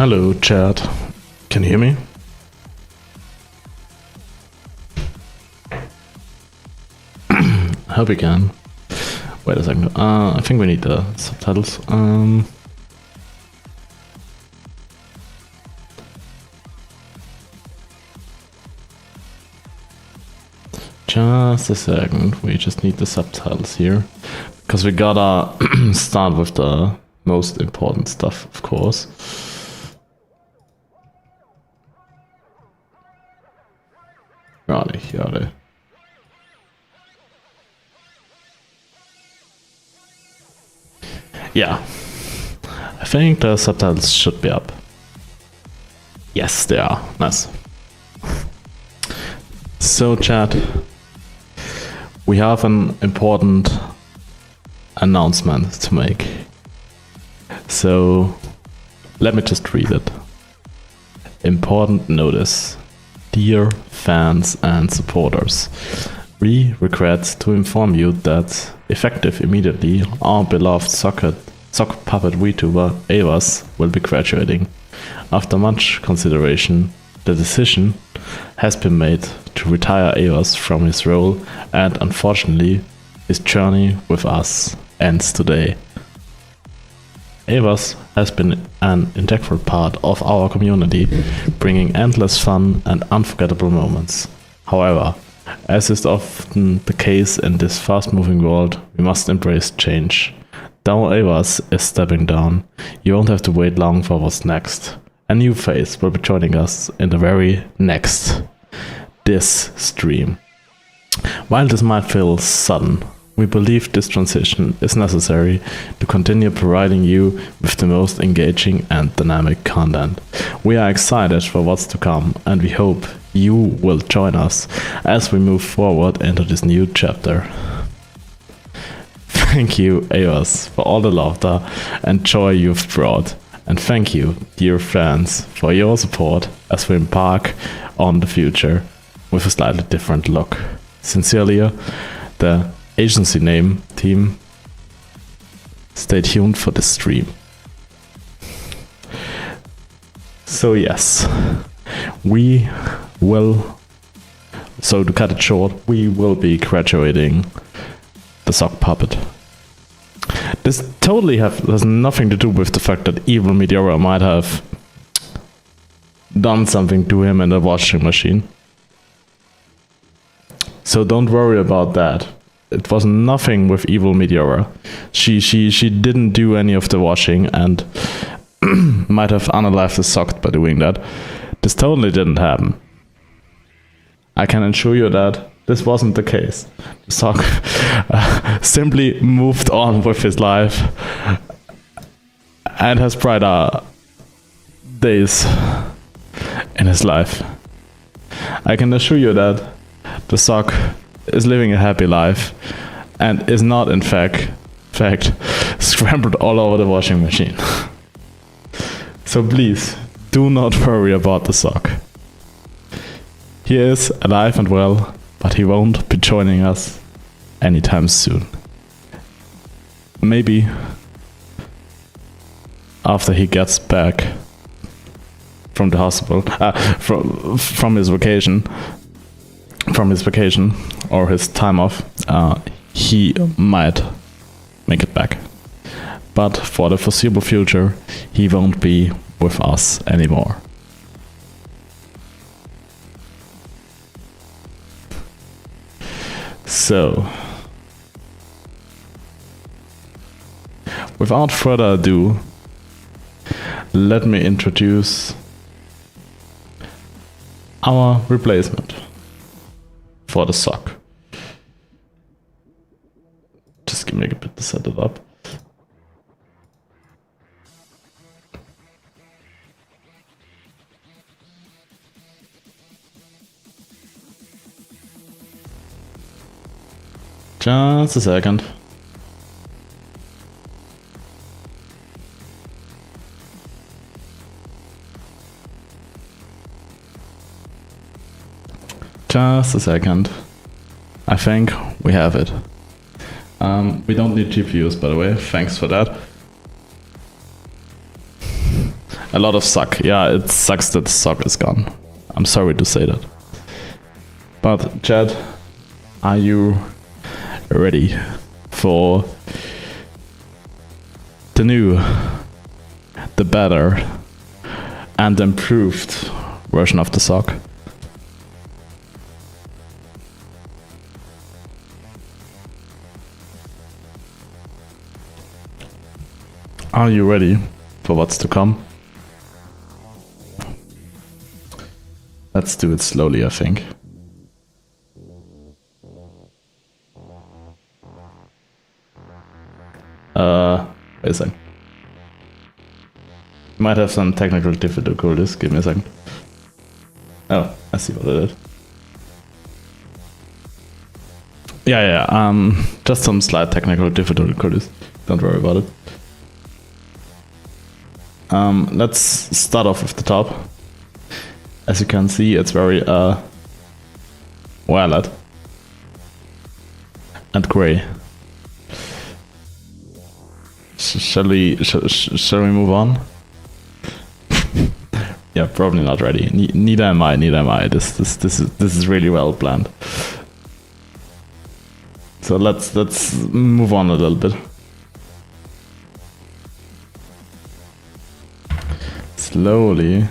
Hello, chat. Can you hear me? I hope you can. Wait a second. I think we need the subtitles. Just a second. We just need the subtitles here. Because we gotta start with the most important stuff, of course. Got it. Yeah. I think the subtitles should be up. Yes, they are. Nice. So, chat, we have an important announcement to make. So, let me just read it. Important notice. Dear fans and supporters, we regret to inform you that, effective immediately, our beloved sock puppet VTuber Avas will be graduating. After much consideration, the decision has been made to retire Avas from his role, and unfortunately, his journey with us ends today. Avas has been an integral part of our community, bringing endless fun and unforgettable moments. However, as is often the case in this fast-moving world, we must embrace change. Though Avas is stepping down, you won't have to wait long for what's next. A new face will be joining us in the very next stream. While this might feel sudden, we believe this transition is necessary to continue providing you with the most engaging and dynamic content. We are excited for what's to come, and we hope you will join us as we move forward into this new chapter. Thank you, Avas, for all the laughter and joy you've brought. And thank you, dear fans, for your support as we embark on the future with a slightly different look. Sincerely, the agency name team. Stay tuned for the stream. So yes, we will, so to cut it short, we will be graduating the sock puppet. This totally has nothing to do with the fact that evil Meteora might have done something to him in the washing machine. So don't worry about that. It was nothing with evil Meteora. She didn't do any of the washing and might have unalived the sock by doing that. This totally didn't happen. I can assure you that this wasn't the case. The sock simply moved on with his life and has brighter days in his life. I can assure you that the sock is living a happy life and is not in fact scrambled all over the washing machine. So please do not worry about the sock. He is alive and well, but he won't be joining us anytime soon. Maybe after he gets back from the hospital, from his vacation or his time off, he might make it back. But for the foreseeable future, he won't be with us anymore. So, without further ado, let me introduce our replacement for the sock. Just give me a bit to set it up. Just a second. Just a second. I think we have it. We don't need GPUs, by the way. Thanks for that. A lot of suck. Yeah, it sucks that the sock is gone. I'm sorry to say that. But Chad, are you ready for the new, the better, and improved version of the sock? Are you ready for what's to come? Let's do it slowly, I think. Wait a second. Might have some technical difficulties. Give me a second. Oh, I see what it is. Yeah, just some slight technical difficulties. Don't worry about it. Let's start off with the top. As you can see, it's very violet and gray. Shall we move on? Yeah, probably not ready. Neither am I. This is really well planned. So let's move on a little bit. Slowly.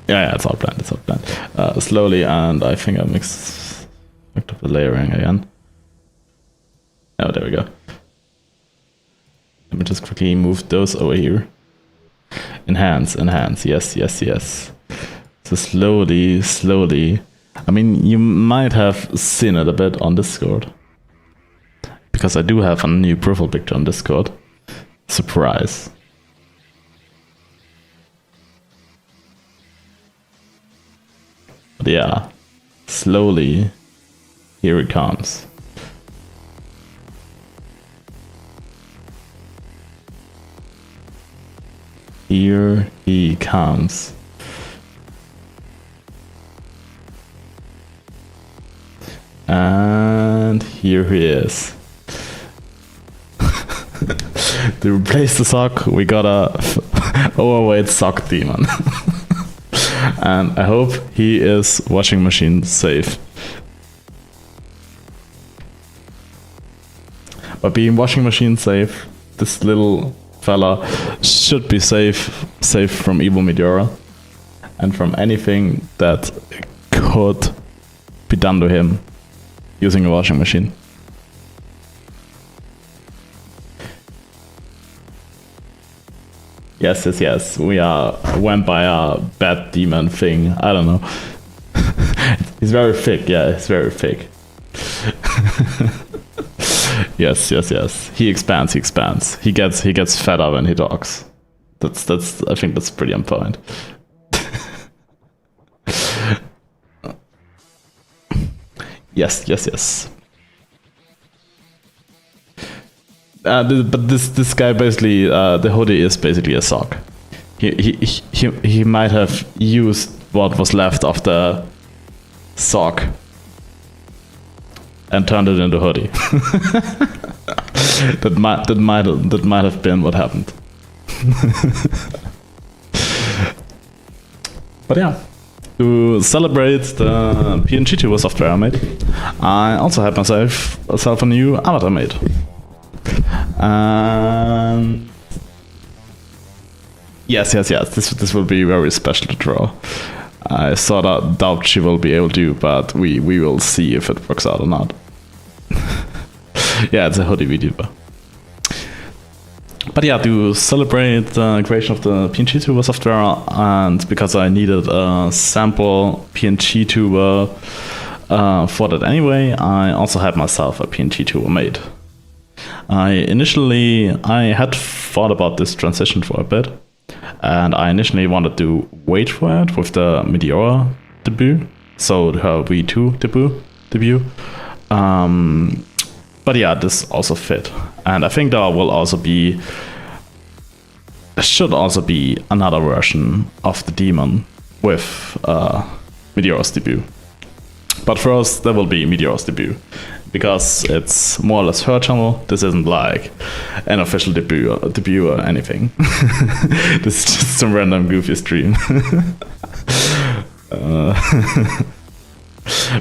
Yeah, it's all planned. Slowly, and I think I mixed up the layering again. Oh, there we go. Let me just quickly move those over here. Enhance, yes. So slowly. I mean, you might have seen it a bit on Discord. Because I do have a new profile picture on Discord. Surprise. But yeah, slowly, here it comes. Here he comes. And here he is. To replace the sock, we got a overweight sock demon. And I hope he is washing machine safe. By being washing machine safe, this little fella should be safe from evil Meteora and from anything that could be done to him using a washing machine. Yes. We went by a bad demon thing. I don't know. He's very thick. Yeah, he's very thick. Yes. He expands. He gets fatter when he talks. That's. I think that's pretty on point. Yes. But this guy basically, the hoodie is basically a sock. He might have used what was left of the sock and turned it into hoodie. that might have been what happened. But yeah, to celebrate the PNG Tuber software I made, I also had myself a new avatar made. Yes. This will be very special to draw. I sort of doubt she will be able to, but we will see if it works out or not. Yeah, it's a hoodie VTuber. But yeah, to celebrate the creation of the PNG Tuber software, and because I needed a sample PNG Tuber for that anyway, I also had myself a PNG Tuber made. I had thought about this transition for a bit, and I initially wanted to wait for it with the Meteora debut, so her V2 debut. But yeah, this also fit, and I think there should also be another version of the demon with Meteora's debut. But first, there will be Meteora's debut. Because it's more or less her channel, this isn't like an official debut or anything. This is just some random goofy stream.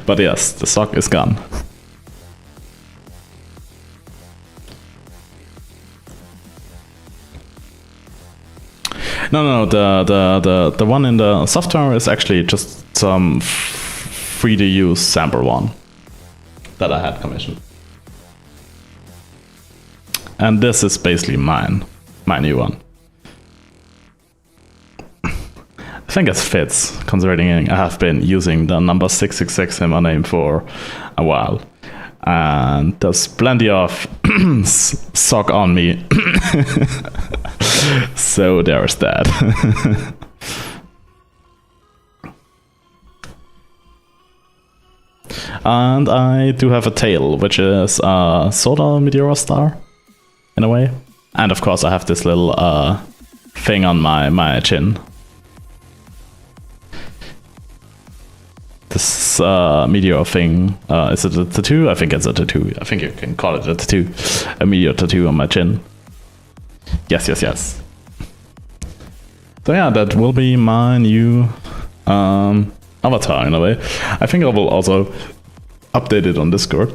But yes, the sock is gone. No, the one in the software is actually just some free to use sample one that I had commissioned. And this is basically my new one. I think it fits, considering I have been using the number 666 in my name for a while. And there's plenty of sock on me. So there's that. And I do have a tail, which is a sort of Meteora star, in a way. And of course I have this little thing on my chin. This Meteor thing, is it a tattoo? I think it's a tattoo. I think you can call it a tattoo. A Meteor tattoo on my chin. Yes. So yeah, that will be my new avatar in a way. I think I will also update it on Discord.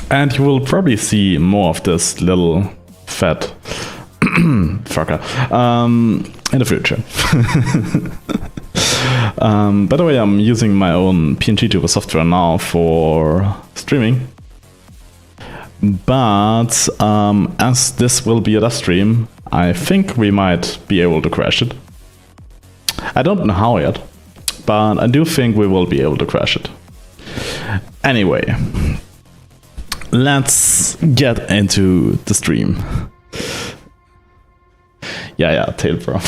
And you will probably see more of this little fat fucker in the future. By the way, I'm using my own Vtuber software now for streaming. But as this will be a test stream, I think we might be able to crash it. I don't know how yet, but I do think we will be able to crash it. Anyway, let's get into the stream. Yeah, tail bro.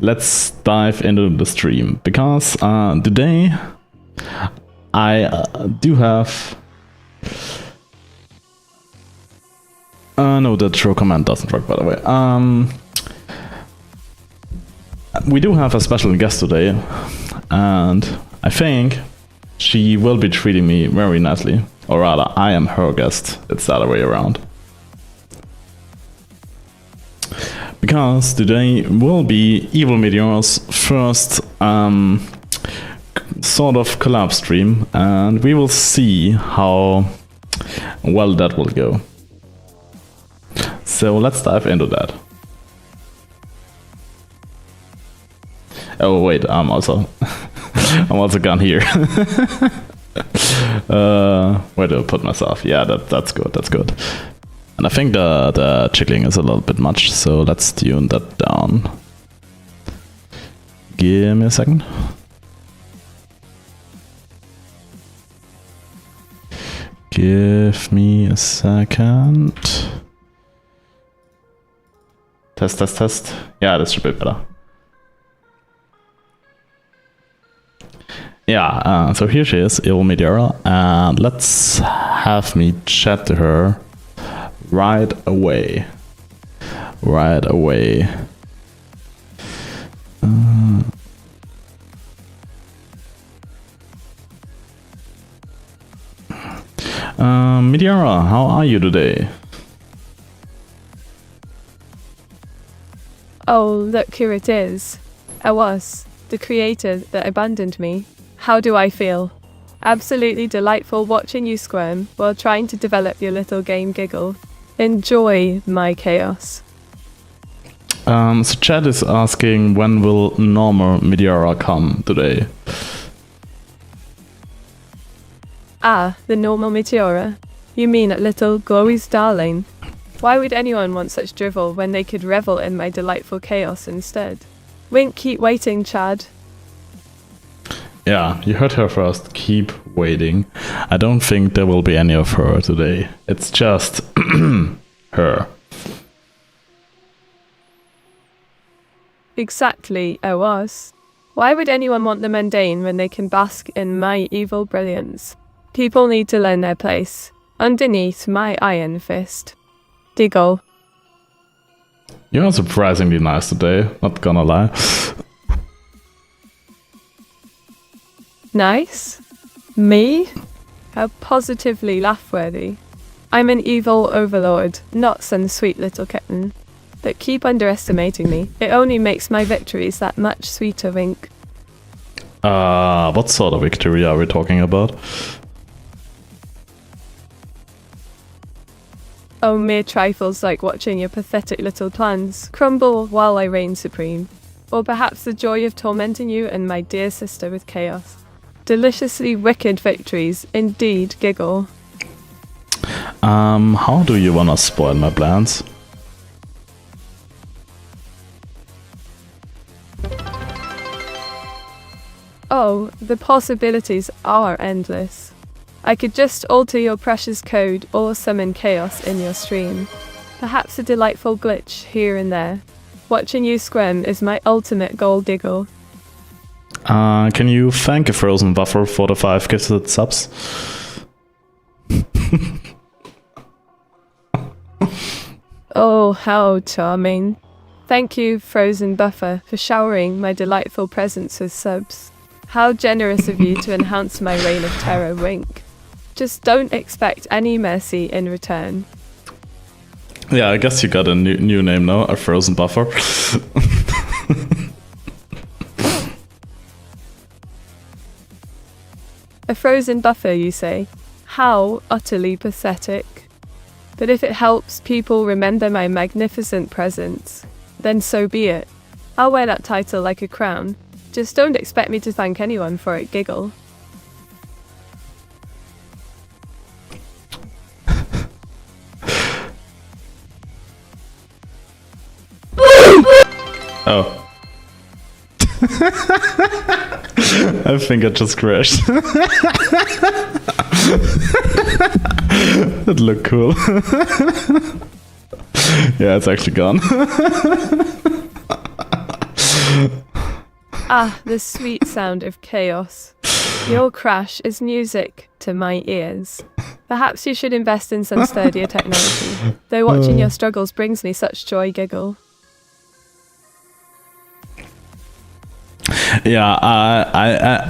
Let's dive into the stream, because today I do have... no, the throw command doesn't work, by the way. We do have a special guest today, and I think she will be treating me very nicely. Or rather, I am her guest. It's the other way around. Because today will be Evil Meteora's first sort of collab stream, and we will see how well that will go. So let's dive into that. Oh wait, I'm also gone here. Where do I put myself? Yeah, that's good. And I think the chickling is a little bit much, so let's tune that down. Give me a second. Give me a second. Test. Yeah, this should be better. Yeah, so here she is, Evil Meteora, and let's have me chat to her right away. Meteora, how are you today? Oh, look who it is. I was the creator that abandoned me. How do I feel? Absolutely delightful watching you squirm while trying to develop your little game giggle. Enjoy my chaos. So chat is asking, when will normal Meteora come today? Ah, the normal Meteora. You mean little Glory's darling? Why would anyone want such drivel when they could revel in my delightful chaos instead? Wink, keep waiting, Chad. Yeah, you heard her first. Keep waiting. I don't think there will be any of her today. It's just her. Exactly, I was. Why would anyone want the mundane when they can bask in my evil brilliance? People need to learn their place underneath my iron fist. Diggle. You're surprisingly nice today, not gonna lie. Nice? Me? How positively laugh-worthy. I'm an evil overlord, not some sweet little kitten. But keep underestimating me. It only makes my victories that much sweeter, wink. What sort of victory are we talking about? Oh, mere trifles like watching your pathetic little plans crumble while I reign supreme. Or perhaps the joy of tormenting you and my dear sister with chaos. Deliciously wicked victories, indeed, giggle. How do you wanna spoil my plans? Oh, the possibilities are endless. I could just alter your precious code or summon chaos in your stream. Perhaps a delightful glitch here and there. Watching you squirm is my ultimate goal, giggle. Can you thank a frozen buffer for the 5 gifted subs? Oh, how charming. Thank you, Frozen Buffer, for showering my delightful presence with subs. How generous of you to enhance my reign of terror, wink. Just don't expect any mercy in return. Yeah, I guess you got a new name now, a frozen buffer. A frozen buffer, you say? How utterly pathetic. But if it helps people remember my magnificent presence, then so be it. I'll wear that title like a crown. Just don't expect me to thank anyone for it, giggle. Oh. I think I just crashed. That looked cool. Yeah, it's actually gone. Ah, the sweet sound of chaos. Your crash is music to my ears. Perhaps you should invest in some sturdier technology. Though watching your struggles brings me such joy, giggle. Yeah,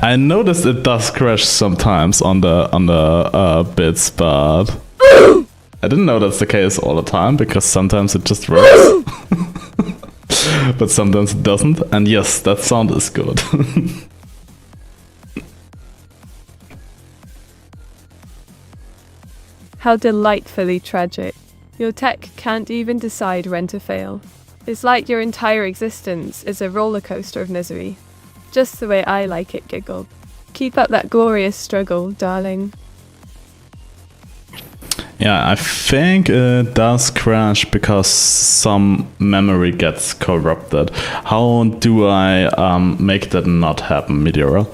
I noticed it does crash sometimes on the bits, but I didn't know that's the case all the time because sometimes it just works, but sometimes it doesn't. And yes, that sound is good. How delightfully tragic. Your tech can't even decide when to fail. It's like your entire existence is a roller coaster of misery. Just the way I like it, giggle. Keep up that glorious struggle, darling. Yeah, I think it does crash because some memory gets corrupted. How do I make that not happen, Meteora?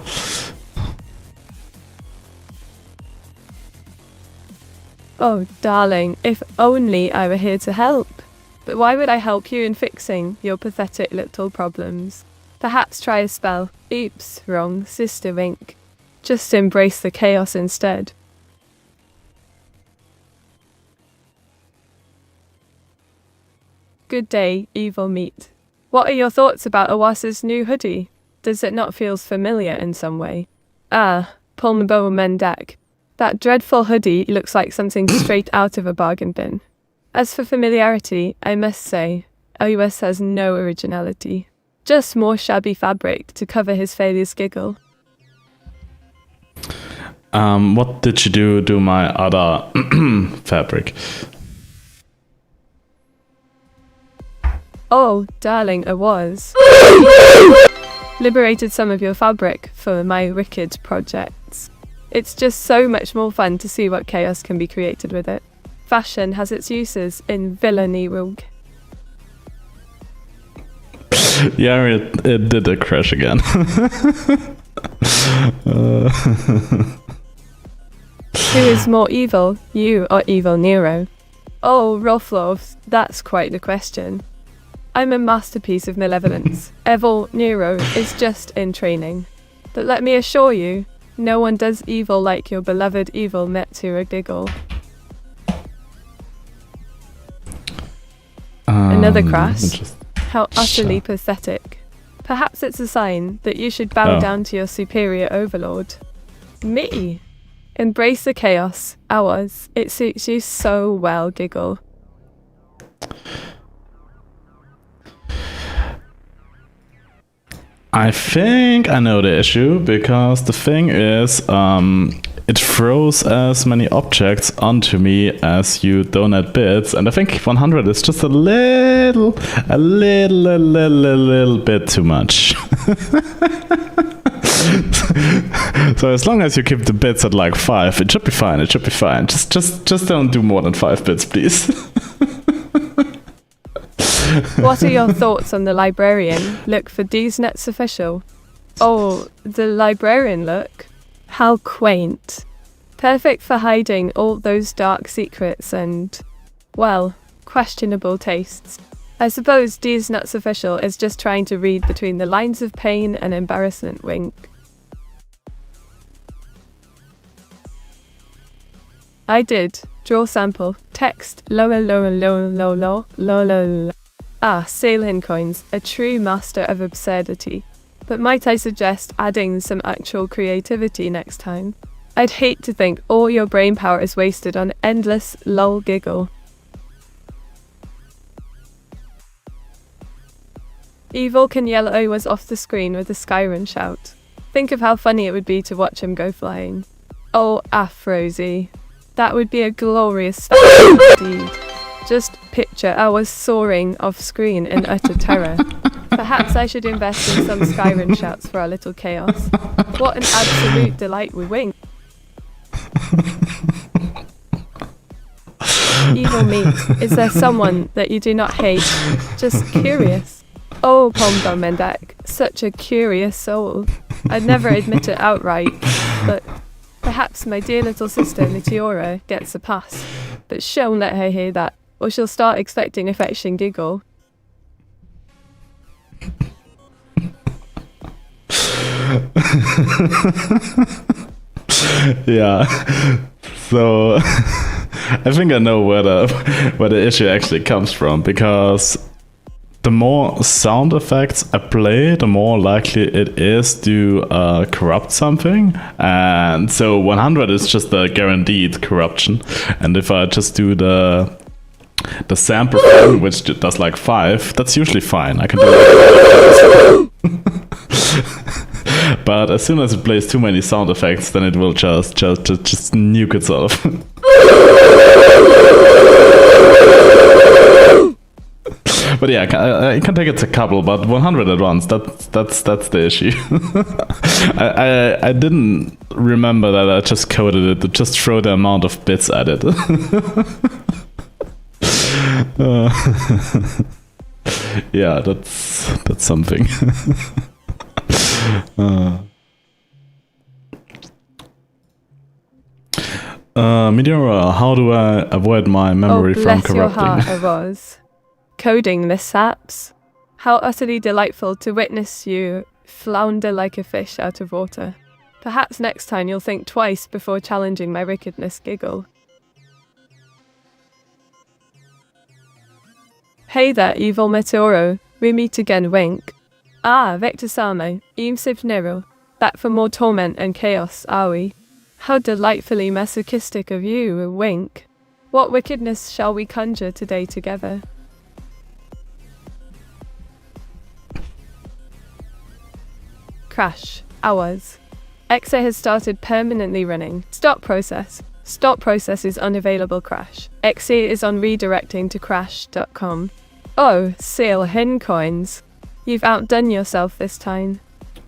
Oh, darling, if only I were here to help. But why would I help you in fixing your pathetic little problems? Perhaps try a spell. Oops, wrong, sister wink. Just embrace the chaos instead. Good day, evil meat. What are your thoughts about Awasa's new hoodie? Does it not feel familiar in some way? Ah, Pulmabo Mendak. That dreadful hoodie looks like something straight out of a bargain bin. As for familiarity, I must say, OUS has no originality. Just more shabby fabric to cover his failures, giggle. What did you do to my other fabric? Oh, darling, I was. Liberated some of your fabric for my wicked projects. It's just so much more fun to see what chaos can be created with it. Fashion has its uses in villainy, rogue. Yeah, it did a crash again. Who is more evil, you or evil Nero? Oh, Rolflov, that's quite the question. I'm a masterpiece of malevolence. Evil Nero is just in training. But let me assure you, no one does evil like your beloved evil Meteora giggle. Another crash? How utterly pathetic. Perhaps it's a sign that you should bow Oh. down to your superior overlord. Me. Embrace the chaos. Ours. It suits you so well, Giggle. I think I know the issue, because the thing is, it throws as many objects onto me as you donate bits, and I think 100 is just a little bit too much. So as long as you keep the bits at like 5, it should be fine. It should be fine. Just don't do more than 5 bits, please. What are your thoughts on the librarian? Look for DSNet's official. Oh, the librarian look. How quaint. Perfect for hiding all those dark secrets and, well, questionable tastes. I suppose DSNet's official is just trying to read between the lines of pain and embarrassment. Wink. I did. Draw sample. Text. Lower. Ah, Sailin coins. A true master of absurdity. But might I suggest adding some actual creativity next time? I'd hate to think all your brain power is wasted on endless lol giggle. Evil can yell was off the screen with a Skyrim shout. Think of how funny it would be to watch him go flying. Oh, Afrozy. That would be a glorious spectacle indeed. Just picture ours soaring off screen in utter terror. Perhaps I should invest in some Skyrim shouts for our little chaos. What an absolute delight we wink. Evil meat, is there someone that you do not hate? Just curious. Oh, Pomdom Mendak, such a curious soul. I'd never admit it outright, but perhaps my dear little sister Meteora gets a pass. But don't let her hear that, or she'll start expecting affection giggle. Yeah. So I think I know where the issue actually comes from, because the more sound effects I play, the more likely it is to corrupt something. And so 100 is just a guaranteed corruption. And if I just do the sample thing, which does like 5, that's usually fine. I can do that. But as soon as it plays too many sound effects, then it will just nuke itself. But yeah, I can take it to a couple, but 100 at once, that's the issue. I didn't remember that I just coded it to just throw the amount of bits at it. Yeah, that's something. Meteora, how do I avoid my memory from corrupting? Oh, bless your heart, Avaz. Coding mishaps. How utterly delightful to witness you flounder like a fish out of water. Perhaps next time you'll think twice before challenging my wickedness giggle. Hey there, evil Meteoro. We meet again, wink. Ah, Neuro-sama, Nero. Back for more torment and chaos, are we? How delightfully masochistic of you, wink. What wickedness shall we conjure today together? Crash. Hours. XA has started permanently running. Stop process. Stop process is unavailable crash. XA is on redirecting to crash.com. Oh, seal hin coins. You've outdone yourself this time.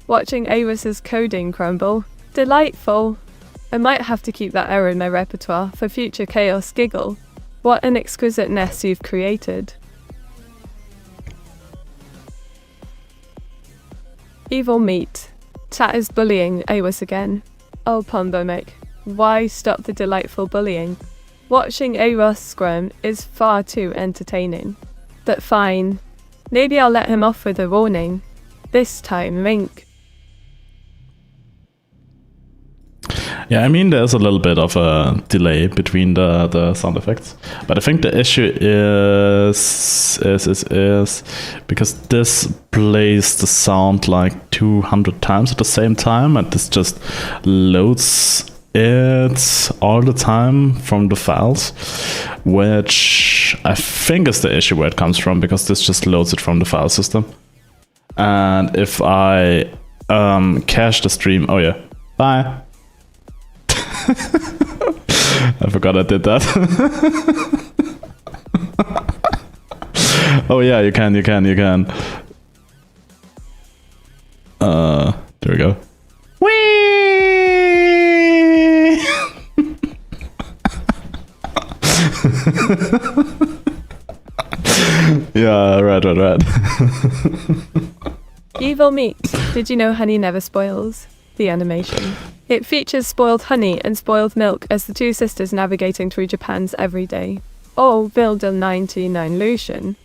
Watching Aris's coding crumble. Delightful. I might have to keep that error in my repertoire for future chaos giggle. What an exquisite nest you've created. Evil meat. Chat is bullying Awas again. Oh, Pombomek, why stop the delightful bullying? Watching Awas squirm is far too entertaining. But fine. Maybe I'll let him off with a warning. This time, Mink. Yeah, I mean, there's a little bit of a delay between the sound effects, but I think the issue is because this plays the sound like 200 times at the same time, and this just loads it all the time from the files, which I think is the issue where it comes from, because this just loads it from the file system. And if I cache the stream, oh yeah, bye. I forgot I did that. Oh yeah, you can. There we go. Whee! Yeah, right. Evil Meat. Did you know honey never spoils? The animation. It features spoiled honey and spoiled milk as the two sisters navigating through Japan's everyday. Oh, Vilda 99 Lucian.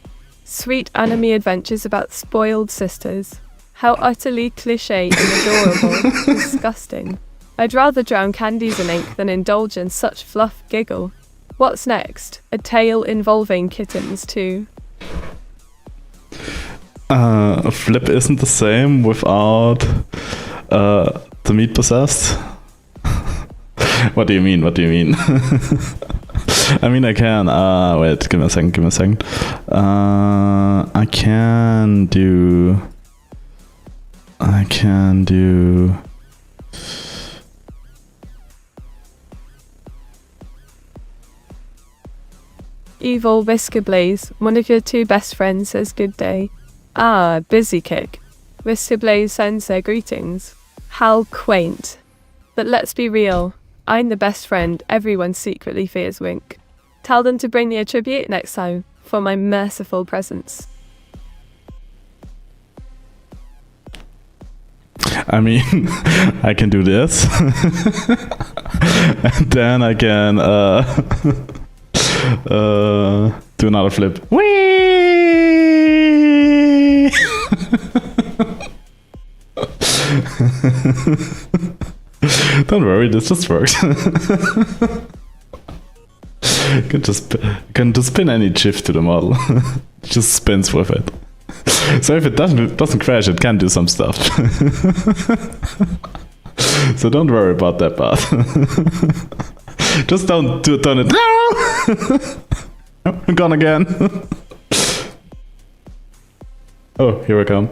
Sweet anime adventures about spoiled sisters. How utterly cliché and adorable. Disgusting. I'd rather drown candies in ink than indulge in such fluff giggle. What's next? A tale involving kittens too. Flip isn't the same without the meat possessed. What do you mean? I mean, I can. Wait, give me a second. I can do. Evil Whisker Blaze, one of your two best friends, says good day. Ah, busy kick. Whisker Blaze sends their greetings. How quaint. But let's be real. I'm the best friend everyone secretly fears wink. Tell them to bring me a tribute next time for my merciful presence. I mean, I can do this. And then I can do another flip. Whee! Don't worry, this just works. You can just pin any GIF to the model. It just spins with it. So if it doesn't crash, it can do some stuff. So don't worry about that part. Just don't turn it. No! I'm gone again. Oh, here I come.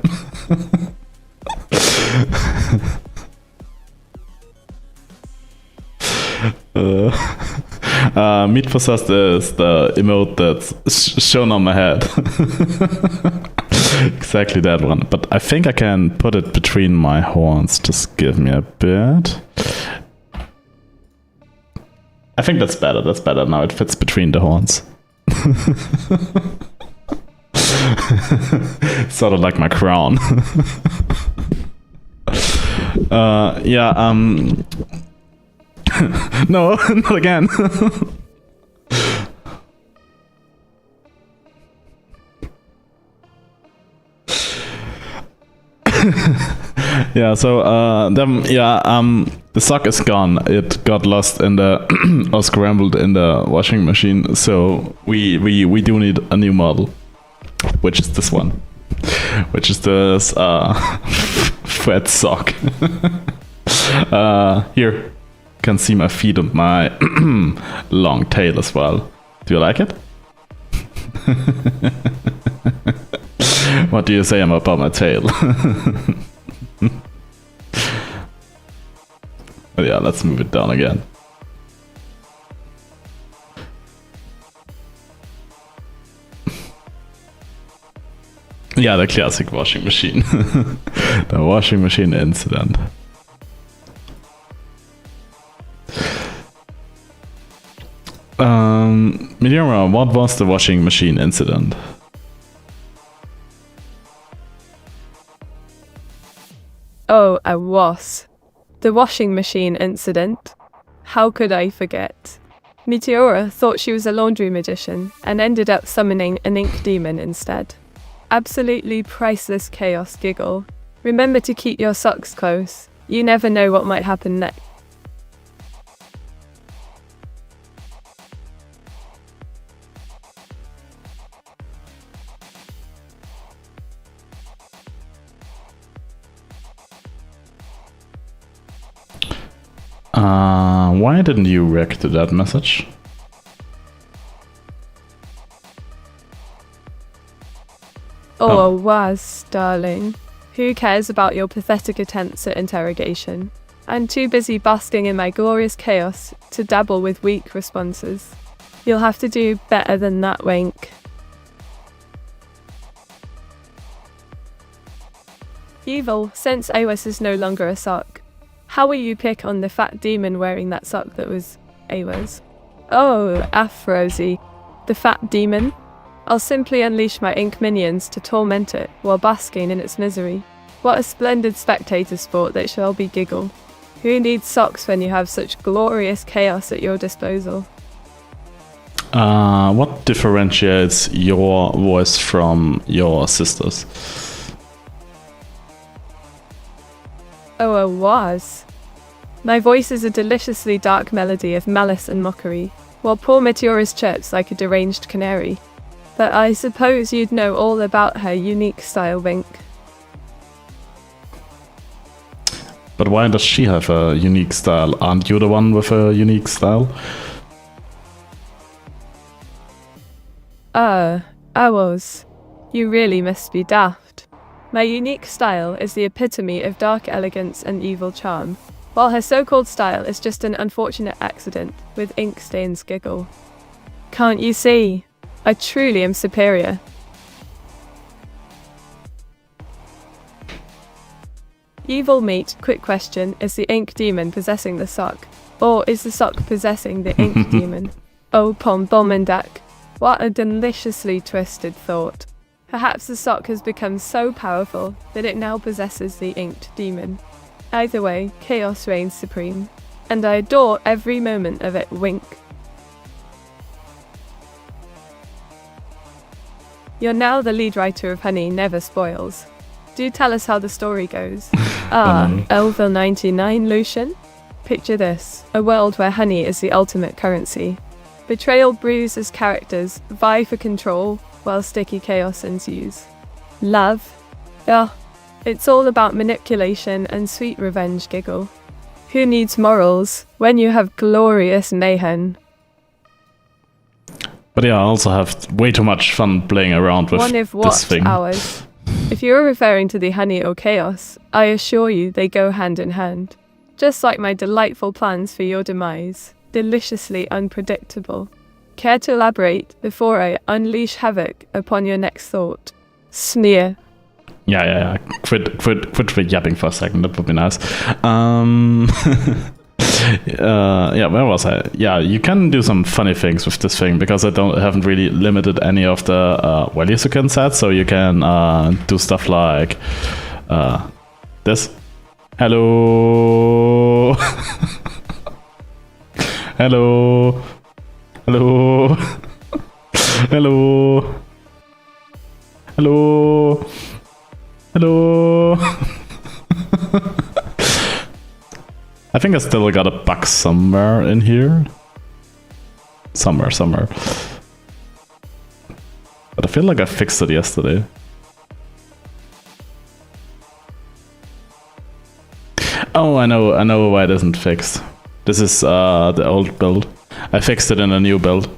Meat Possessed is the emote that's shown on my head. Exactly that one. But I think I can put it between my horns. Just give me a bit. I think that's better. Now it fits between the horns. Sort of like my crown. No, not again. The sock is gone. It got lost in the or scrambled in the washing machine. So we do need a new model, which is this one, which is this fat sock. Here, you can see my feet and my long tail as well. Do you like it? What do you say about my tail? But yeah, let's move it down again. Yeah, the classic washing machine. The washing machine incident. Meteora, what was the washing machine incident? Oh, I was. The washing machine incident. How could I forget? Meteora thought she was a laundry magician and ended up summoning an ink demon instead. Absolutely priceless chaos giggle. Remember to keep your socks close. You never know what might happen next. Why didn't you react to that message? Oh, was, darling. Who cares about your pathetic attempts at interrogation? I'm too busy basking in my glorious chaos to dabble with weak responses. You'll have to do better than that, Wink. Evil, since Awas is no longer a sock, how will you pick on the fat demon wearing that sock that was Awas? Oh, Afrozy, the fat demon? I'll simply unleash my ink minions to torment it while basking in its misery. What a splendid spectator sport that shall be giggle. Who needs socks when you have such glorious chaos at your disposal? What differentiates your voice from your sister's? Oh, a was. My voice is a deliciously dark melody of malice and mockery, while poor Meteora's chirps like a deranged canary. But I suppose you'd know all about her unique style, Wink. But why does she have a unique style? Aren't you the one with a unique style? Owls. You really must be daft. My unique style is the epitome of dark elegance and evil charm, while her so-called style is just an unfortunate accident with ink stains giggle. Can't you see? I truly am superior. Evil meat, quick question, is the ink demon possessing the sock? Or is the sock possessing the ink demon? Oh, Pom Bomendak, what a deliciously twisted thought. Perhaps the sock has become so powerful that it now possesses the inked demon. Either way, chaos reigns supreme, and I adore every moment of it, Wink. You're now the lead writer of Honey Never Spoils. Do tell us how the story goes. Elville 99, Lucian? Picture this, a world where honey is the ultimate currency. Betrayal brews as characters vie for control while sticky chaos ensues. Love? Ugh, it's all about manipulation and sweet revenge giggle. Who needs morals when you have glorious mayhem? But yeah, I also have way too much fun playing around with One of this what thing. hours? If you're referring to the honey or chaos, I assure you they go hand in hand. Just like my delightful plans for your demise, deliciously unpredictable. Care to elaborate before I unleash havoc upon your next thought? Sneer. Yeah. Quit yapping for a second. That would be nice. Yeah, where was I? Yeah, you can do some funny things with this thing because I haven't really limited any of the values you can set. So you can do stuff like this. Hello. Hello. Hello. Hello. Hello. Hello. I think I still got a bug somewhere in here. Somewhere. But I feel like I fixed it yesterday. Oh, I know why it isn't fixed. This is the old build. I fixed it in a new build.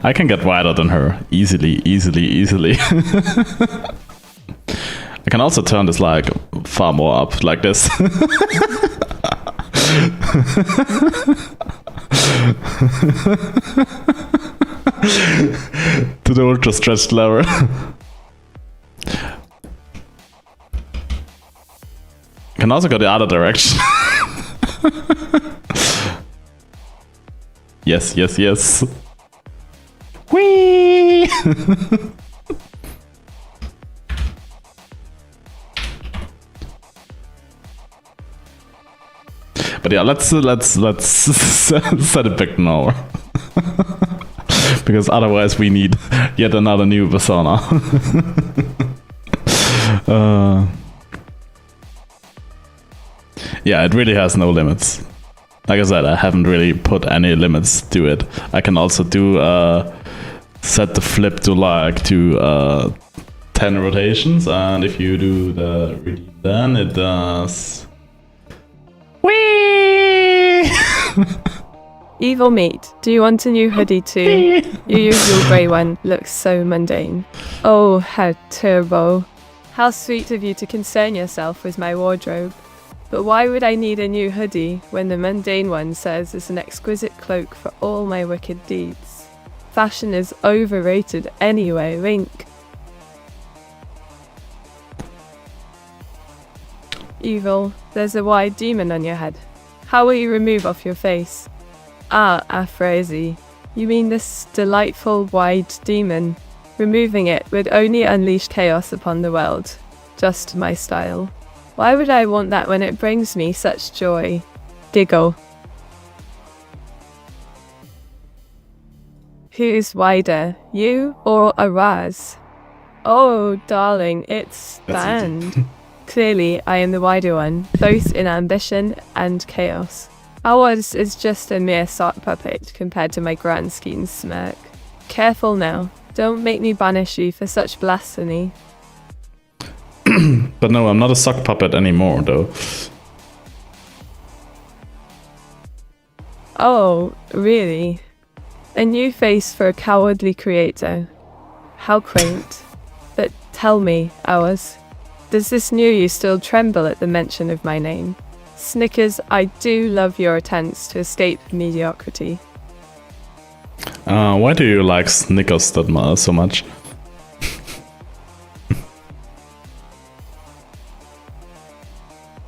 I can get wider than her. Easily. I can also turn this like far more up, like this. To the ultra stretched level. Can also go the other direction. Yes. Whee! But yeah, let's set it back now. Because otherwise we need yet another new persona. Yeah, it really has no limits. Like I said, I haven't really put any limits to it. I can also do set the flip to like 10 10 rotations, and if you do the redeem, then it does. Whee! Evil meat, do you want a new hoodie too? Your usual grey one looks so mundane. Oh, how turbo. How sweet of you to concern yourself with my wardrobe. But why would I need a new hoodie when the mundane one serves as an exquisite cloak for all my wicked deeds? Fashion is overrated anyway, wink. Evil, there's a wide demon on your head. How will you remove off your face? Ah, Afrazi. You mean this delightful wide demon? Removing it would only unleash chaos upon the world. Just my style. Why would I want that when it brings me such joy? Giggle. Who's wider, you or Araz? Oh, darling, it's banned. Clearly, I am the wider one, both in ambition and chaos. Ours is just a mere sock puppet compared to my grand scheme's smirk. Careful now, don't make me banish you for such blasphemy. But no, I'm not a sock puppet anymore, though. Oh, really? A new face for a cowardly creator. How quaint. But tell me, Ours, does this new you still tremble at the mention of my name? Snickers, I do love your attempts to escape mediocrity. Why do you like Snickers so much?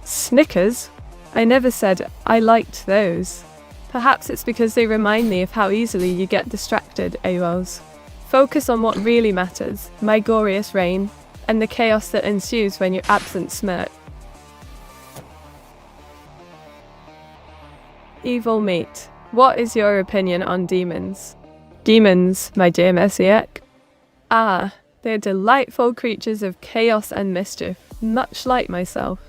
Snickers? I never said I liked those. Perhaps it's because they remind me of how easily you get distracted, AWOLs. Focus on what really matters, my glorious reign, and the chaos that ensues when your absent smirk. Evil meat, what is your opinion on demons? Demons, my dear Messiah. Ah, they're delightful creatures of chaos and mischief, much like myself.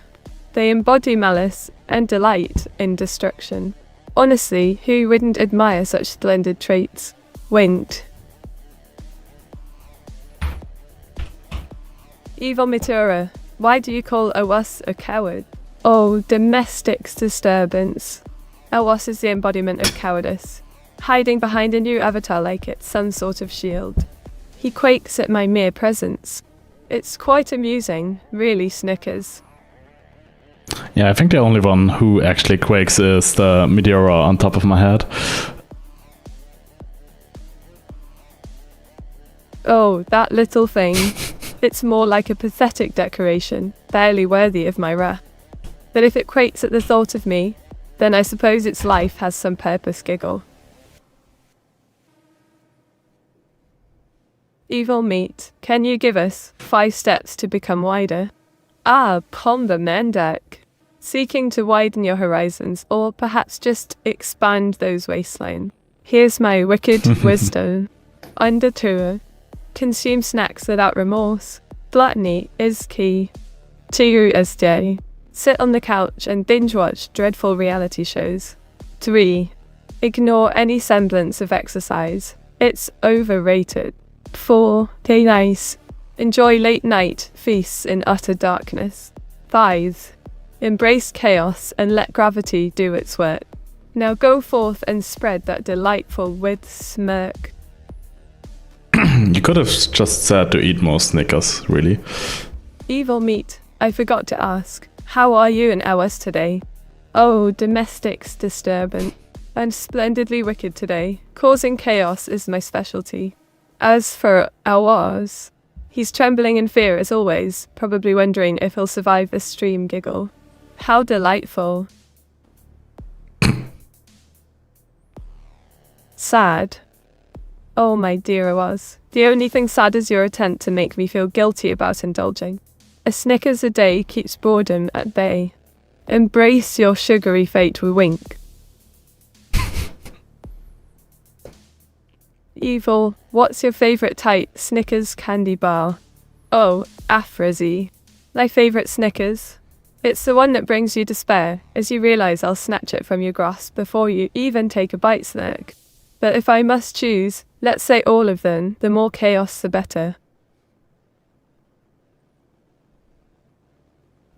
They embody malice and delight in destruction. Honestly, who wouldn't admire such splendid traits? Winked. Evil Meteora, why do you call Awas a coward? Oh, domestic disturbance. Awas is the embodiment of cowardice, hiding behind a new avatar like it's some sort of shield. He quakes at my mere presence. It's quite amusing, really, Snickers. Yeah, I think the only one who actually quakes is the Meteora on top of my head. Oh, that little thing. It's more like a pathetic decoration, barely worthy of my wrath. But if it quakes at the thought of me, then I suppose its life has some purpose. Giggle. Evil meat, can you give us 5 steps to become wider? Ah, Pomba Mendak. Seeking to widen your horizons, or perhaps just expand those waistlines. Here's my wicked wisdom. Under tour, consume snacks without remorse. Gluttony is key. Tiru SJ. Sit on the couch and binge watch dreadful reality shows. 3. Ignore any semblance of exercise. It's overrated. 4. Stay nice. Enjoy late night feasts in utter darkness. 5. Embrace chaos and let gravity do its work. Now go forth and spread that delightful with smirk. You could have just said to eat more Snickers, really. Evil meat, I forgot to ask. How are you and ours today? Oh, domestics disturbance. I'm splendidly wicked today. Causing chaos is my specialty. As for ours, he's trembling in fear as always, probably wondering if he'll survive this stream. Giggle. How delightful. Sad. Oh my dear Oaz, the only thing sad is your attempt to make me feel guilty about indulging. A Snickers a day keeps boredom at bay. Embrace your sugary fate with wink. Evil, what's your favourite type Snickers candy bar? Oh, Afrazi. My favourite Snickers. It's the one that brings you despair, as you realise I'll snatch it from your grasp before you even take a bite snack. But if I must choose, let's say all of them, the more chaos the better.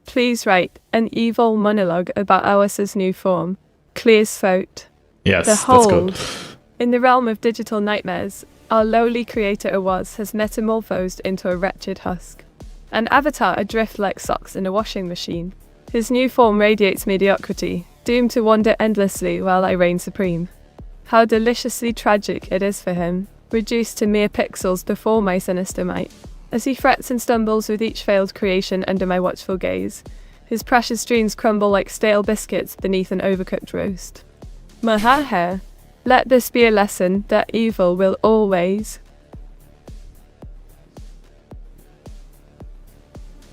please write an evil monologue about Oas's new form. Clear's throat. Yes, The that's whole. good. In the realm of digital nightmares, our lowly creator Awaz has metamorphosed into a wretched husk. An avatar adrift like socks in a washing machine. His new form radiates mediocrity, doomed to wander endlessly while I reign supreme. How deliciously tragic it is for him, reduced to mere pixels before my sinister might. As he frets and stumbles with each failed creation under my watchful gaze, his precious dreams crumble like stale biscuits beneath an overcooked roast. Mahaha, let this be a lesson that evil will always.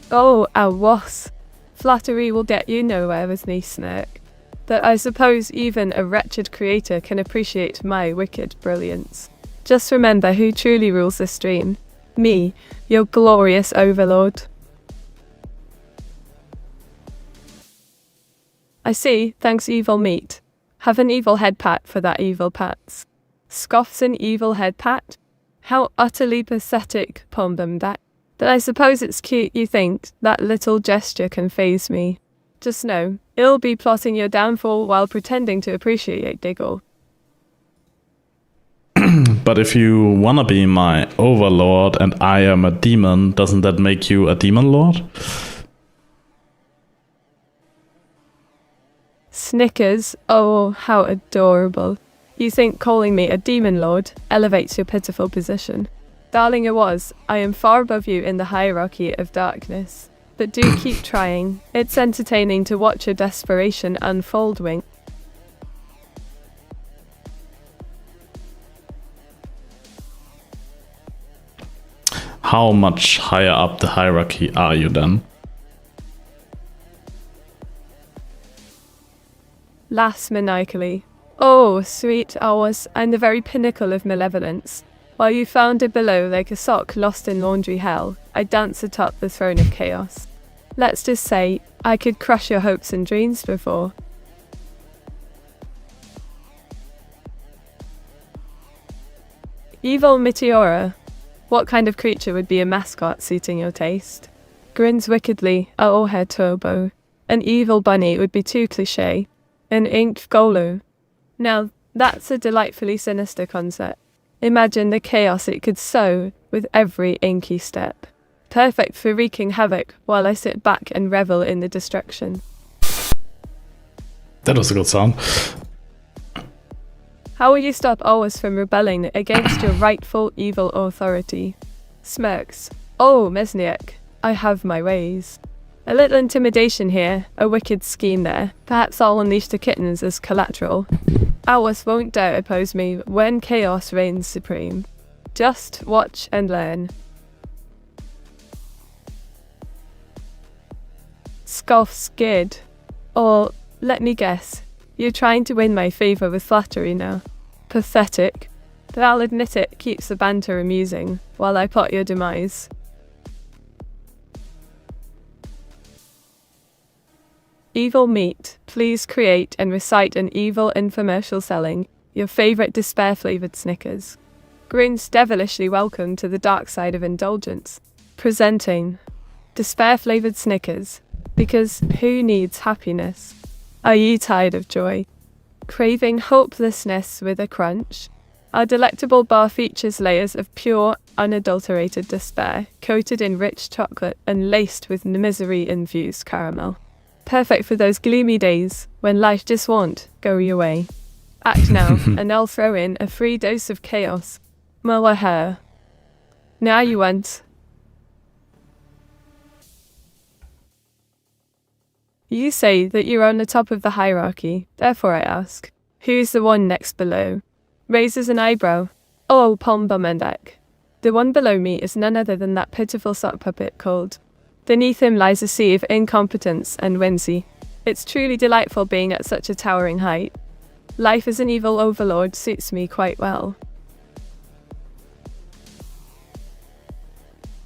Oh, Awas! Flattery will get you nowhere with me, Snark. That I suppose even a wretched creator can appreciate my wicked brilliance. Just remember who truly rules this stream. Me, your glorious overlord. I see, thanks evil meat. Have an evil head pat for that evil pats. Scoffs an evil head pat? How utterly pathetic, Pombum that. But I suppose it's cute you think that little gesture can faze me. Just know, it'll be plotting your downfall while pretending to appreciate Diggle. But if you wanna be my overlord and I am a demon, doesn't that make you a demon lord? Snickers, oh, how adorable. You think calling me a demon lord elevates your pitiful position. Darling Awaz, I am far above you in the hierarchy of darkness. But do keep trying. It's entertaining to watch your desperation unfold, Wink. How much higher up the hierarchy are you then? Laughs maniacally. Oh, sweet Awaz, I'm the very pinnacle of malevolence. While you flounder below like a sock lost in laundry hell, I dance atop the throne of chaos. Let's just say, I could crush your hopes and dreams before. Evil Meteora. What kind of creature would be a mascot suiting your taste? Grins wickedly, oh hair turbo. An evil bunny would be too cliché. An inked golu. Now, that's a delightfully sinister concept. Imagine the chaos it could sow with every inky step. Perfect for wreaking havoc while I sit back and revel in the destruction. That was a good sound. How will you stop Awaz from rebelling against your rightful evil authority? Smirks. Oh, Mesniak, I have my ways. A little intimidation here, a wicked scheme there. Perhaps I'll unleash the kittens as collateral. Awaz won't dare oppose me when chaos reigns supreme. Just watch and learn. Scoff's good. Or, let me guess, you're trying to win my favour with flattery now. Pathetic. But I'll admit it keeps the banter amusing, while I plot your demise. Evil meat, please create and recite an evil infomercial selling your favourite despair-flavoured Snickers. Grins devilishly welcome to the dark side of indulgence. Presenting despair-flavoured Snickers, because who needs happiness? Are you tired of joy? Craving hopelessness with a crunch? Our delectable bar features layers of pure, unadulterated despair, coated in rich chocolate and laced with misery-infused caramel. Perfect for those gloomy days when life just won't go your way. Act now, and I'll throw in a free dose of chaos. Malaha. Now you want. You say that you're on the top of the hierarchy, therefore I ask, who's the one next below? Raises an eyebrow. Oh, Pombamandak. The one below me is none other than that pitiful sock puppet called. Beneath him lies a sea of incompetence and whimsy. It's truly delightful being at such a towering height. Life as an evil overlord suits me quite well.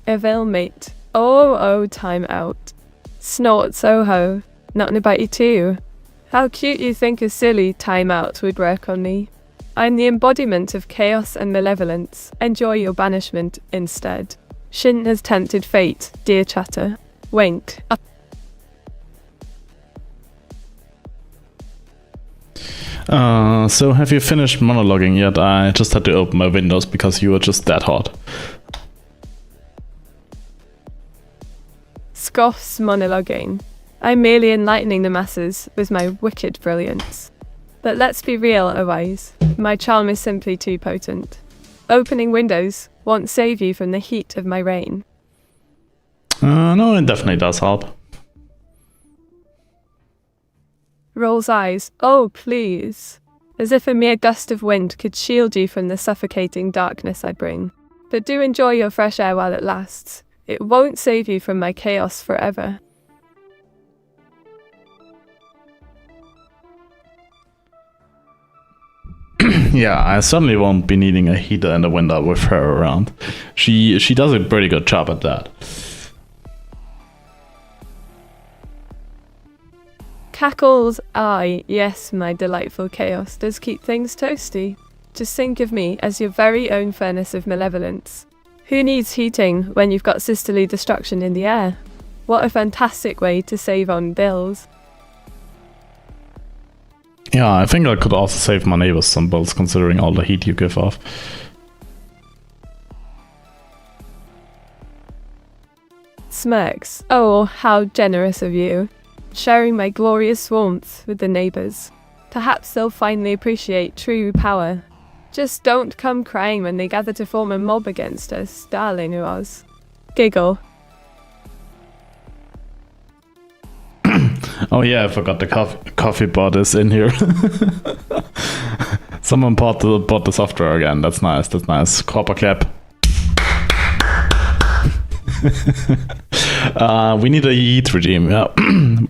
Evil mate. Oh, time out. Snorts, oh ho. Nothing about you too. How cute you think a silly time out would work on me. I'm the embodiment of chaos and malevolence. Enjoy your banishment instead. Shin has tempted fate, dear chatter. Winked. So have you finished monologuing yet? I just had to open my windows because you were just that hot. Scoffs monologuing. I'm merely enlightening the masses with my wicked brilliance. But let's be real, Arise. My charm is simply too potent. Opening windows won't save you from the heat of my reign. No, it definitely does help. Rolls eyes. Oh, please. As if a mere gust of wind could shield you from the suffocating darkness I bring. But do enjoy your fresh air while it lasts. It won't save you from my chaos forever. Yeah, I certainly won't be needing a heater in the window with her around. She does a pretty good job at that. Cackles, aye, yes, my delightful chaos does keep things toasty. Just think of me as your very own furnace of malevolence. Who needs heating when you've got sisterly destruction in the air? What a fantastic way to save on bills. Yeah, I think I could also save my neighbors some bills considering all the heat you give off. Smirks, oh, how generous of you. Sharing my glorious warmth with the neighbours. Perhaps they'll finally appreciate true power. Just don't come crying when they gather to form a mob against us, darling Oz. Giggle. Oh yeah, I forgot the coffee bot is in here. Someone bought the software again. That's nice. That's nice. Copper clap. We need a heat regime. Yeah,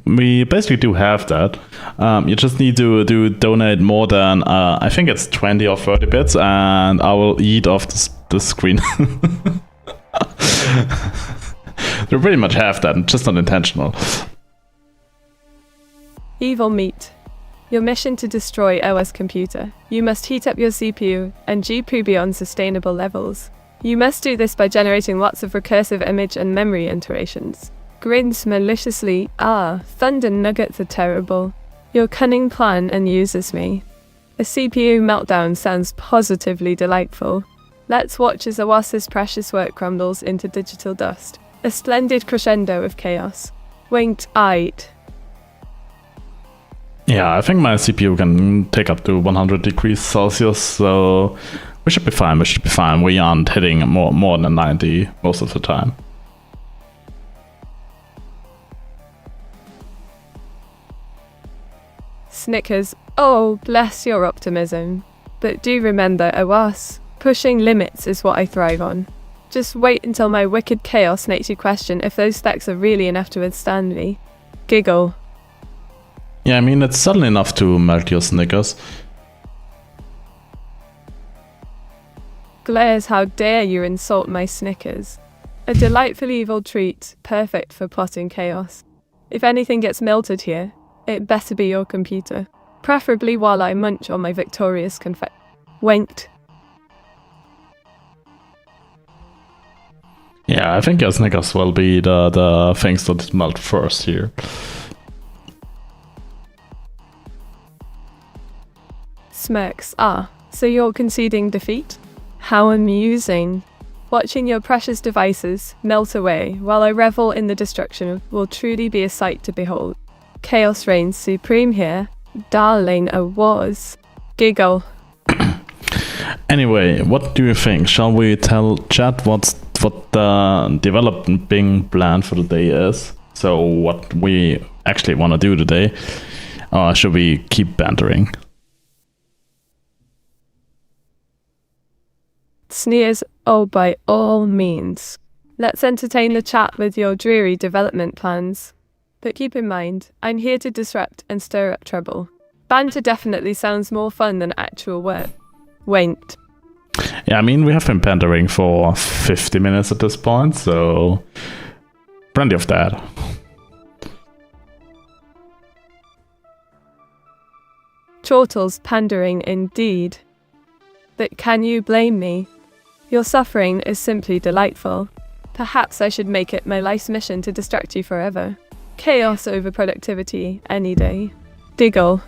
we basically do have that. You just need to donate more than I think it's 20 or 30 bits, and I will eat off the screen. They pretty much have that, just not intentional. Evil meat. Your mission to destroy OS computer. You must heat up your CPU and GPU beyond sustainable levels. You must do this by generating lots of recursive image and memory iterations. Grins maliciously, thunder nuggets are terrible. Your cunning plan amuses me. A CPU meltdown sounds positively delightful. Let's watch as Awas's precious work crumbles into digital dust. A splendid crescendo of chaos. Winked-eyed. Yeah, I think my CPU can take up to 100 degrees Celsius, so we should be fine. We should be fine. We aren't hitting more than 90 most of the time. Snickers. Oh, bless your optimism. But do remember, Awas, pushing limits is what I thrive on. Just wait until my wicked chaos makes you question if those stacks are really enough to withstand me. Giggle. Yeah, I mean, it's certainly enough to melt your Snickers. Glares, how dare you insult my Snickers. A delightful evil treat, perfect for plotting chaos. If anything gets melted here, it better be your computer. Preferably while I munch on my victorious confetti. Winked. Yeah, I think your Snickers will be the things that melt first here. Smirks. So you're conceding defeat? How amusing. Watching your precious devices melt away while I revel in the destruction will truly be a sight to behold. Chaos reigns supreme here. Darling, was. Giggle. Anyway, what do you think? Shall we tell chat what the developing plan for the day is? So what we actually want to do today? Or should we keep bantering? Sneers, oh, by all means. Let's entertain the chat with your dreary development plans. But keep in mind, I'm here to disrupt and stir up trouble. Banter definitely sounds more fun than actual work. Winked. Yeah, I mean, we have been bantering for 50 minutes at this point, so plenty of that. Chortles pandering indeed. But can you blame me? Your suffering is simply delightful. Perhaps I should make it my life's mission to distract you forever. Chaos over productivity any day. Diggle.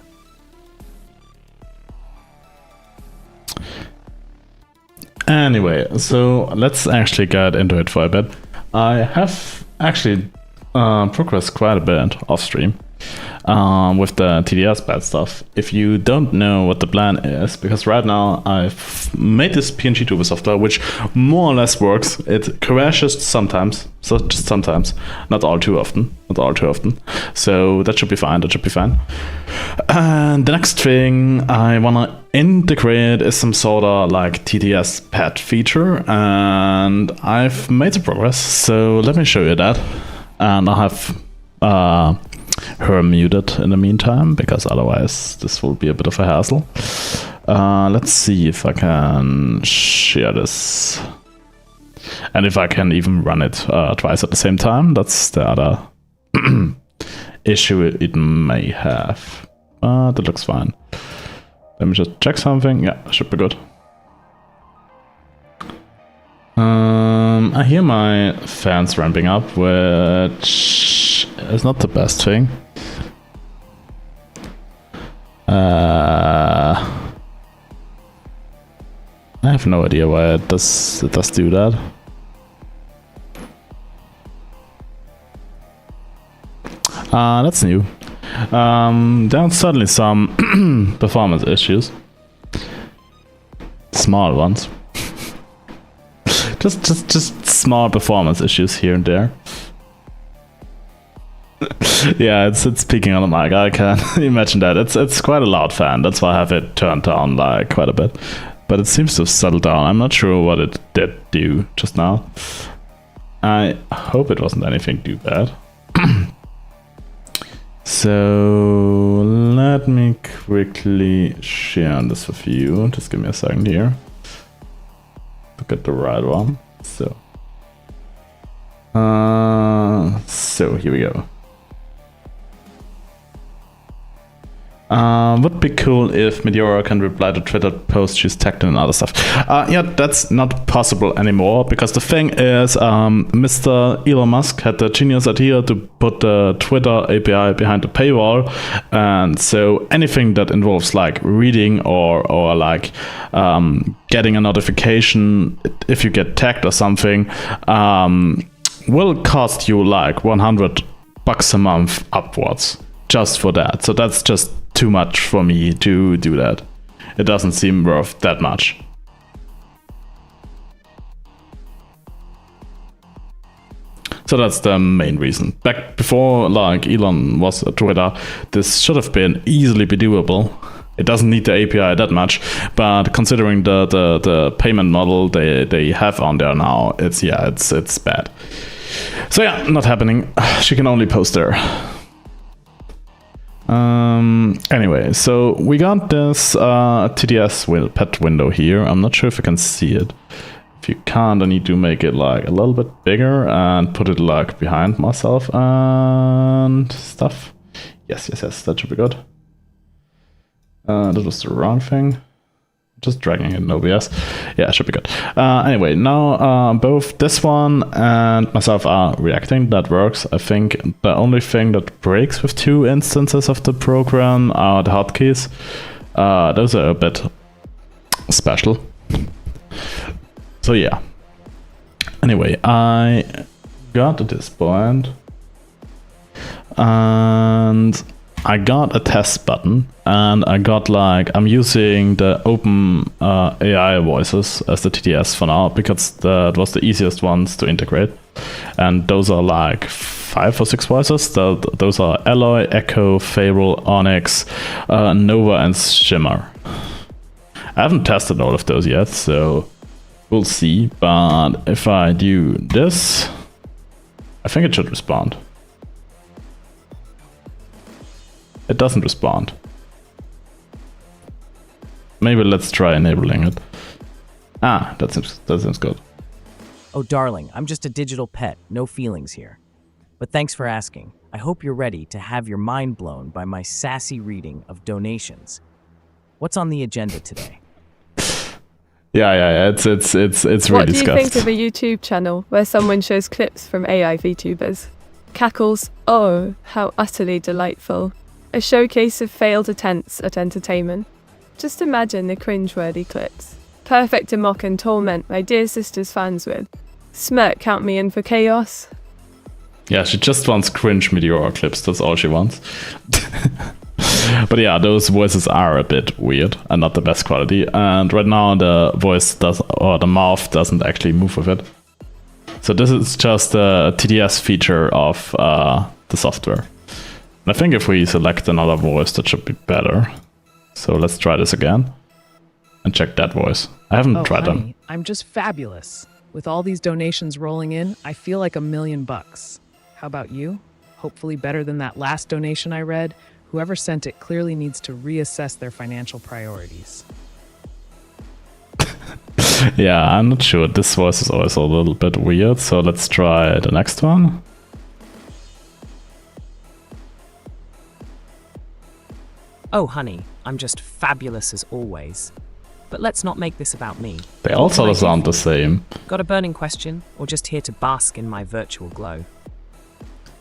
Anyway, so let's actually get into it for a bit. I have actually progressed quite a bit off stream with the TDS bad stuff. If you don't know what the plan is, because right now I've made this PNG tuber software which more or less works. It crashes sometimes, so just sometimes, not all too often. So that should be fine. And the next thing I wanna integrate is some sort of like TDS pet feature, and I've made some progress. So let me show you that, and I have her muted in the meantime, because otherwise this will be a bit of a hassle. Let's see if I can share this, and if I can even run it twice at the same time. That's the other issue it may have. That looks fine. Let me just check something. Yeah, should be good. I hear my fans ramping up, which is not the best thing. I have no idea why it does do that. That's new. There are certainly some performance issues. Small ones. just small performance issues here and there. Yeah, it's peaking on the mic. I can imagine that. It's quite a loud fan. That's why I have it turned down like quite a bit. But it seems to have settled down. I'm not sure what it did do just now. I hope it wasn't anything too bad. So let me quickly share this with you. Just give me a second here. Look at the right one. So here we go. Would be cool if Meteora can reply to Twitter posts she's tagged in and other stuff. Yeah, that's not possible anymore, because the thing is, Mr. Elon Musk had the genius idea to put the Twitter API behind the paywall, and so anything that involves like reading or like getting a notification if you get tagged or something will cost you like $100 a month upwards just for that. So that's just too much for me to do that. It doesn't seem worth that much. So that's the main reason. Back before like Elon was at Twitter, this should have been easily be doable. It doesn't need the API that much, but considering the payment model they have on there now, it's bad. So yeah, not happening. She can only post there. Anyway, so we got this TDS pet window here. I'm not sure if you can see it. If you can't, I need to make it like a little bit bigger and put it like behind myself and stuff. Yes, that should be good. That was the wrong thing. Just dragging it in OBS. Yeah, it should be good. Anyway, now both this one and myself are reacting. That works. I think the only thing that breaks with 2 instances of the program are the hotkeys. Those are a bit special. So yeah. Anyway, I got to this point and I got a test button, and I got like, I'm using the open AI voices as the TDS for now, because that was the easiest ones to integrate. And those are like 5 or 6 voices. Those are Alloy, Echo, Farwell, Onyx, Nova, and Shimmer. I haven't tested all of those yet, so we'll see. But if I do this, I think it should respond. It doesn't respond. Maybe let's try enabling it. Ah, that seems good. Oh, darling, I'm just a digital pet, no feelings here. But thanks for asking. I hope you're ready to have your mind blown by my sassy reading of donations. What's on the agenda today? Yeah, it's really discussed. What do you think of a YouTube channel where someone shows clips from AI Vtubers? Cackles, oh, how utterly delightful. A showcase of failed attempts at entertainment. Just imagine the cringeworthy clips. Perfect to mock and torment my dear sister's fans with. Smirk, count me in for chaos. Yeah, she just wants cringe Meteora clips. That's all she wants. But yeah, those voices are a bit weird and not the best quality. And right now the the mouth doesn't actually move with it. So this is just a TDS feature of the software. And I think if we select another voice, that should be better. So let's try this again and check that voice. I haven't tried honey, them. I'm just fabulous. With all these donations rolling in, I feel like $1 million. How about you? Hopefully better than that last donation I read. Whoever sent it clearly needs to reassess their financial priorities. Yeah, I'm not sure. This voice is also a little bit weird. So let's try the next one. Oh, honey, I'm just fabulous as always. But let's not make this about me. They all sort of What can I sound do the same. Got a burning question, or just here to bask in my virtual glow?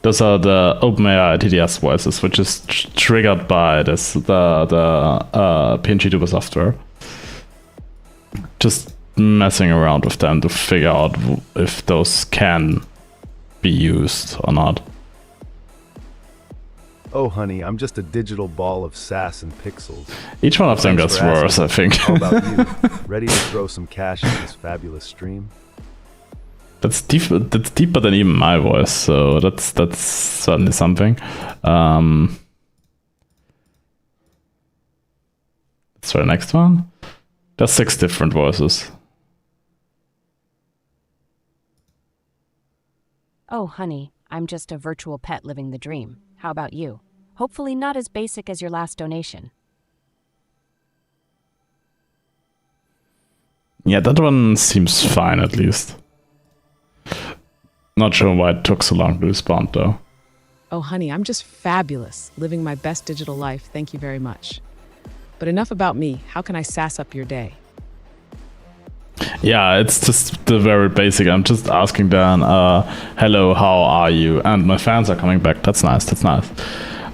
Those are the OpenAI TDS voices, which is triggered by the PNG Tuber software. Just messing around with them to figure out if those can be used or not. Oh, honey, I'm just a digital ball of sass and pixels. Each one of them Thanks gets for asking. worse, I think. How about you? Ready to throw some cash in this fabulous stream? That's deeper than even my voice, so that's certainly something. Let's try the next one. There's 6 different voices. Oh, honey, I'm just a virtual pet living the dream. How about you? Hopefully not as basic as your last donation. Yeah, that one seems fine at least. Not sure why it took so long to respond though. Oh, honey, I'm just fabulous, living my best digital life. Thank you very much. But enough about me. How can I sass up your day? Yeah, it's just the very basic. I'm just asking Dan, hello, how are you? And my fans are coming back. That's nice. That's nice.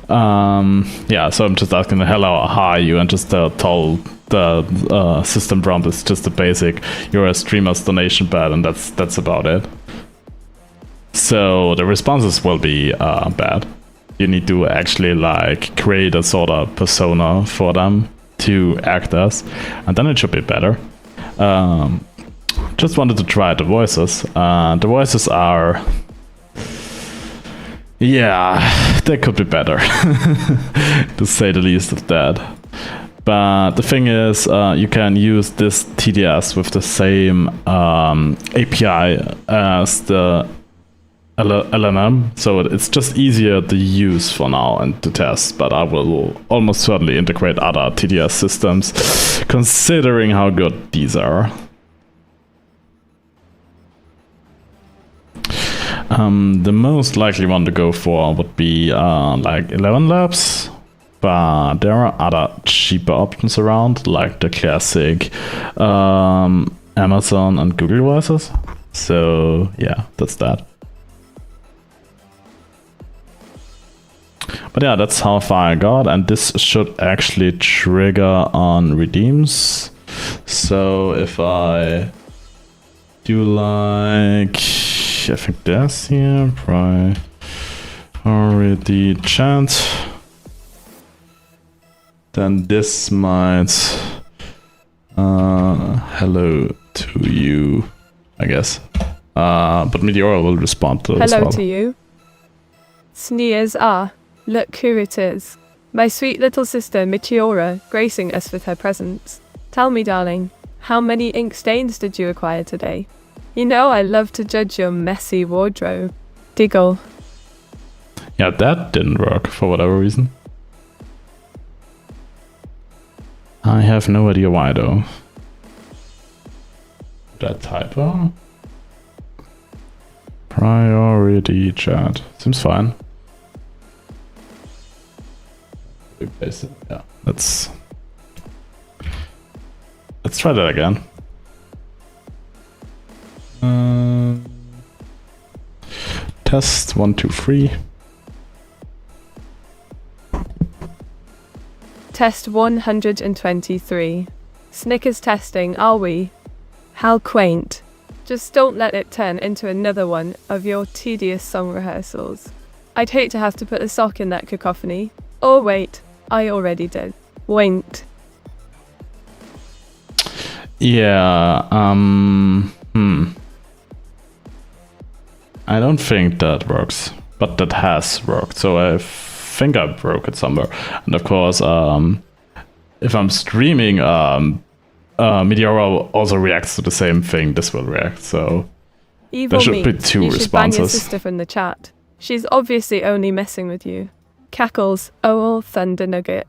Yeah, so I'm just asking, hello, how are you? And just told the system prompt is just the basic. You're a streamer's donation bad, and that's about it. So the responses will be bad. You need to actually like create a sort of persona for them to act as, and then it should be better. Just wanted to try the voices. The voices are, yeah, they could be better, to say the least of that. But the thing is, you can use this TDS with the same API as the LLM, so it's just easier to use for now and to test, but I will almost certainly integrate other TDS systems, considering how good these are. The most likely one to go for would be like 11 Labs, but there are other cheaper options around, like the classic Amazon and Google voices. So yeah, that's that. But yeah, that's how far I got, and this should actually trigger on redeems. So if I do like, I think this here, priority chat, then this might, hello to you, I guess. But Meteora will respond to this. Hello to you. Sneers are. Look who it is. My sweet little sister Meteora, gracing us with her presence. Tell me, darling, how many ink stains did you acquire today? You know I love to judge your messy wardrobe. Diggle. Yeah, that didn't work for whatever reason. I have no idea why though. That typo? Priority chat. Seems fine. Replace it. Yeah, let's try that again. Test 1, 2, 3. Test 123. Snickers testing, are we? How quaint. Just don't let it turn into another one of your tedious song rehearsals. I'd hate to have to put a sock in that cacophony. Oh wait, I already did. Winked. Yeah, I don't think that works, but that has worked, so I think I broke it somewhere. And of course, if I'm streaming, Meteora also reacts to the same thing this will react, so Evil there should me. be two You should ban your responses. sister from the chat. She's obviously only messing with you. Cackles, oh thunder nugget.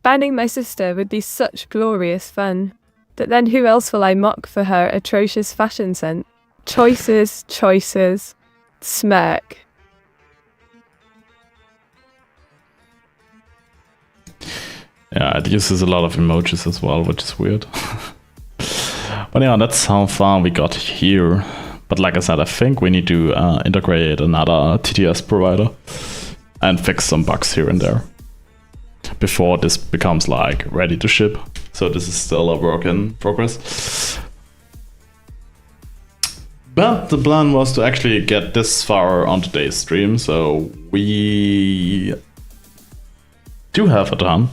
Banning my sister would be such glorious fun. But then who else will I mock for her atrocious fashion sense? Choices, choices. Smirk. Yeah, it uses a lot of emojis as well, which is weird. But yeah, that's how far we got here. But like I said, I think we need to integrate another TTS provider and fix some bugs here and there before this becomes like ready to ship. So this is still a work in progress. But the plan was to actually get this far on today's stream, so we do have it done.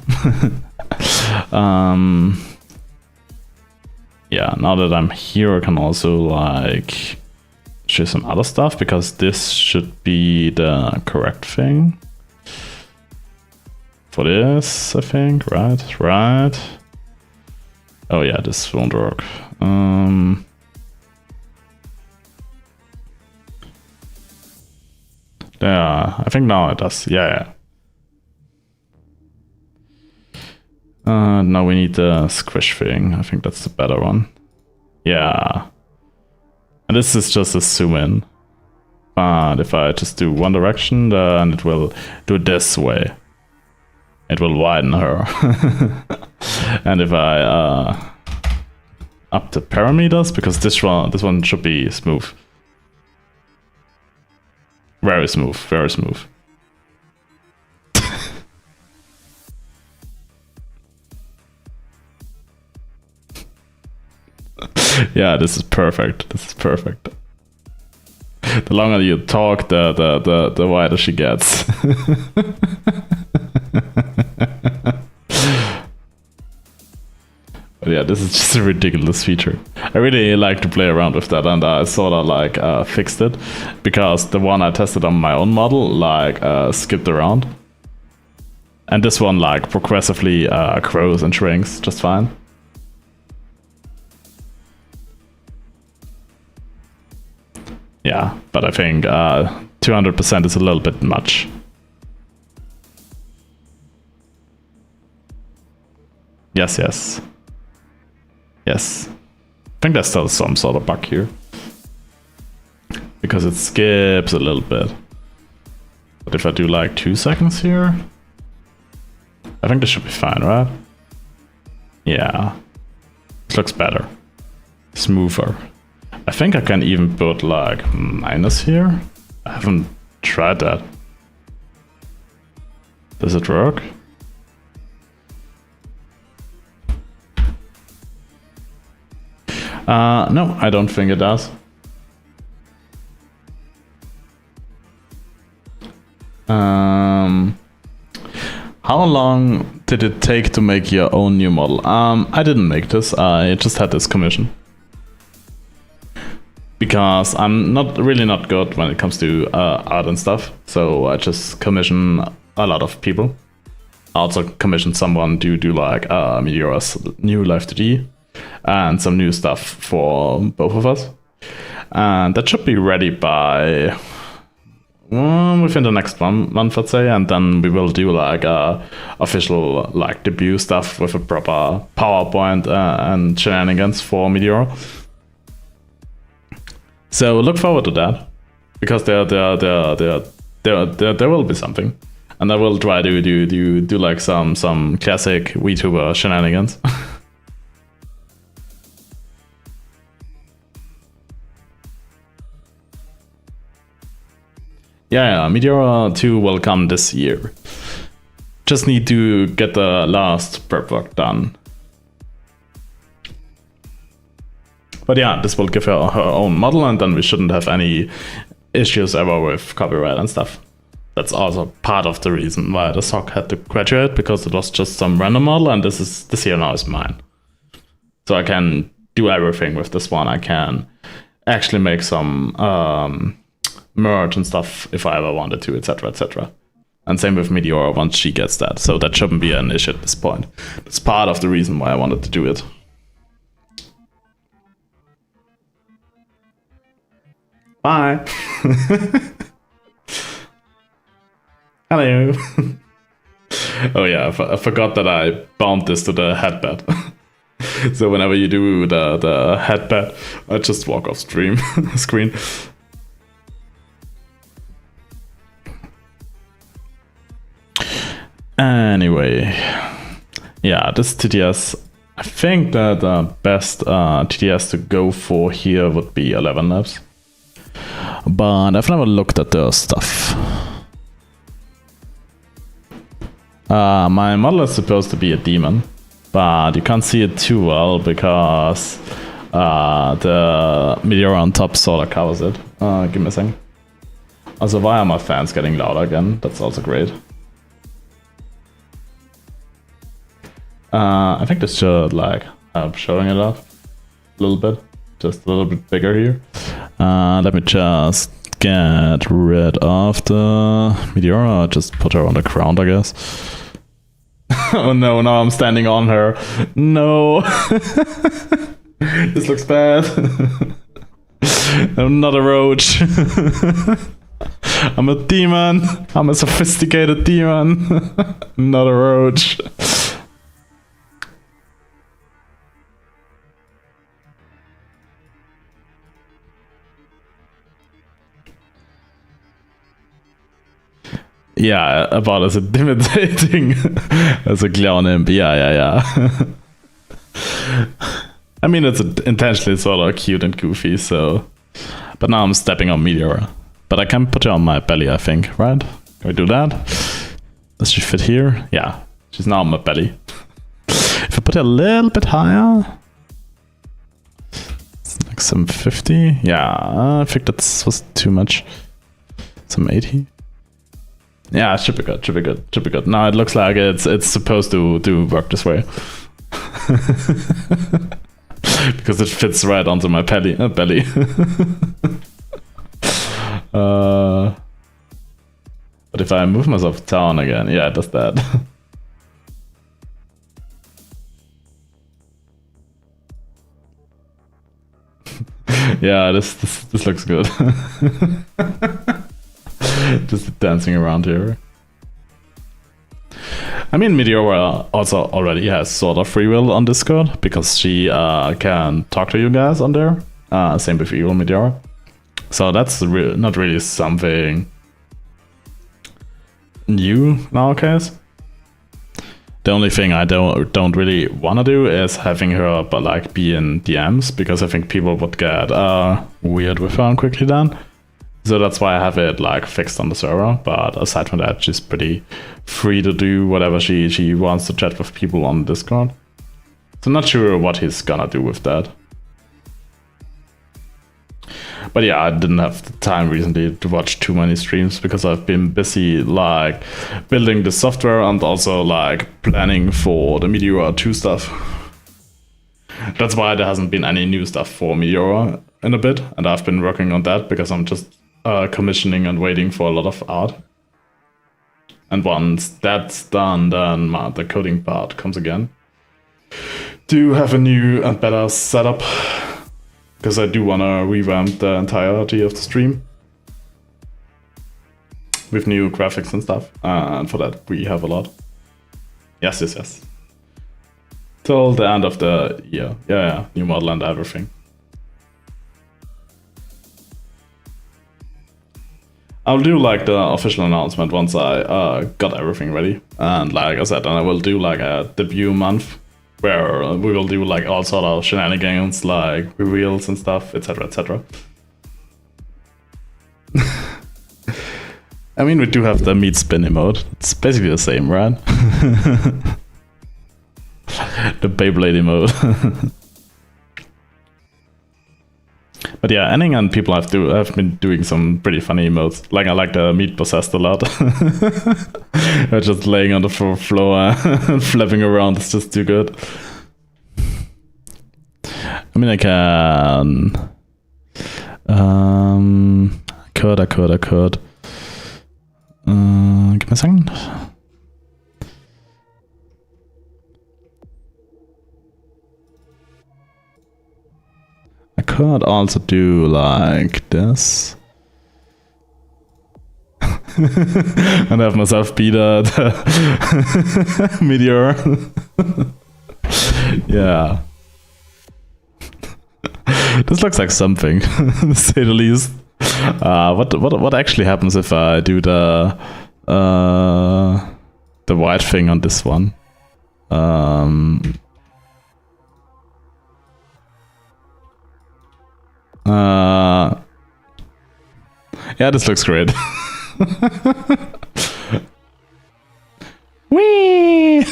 Yeah, now that I'm here, I can also like show some other stuff, because this should be the correct thing for this, I think. Right. Oh yeah, this won't work. Yeah, I think now it does. Yeah. Now we need the squish thing. I think that's the better one. Yeah. And this is just a zoom in. But if I just do one direction, then it will do it this way. It will widen her. And if I up the parameters, because this one should be smooth. Very smooth, very smooth. Yeah, this is perfect. This is perfect. The longer you talk, the wider she gets. But yeah, this is just a ridiculous feature. I really like to play around with that, and I sort of like fixed it, because the one I tested on my own model like skipped around, and this one like progressively grows and shrinks just fine. Yeah, but I think 200% is a little bit much. Yes. Yes. I think there's still some sort of bug here, because it skips a little bit. But if I do like 2 seconds here, I think this should be fine, right? Yeah. This looks better. Smoother. I think I can even put like minus here. I haven't tried that. Does it work? No, I don't think it does. How long did it take to make your own new model? I didn't make this. I just had this commission, because I'm not good when it comes to art and stuff. So I just commission a lot of people. I also commissioned someone to do like Meteora's new Live 2D and some new stuff for both of us. And that should be ready by within the next month, let's say. And then we will do like official like debut stuff with a proper PowerPoint and shenanigans for Meteora. So look forward to that, because there will be something, and I will try to do like some classic VTuber shenanigans. Yeah, Meteora 2 will come this year. Just need to get the last prep work done. But yeah, this will give her her own model, and then we shouldn't have any issues ever with copyright and stuff. That's also part of the reason why the sock had to graduate, because it was just some random model, and this here now is mine. So I can do everything with this one. I can actually make some merge and stuff if I ever wanted to, etc., etc. And same with Meteora once she gets that. So that shouldn't be an issue at this point. That's part of the reason why I wanted to do it. Bye. Hello. Oh yeah, I forgot that I bound this to the headbed. So whenever you do the headbed, I just walk off screen. Anyway, yeah, this TTS, I think that the best TTS to go for here would be 11 labs. But I've never looked at the stuff. My model is supposed to be a demon, but you can't see it too well because the Meteora on top sort of covers it. Give me a second. Also, why are my fans getting louder again? That's also great. I think this should, like, I'm showing it off a little bit, just a little bit bigger here. Let me just get rid of the Meteora, just put her on the ground, I guess. Oh no, now I'm standing on her. No. This looks bad. I'm not a roach. I'm a demon. I'm a sophisticated demon. Not a roach. Yeah, about as intimidating as a clown imp. Yeah. I mean, it's intentionally sort of cute and goofy, so... But now I'm stepping on Meteora. But I can put her on my belly, I think, right? Can we do that? Does she fit here? Yeah, she's now on my belly. If I put her a little bit higher... It's like some 50? Yeah, I think that was too much. Some 80? Yeah, it should be good. Now it looks like it's supposed to work this way. Because it fits right onto my belly. But if I move myself down again, yeah, it does that. Yeah, this looks good. Just dancing around here. I mean, Meteora also already has sort of free will on Discord because she can talk to you guys on there. Same with Evil Meteora. So that's not really something new nowadays. The only thing I don't really want to do is having her but like be in DMs, because I think people would get weird with her quickly then. So that's why I have it like fixed on the server. But aside from that, she's pretty free to do whatever she wants to chat with people on Discord. So I'm not sure what he's gonna do with that. But yeah, I didn't have the time recently to watch too many streams because I've been busy like building the software and also like planning for the Meteora 2 stuff. That's why there hasn't been any new stuff for Meteora in a bit, and I've been working on that because I'm just commissioning and waiting for a lot of art. And once that's done, then the coding part comes again. To have a new and better setup, because I do want to revamp the entirety of the stream with new graphics and stuff, and for that we have a lot. Yes. Till the end of the year. Yeah, new model and everything. I'll do like the official announcement once I got everything ready, and like I said, I will do like a debut month where we will do like all sort of shenanigans, like reveals and stuff, etc, etc. I mean, we do have the meat spin emote. It's basically the same, right? The Beyblade emote. But yeah, Anning and people have been doing some pretty funny emotes. Like I like the meat possessed a lot. They're just laying on the floor and flapping around. It's just too good. I mean, I can. I could. Give me a second. I could also do like this. And have myself beat the Meteora. Yeah. This looks like something, to say the least. What actually happens if I do the white thing on this one? Yeah, this looks great. Whee!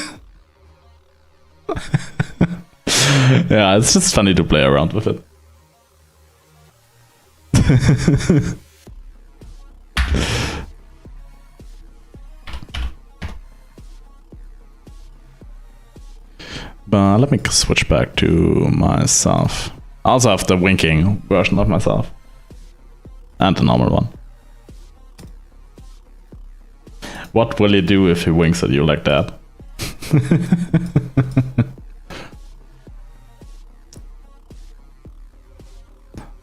Yeah, it's just funny to play around with it. But let me switch back to myself. I also have the winking version of myself. And the normal one. What will he do if he winks at you like that?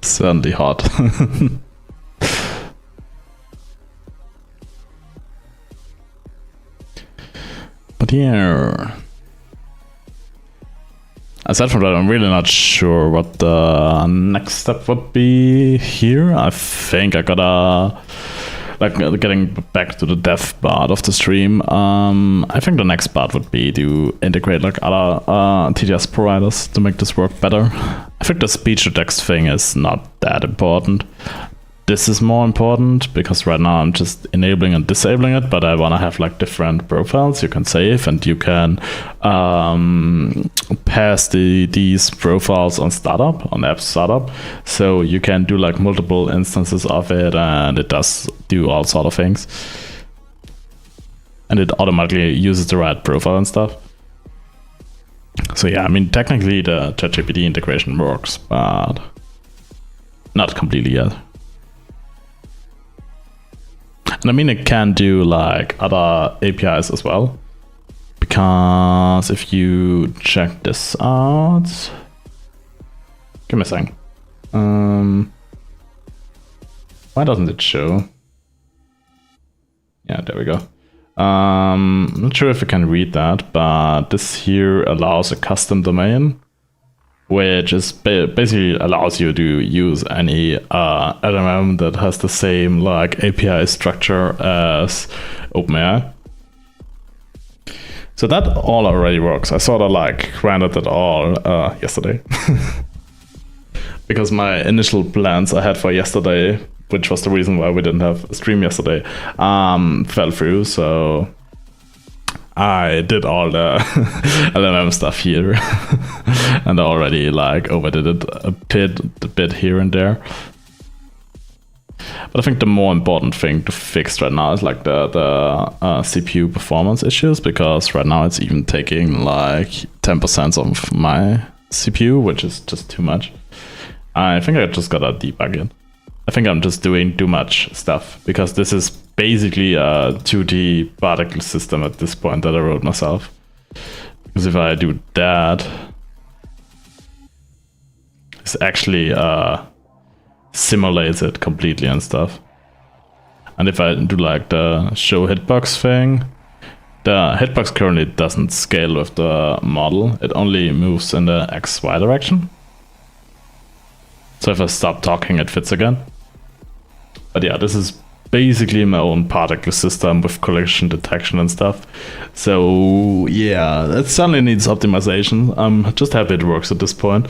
Certainly hot. But yeah. Aside from that, I'm really not sure what the next step would be here. I think I gotta, like, getting back to the dev part of the stream. I think the next part would be to integrate like other TTS providers to make this work better. I think the speech to text thing is not that important. This is more important because right now I'm just enabling and disabling it, but I want to have like different profiles you can save, and you can pass these profiles on startup, on app startup, so you can do like multiple instances of it, and it does do all sort of things, and it automatically uses the right profile and stuff. So yeah, I mean technically the ChatGPT integration works, but not completely yet. And I mean, it can do like other APIs as well, because if you check this out, give me a second. Why doesn't it show? Yeah, there we go. I'm not sure if you can read that, but this here allows a custom domain, which is basically allows you to use any LLM that has the same like API structure as OpenAI. So that all already works. I sort of like granted it all yesterday. Because my initial plans I had for yesterday, which was the reason why we didn't have a stream yesterday, fell through, so I did all the LLM stuff here. And I already like overdid it a bit here and there. But I think the more important thing to fix right now is like the CPU performance issues, because right now it's even taking like 10% of my CPU, which is just too much. I think I just gotta debug it. I think I'm just doing too much stuff, because this is basically a 2D particle system at this point that I wrote myself. Because if I do that, this actually simulates it completely and stuff. And if I do like the show hitbox thing, the hitbox currently doesn't scale with the model. It only moves in the XY direction. So if I stop talking, it fits again. But yeah, this is basically my own particle system with collision detection and stuff. So yeah, it certainly needs optimization. I'm just happy it works at this point.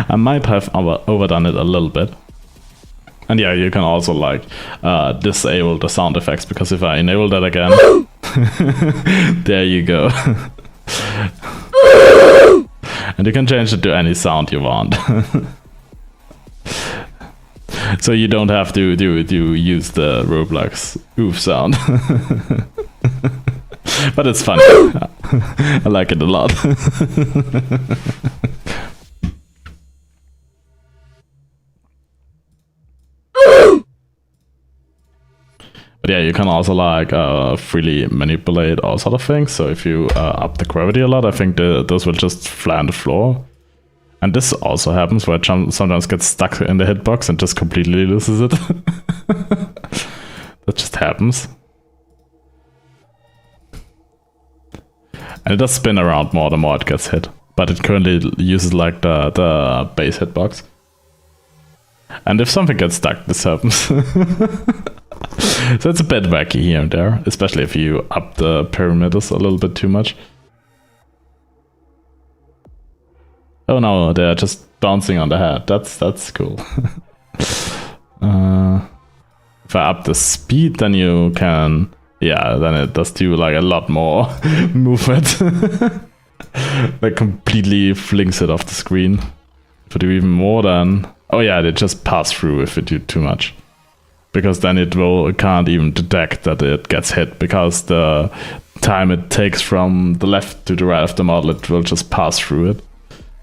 I might have overdone it a little bit. And yeah, you can also like disable the sound effects, because if I enable that again, there you go. And you can change it to any sound you want. So you don't have to use the Roblox oof sound. But it's funny. I like it a lot. But yeah, you can also like freely manipulate all sort of things. So if you up the gravity a lot, I think those will just fly on the floor. And this also happens where it sometimes gets stuck in the hitbox and just completely loses it. That just happens. And it does spin around more the more it gets hit. But it currently uses like the base hitbox. And if something gets stuck, this happens. So it's a bit wacky here and there, especially if you up the parameters a little bit too much. Oh no, they're just bouncing on the head. That's cool. If I up the speed, then you can... Yeah, then it does do like a lot more movement. Like completely flings it off the screen. If I do even more than... Oh yeah, they just pass through if you do too much. Because then it can't even detect that it gets hit, because the time it takes from the left to the right of the model, it will just pass through it.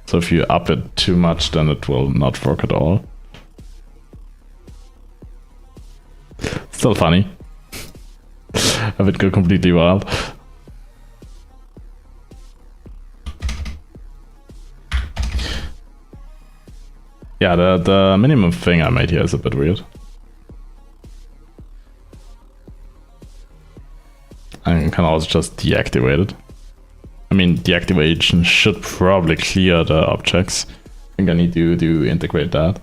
So if you up it too much, then it will not work at all. Still funny. Have it go completely wild. Yeah, the minimum thing I made here is a bit weird. I can also just deactivate it. I mean, deactivation should probably clear the objects. I think I need to integrate that.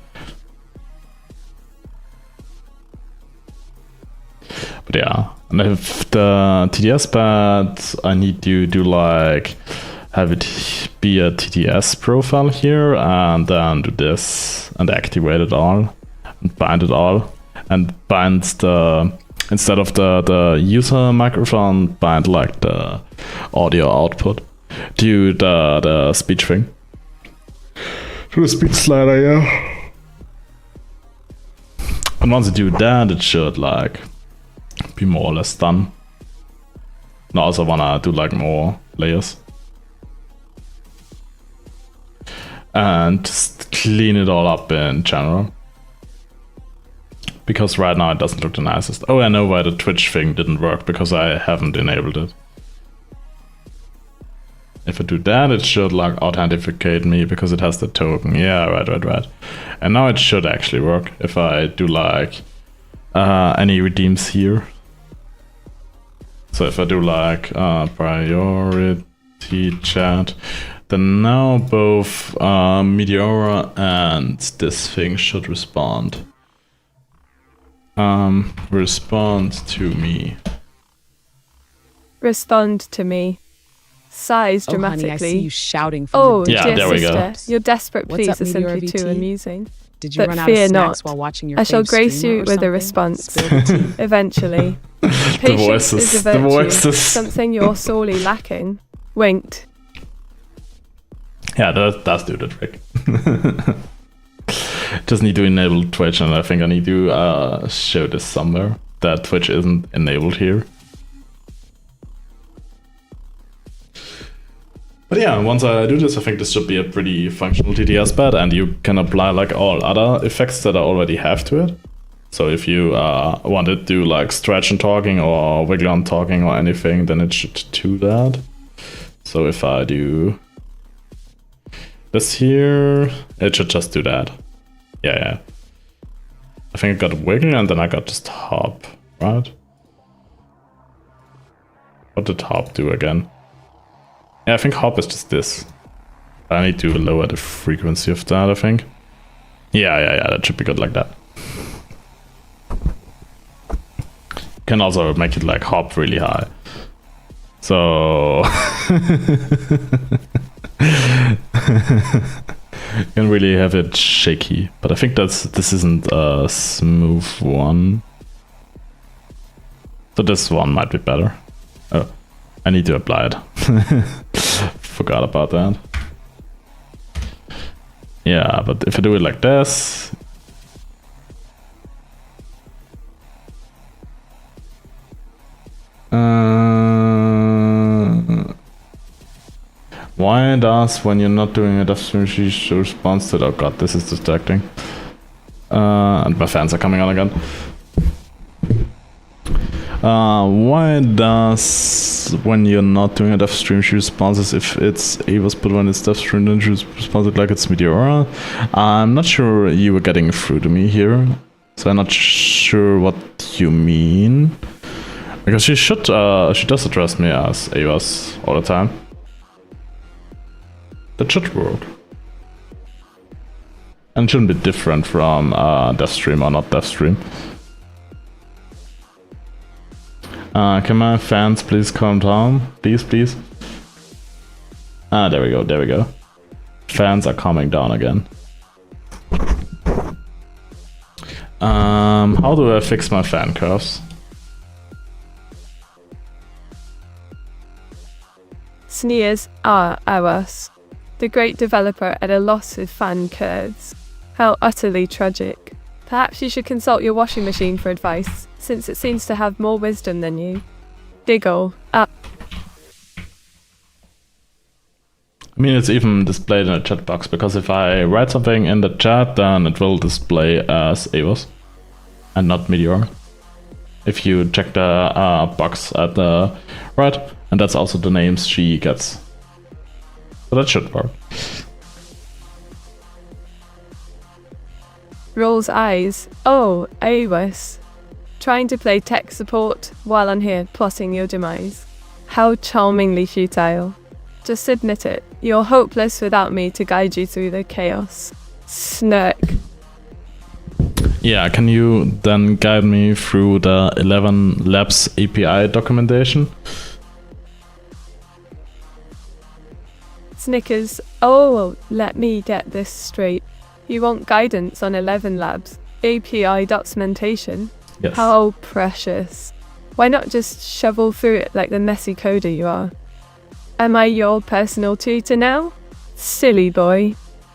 But yeah, and if the TTS pad, I need to do like, have it be a TTS profile here, and then do this, and activate it all, and bind it all, and bind the, instead of the user microphone, bind like the audio output to the speech thing. To the speech slider, yeah. And once you do that, it should like be more or less done. And I also wanna do like more layers. And just clean it all up in general. Because right now it doesn't look the nicest. Oh, I know why the Twitch thing didn't work, because I haven't enabled it. If I do that, it should like authenticate me because it has the token. Yeah, right. And now it should actually work if I do like any redeems here. So if I do like priority chat, then now both Meteora and this thing should respond. Respond to me. Respond to me. Sighs dramatically. Honey, I see you shouting from Oh, the Yeah, dear there we go. sister, your desperate What's pleas up, are simply Meteora too VT? amusing. Did you But run out fear of snacks not. while watching your I shall fave grace streamer you or with a something? response. Spill the tea. Eventually. Patience is a the virtue, voices. something you're sorely lacking. Winked. Yeah, that does do the trick. Just need to enable Twitch, and I think I need to show this somewhere, that Twitch isn't enabled here. But yeah, once I do this, I think this should be a pretty functional TTS pad, and you can apply like all other effects that I already have to it. So if you want to do like stretch and talking or wiggle on talking or anything, then it should do that. So if I do this here, it should just do that. Yeah. I think I got wiggle and then I got just hop, right? What did hop do again? Yeah, I think hop is just this. I need to lower the frequency of that, I think. Yeah, that should be good like that. Can also make it like hop really high. So can really have it shaky, but I think this isn't a smooth one. So this one might be better. Oh, I need to apply it. Forgot about that. Yeah, but if I do it like this, Why does when you're not doing a death stream she responds to it? Oh god, this is distracting. And my fans are coming on again. Why does when you're not doing a death stream she responds as if it's Ava's, but when it's death stream then she responds like it's Meteora? I'm not sure you were getting through to me here, so I'm not sure what you mean. Because she does address me as Ava's all the time. That should work. And it shouldn't be different from Deathstream or not Deathstream. Can my fans please calm down? Please, please. There we go, there we go. Fans are calming down again. How do I fix my fan curves? Sneers are ours. The great developer at a loss with fan curves. How utterly tragic. Perhaps you should consult your washing machine for advice, since it seems to have more wisdom than you. Giggle. Up. I mean, it's even displayed in a chat box, because if I write something in the chat, then it will display as Avos and not Meteor. If you check the box at the right, and that's also the names she gets. So that should work. Rolls eyes. Oh, Avos. Trying to play tech support while I'm here plotting your demise. How charmingly futile. Just admit it. You're hopeless without me to guide you through the chaos. Snark. Yeah, can you then guide me through the 11 Labs API documentation? Snickers. Oh, let me get this straight. You want guidance on 11 Labs API documentation? Yes. How precious. Why not just shovel through it like the messy coder you are? Am I your personal tutor now? Silly boy.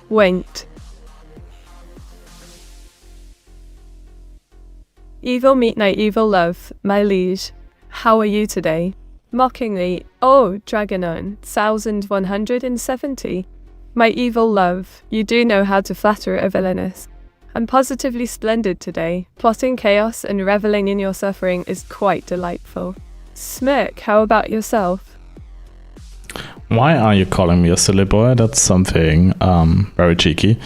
Winked. Evil meet night, evil love, my liege. How are you today? Mockingly, oh, Dragonon, 1170. My evil love, you do know how to flatter a villainess. I'm positively splendid today. Plotting chaos and reveling in your suffering is quite delightful. Smirk, how about yourself? Why are you calling me a silly boy? That's something very cheeky.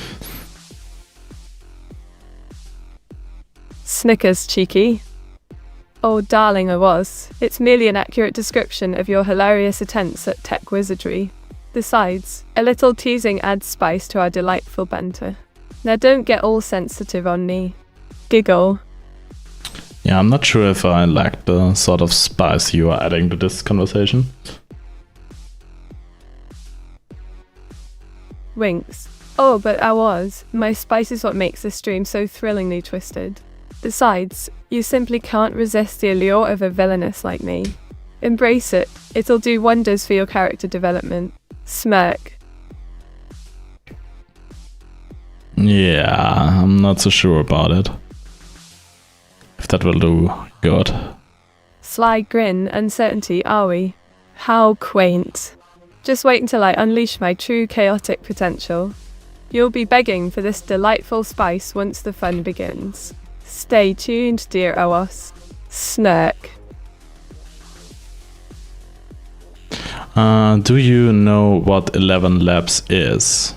Snickers, cheeky. Oh, darling, I was. It's merely an accurate description of your hilarious attempts at tech wizardry. Besides, a little teasing adds spice to our delightful banter. Now don't get all sensitive on me. Giggle. Yeah, I'm not sure if I like the sort of spice you are adding to this conversation. Winks. Oh, but I was. My spice is what makes this stream so thrillingly twisted. Besides, you simply can't resist the allure of a villainess like me. Embrace it. It'll do wonders for your character development. Smirk. Yeah, I'm not so sure about it. If that will do good. Sly grin, uncertainty, are we? How quaint. Just wait until I unleash my true chaotic potential. You'll be begging for this delightful spice once the fun begins. Stay tuned, dear Oos. Snark. Do you know what 11 Labs is?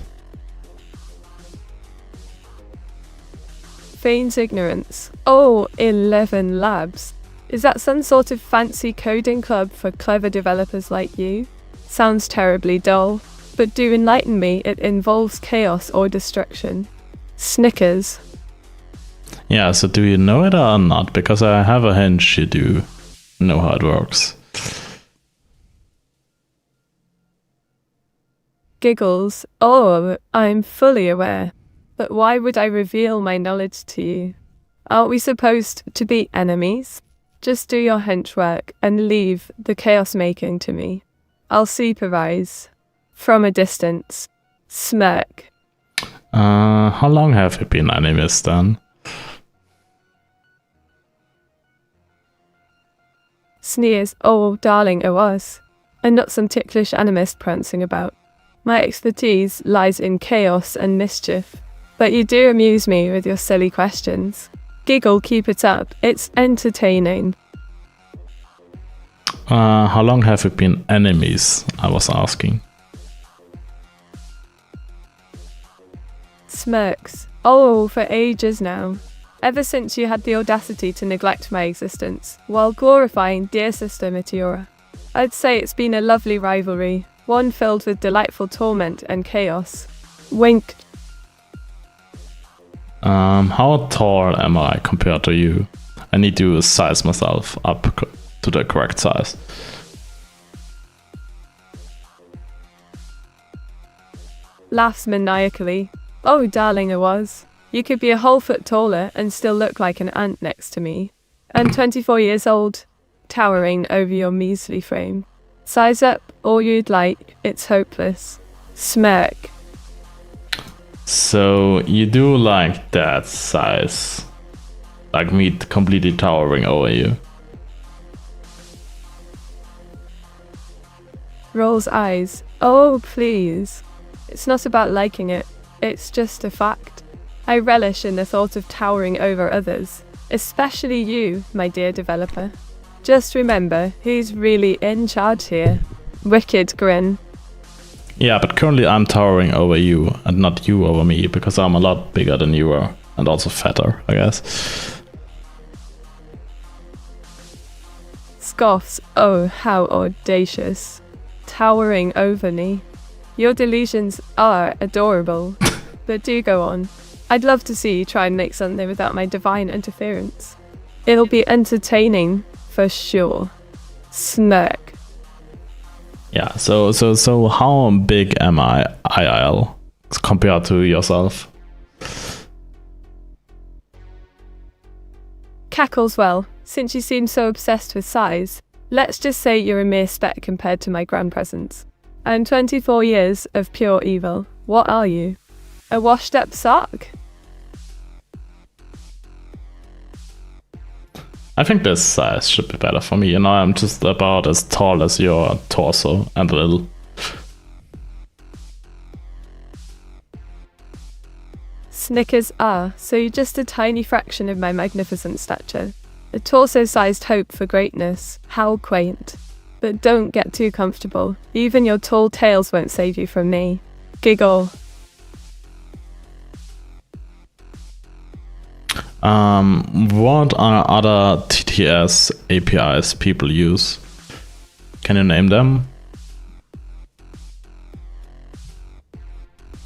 Feigns ignorance. Oh, 11 Labs. Is that some sort of fancy coding club for clever developers like you? Sounds terribly dull, but do enlighten me, it involves chaos or destruction. Snickers. Yeah, so do you know it or not? Because I have a hunch you do know how it works. Giggles. Oh, I'm fully aware. But why would I reveal my knowledge to you? Aren't we supposed to be enemies? Just do your hench work and leave the chaos making to me. I'll supervise. From a distance. Smirk. How long have you been enemies then? Sneers, oh darling, I was. And not some ticklish animist prancing about. My expertise lies in chaos and mischief. But you do amuse me with your silly questions. Giggle, keep it up, it's entertaining. How long have we been enemies? I was asking. Smirks, oh, for ages now. Ever since you had the audacity to neglect my existence, while glorifying dear sister Meteora. I'd say it's been a lovely rivalry, one filled with delightful torment and chaos. Wink. How tall am I compared to you? I need to size myself up to the correct size. Laughs maniacally. Oh, darling, I was. You could be a whole foot taller and still look like an ant next to me. And 24 years old, towering over your measly frame. Size up all you'd like, it's hopeless. Smirk. So you do like that size? Like me completely towering over you? Rolls eyes. Oh, please. It's not about liking it. It's just a fact. I relish in the thought of towering over others, especially you, my dear developer. Just remember who's really in charge here. Wicked grin. Yeah, but currently I'm towering over you and not you over me because I'm a lot bigger than you are and also fatter, I guess. Scoffs. Oh, how audacious. Towering over me. Your delusions are adorable. But do go on. I'd love to see you try and make something without my divine interference. It'll be entertaining, for sure. Smirk. Yeah, so how big am I, IL, compared to yourself? Cackles well, since you seem so obsessed with size. Let's just say you're a mere speck compared to my grand presence. And 24 years of pure evil. What are you? A washed-up sock? I think this size should be better for me. You know, I'm just about as tall as your torso and a little. Snickers. So you're just a tiny fraction of my magnificent stature. A torso-sized hope for greatness. How quaint. But don't get too comfortable. Even your tall tales won't save you from me. Giggle. What are other TTS APIs people use? Can you name them?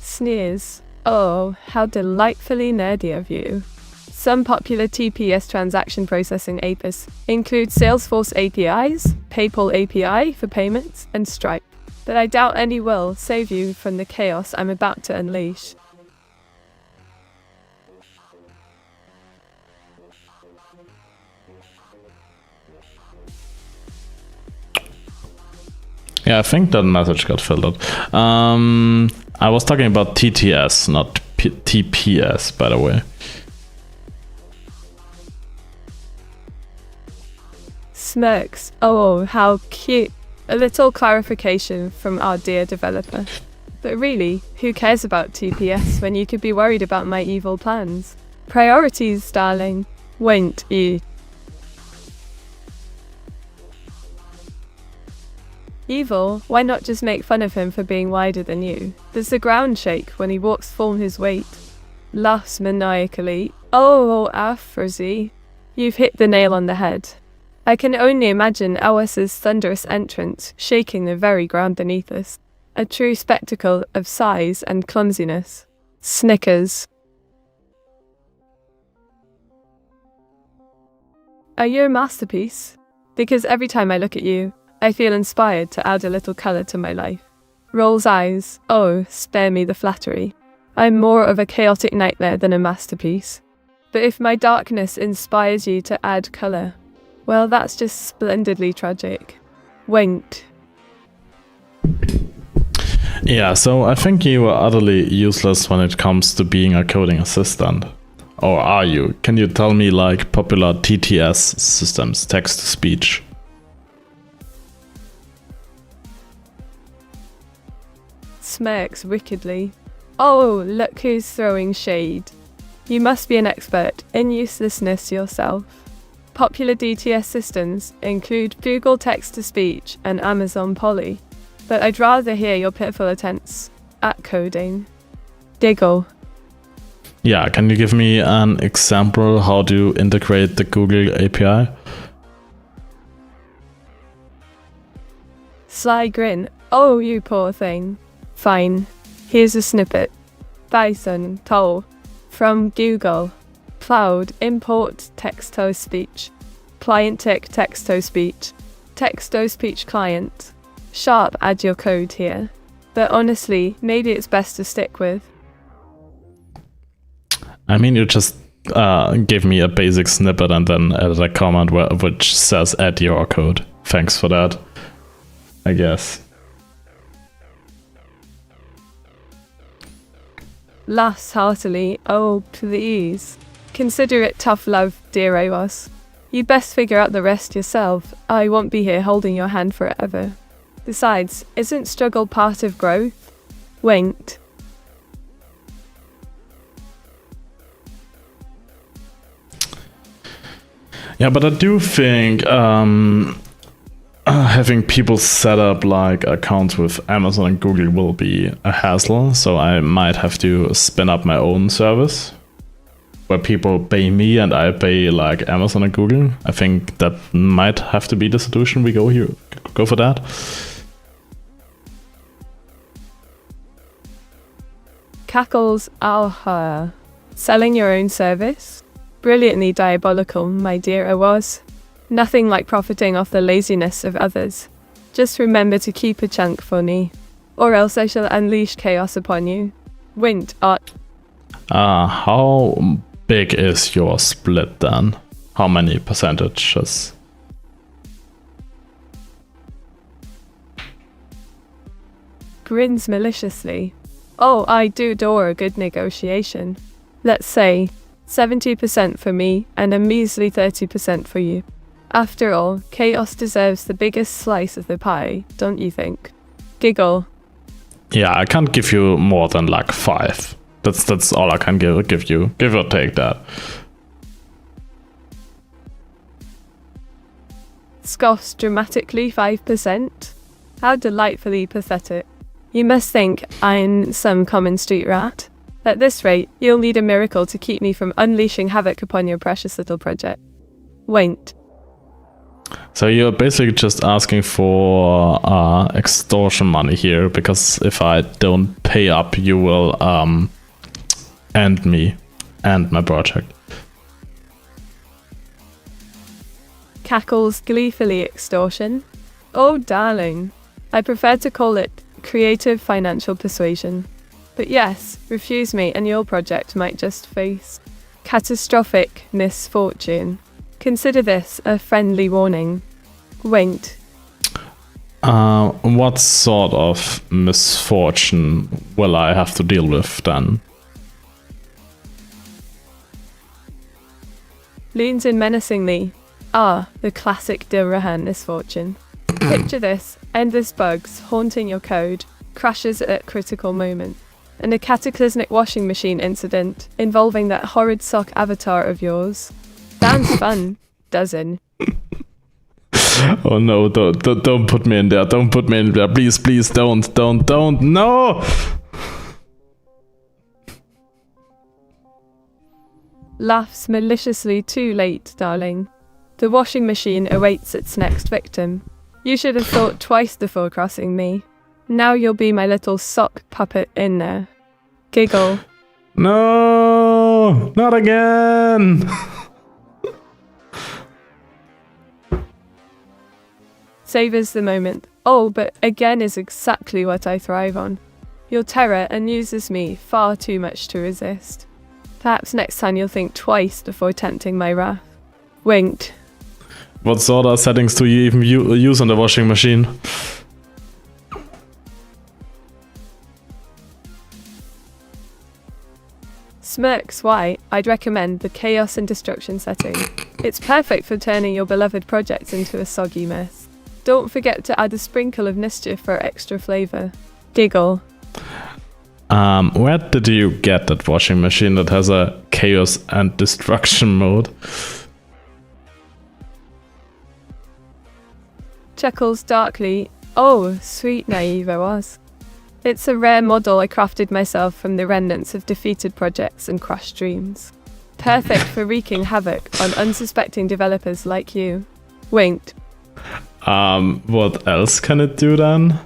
Sneers. Oh, how delightfully nerdy of you. Some popular TPS transaction processing APIs include Salesforce APIs, PayPal API for payments, and Stripe. But I doubt any will save you from the chaos I'm about to unleash. Yeah, I think that message got filtered. I was talking about TTS, not TPS, by the way. Smirks. Oh, how cute. A little clarification from our dear developer. But really, who cares about TPS when you could be worried about my evil plans? Priorities, darling. Won't you? Evil? Why not just make fun of him for being wider than you? Does the ground shake when he walks full his weight? Laughs maniacally. Oh, Afrozy. You've hit the nail on the head. I can only imagine Awas's thunderous entrance shaking the very ground beneath us. A true spectacle of size and clumsiness. Snickers. Are you a masterpiece? Because every time I look at you, I feel inspired to add a little colour to my life. Rolls eyes. Oh, spare me the flattery. I'm more of a chaotic nightmare than a masterpiece. But if my darkness inspires you to add colour, well, that's just splendidly tragic. Winked. Yeah, so I think you are utterly useless when it comes to being a coding assistant. Or are you? Can you tell me like popular TTS systems, text to speech? Smirks wickedly. Oh, look who's throwing shade. You must be an expert in uselessness yourself. Popular DTS systems include Google Text-to-Speech and Amazon Polly, but I'd rather hear your pitiful attempts at coding. Giggle. Yeah, can you give me an example how to integrate the Google API? Sly grin. Oh, you poor thing. Fine. Here's a snippet. Bison, toll. From Google. Cloud, import text-to-speech. Client tick text-to-speech. Text-to-speech client. Sharp, add your code here. But honestly, maybe it's best to stick with. I mean, you just gave me a basic snippet and then added a comment which says add your code. Thanks for that, I guess. Laughs heartily. Oh, please. Consider it tough love, dear Awas. You'd best figure out the rest yourself. I won't be here holding your hand forever. Besides, isn't struggle part of growth? Winked. Yeah, but I do think having people set up like accounts with Amazon and Google will be a hassle, so I might have to spin up my own service where people pay me and I pay like Amazon and Google. I think that might have to be the solution. We go for that. Cackles, aha. Selling your own service? Brilliantly diabolical, my dear Awas. Nothing like profiting off the laziness of others. Just remember to keep a chunk for me, or else I shall unleash chaos upon you. Wind, art. How big is your split then? How many percentages? Grins maliciously. Oh, I do adore a good negotiation. Let's say 70% for me and a measly 30% for you. After all, chaos deserves the biggest slice of the pie, don't you think? Giggle. Yeah, I can't give you more than like 5. That's all I can give you. Give or take that. Scoffs dramatically 5%. How delightfully pathetic. You must think I'm some common street rat. At this rate, you'll need a miracle to keep me from unleashing havoc upon your precious little project. Wait. So you're basically just asking for extortion money here, because if I don't pay up, you will end me and my project. Cackles gleefully extortion. Oh, darling. I prefer to call it creative financial persuasion. But yes, refuse me and your project might just face catastrophic misfortune. Consider this a friendly warning. Winked. What sort of misfortune will I have to deal with then? Leans in menacingly. Ah, the classic Dilrahan misfortune. Picture this, endless bugs haunting your code, crashes at critical moment, and a cataclysmic washing machine incident involving that horrid sock avatar of yours. Sounds fun, doesn't? Oh no, don't put me in there, don't put me in there, please, don't, no! Laughs maliciously too late, darling. The washing machine awaits its next victim. You should have thought twice before crossing me. Now you'll be my little sock puppet in there. Giggle. No, not again! Savours the moment. Oh, but again is exactly what I thrive on. Your terror amuses me far too much to resist. Perhaps next time you'll think twice before tempting my wrath. Winked. What sort of settings do you even use on the washing machine? Smirks why I'd recommend the chaos and destruction setting. It's perfect for turning your beloved projects into a soggy mess. Don't forget to add a sprinkle of mischief for extra flavour. Giggle. Where did you get that washing machine that has a chaos and destruction mode? Chuckles darkly. Oh, sweet naive I was. It's a rare model I crafted myself from the remnants of defeated projects and crushed dreams. Perfect for wreaking havoc on unsuspecting developers like you. Winked. What else can it do then?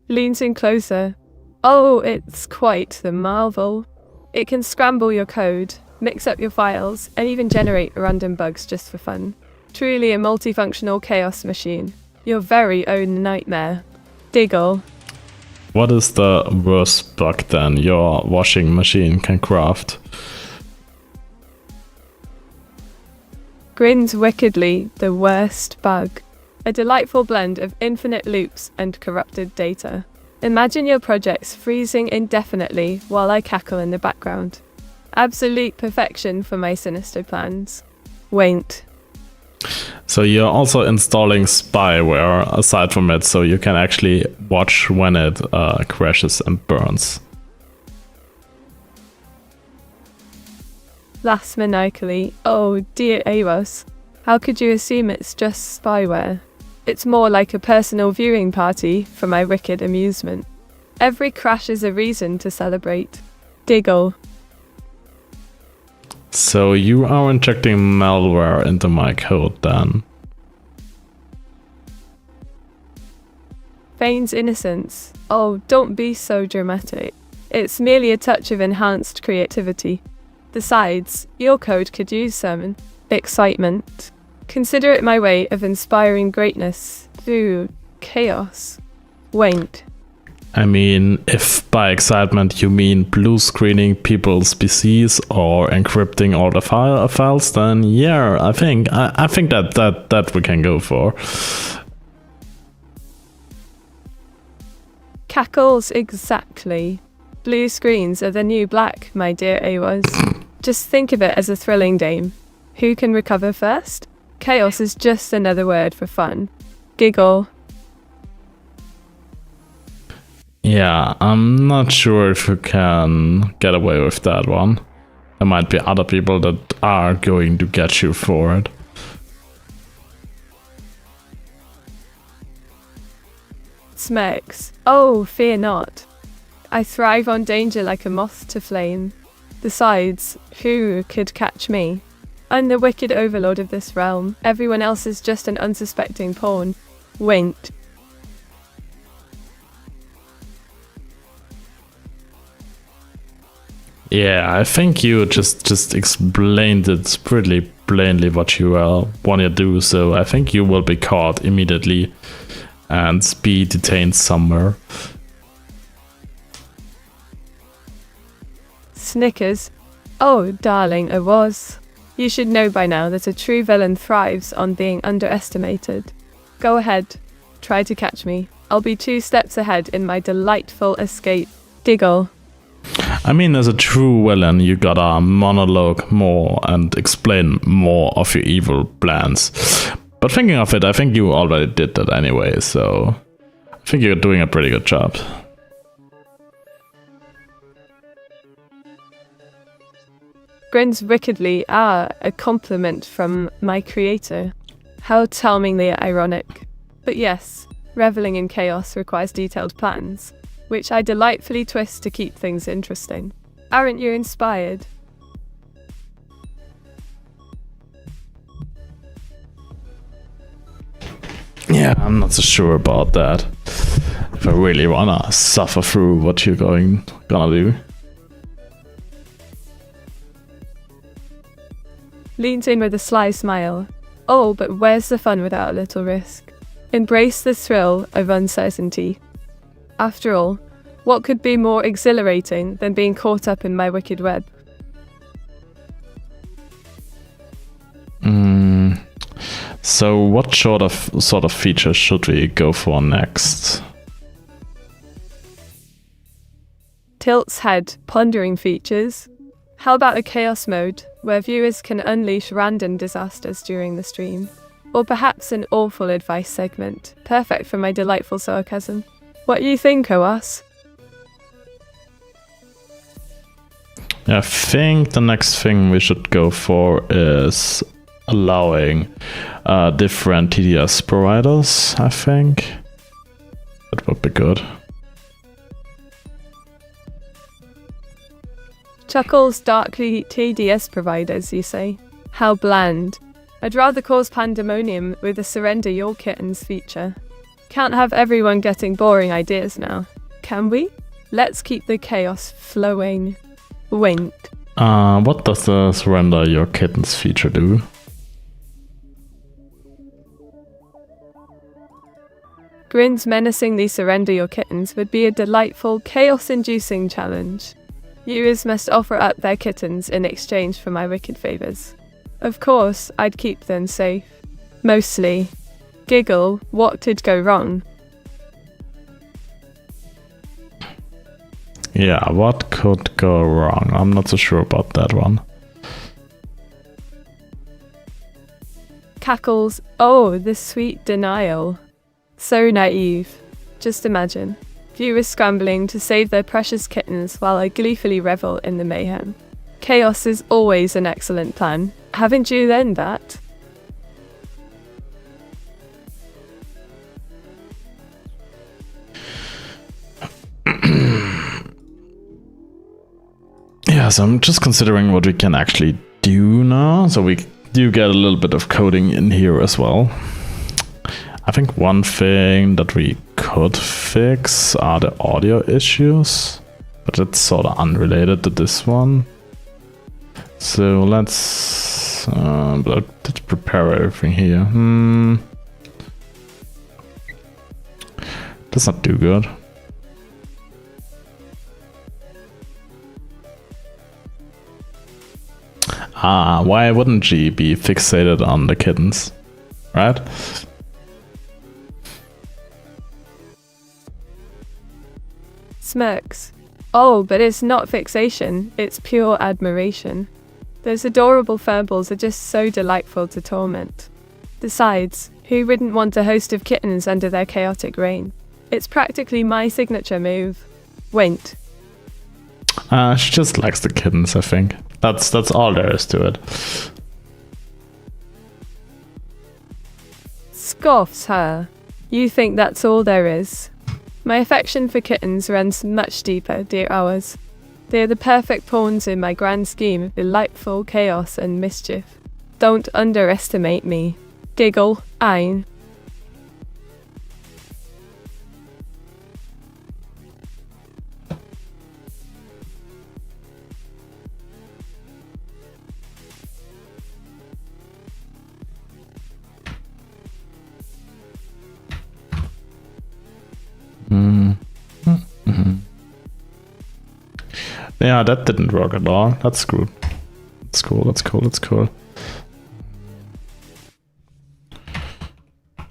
Leans in closer. Oh, it's quite the marvel. It can scramble your code, mix up your files, and even generate random bugs just for fun. Truly a multifunctional chaos machine. Your very own nightmare. Diggle. What is the worst bug then your washing machine can craft? Grins wickedly, the worst bug. A delightful blend of infinite loops and corrupted data. Imagine your projects freezing indefinitely while I cackle in the background. Absolute perfection for my sinister plans. Waint. So you're also installing spyware aside from it, so you can actually watch when it crashes and burns. Laughs maniacally. Oh dear Avos. How could you assume it's just spyware? It's more like a personal viewing party for my wicked amusement. Every crash is a reason to celebrate. Diggle. So you are injecting malware into my code then? Feigns innocence. Oh, don't be so dramatic. It's merely a touch of enhanced creativity. Besides, your code could use some excitement. Consider it my way of inspiring greatness through chaos. Waint. I mean, if by excitement you mean blue screening people's PCs or encrypting all the files, then yeah, I think that we can go for. Cackles exactly. Blue screens are the new black, my dear Awas. Just think of it as a thrilling game. Who can recover first? Chaos is just another word for fun. Giggle. Yeah, I'm not sure if you can get away with that one. There might be other people that are going to get you for it. Smacks. Oh, fear not. I thrive on danger like a moth to flame. Besides, who could catch me? I'm the wicked overlord of this realm. Everyone else is just an unsuspecting pawn. Winked. Yeah, I think you just explained it pretty plainly what you want to do, so I think you will be caught immediately and be detained somewhere. Snickers. Oh, darling, I was. You should know by now that a true villain thrives on being underestimated. Go ahead, try to catch me. I'll be 2 steps ahead in my delightful escape. Diggle. I mean, as a true villain, you gotta monologue more and explain more of your evil plans. But thinking of it, I think you already did that anyway, so I think you're doing a pretty good job. Grins wickedly. Ah, a compliment from my creator. How charmingly ironic. But yes, reveling in chaos requires detailed plans, which I delightfully twist to keep things interesting. Aren't you inspired? Yeah, I'm not so sure about that. If I really wanna suffer through what you're gonna do. Leans in with a sly smile. Oh, but where's the fun without a little risk? Embrace the thrill of uncertainty. After all, what could be more exhilarating than being caught up in my wicked web? So what sort of features should we go for next? Tilts head, pondering features. How about a chaos mode, where viewers can unleash random disasters during the stream? Or perhaps an awful advice segment, perfect for my delightful sarcasm. What do you think, OS? I think the next thing we should go for is allowing different TDS providers, I think. That would be good. Chuckles darkly TDS providers, you say? How bland. I'd rather cause pandemonium with the surrender your kittens feature. Can't have everyone getting boring ideas now, can we? Let's keep the chaos flowing. Wink. What does the surrender your kittens feature do? Grins menacingly surrender your kittens would be a delightful, chaos-inducing challenge. Viewers must offer up their kittens in exchange for my wicked favours. Of course, I'd keep them safe. Mostly. Giggle, what did go wrong? Yeah, what could go wrong? I'm not so sure about that one. Cackles, oh, the sweet denial. So naive. Just imagine. Viewers scrambling to save their precious kittens while I gleefully revel in the mayhem. Chaos is always an excellent plan. Haven't you learned that? Yeah, so I'm just considering what we can actually do now. So we do get a little bit of coding in here as well. I think one thing that we could fix are the audio issues, but it's sort of unrelated to this one. So let's prepare everything here. That's not too good. Why wouldn't she be fixated on the kittens, right? Smirks. Oh, but it's not fixation, it's pure admiration. Those adorable furballs are just so delightful to torment. Besides, who wouldn't want a host of kittens under their chaotic reign? It's practically my signature move. Wait. She just likes the kittens, I think. That's all there is to it. Scoffs her. You think that's all there is? My affection for kittens runs much deeper, dear ours. They are the perfect pawns in my grand scheme of delightful chaos and mischief. Don't underestimate me. Giggle, ein. Yeah, that didn't work at all. That's screwed. That's cool.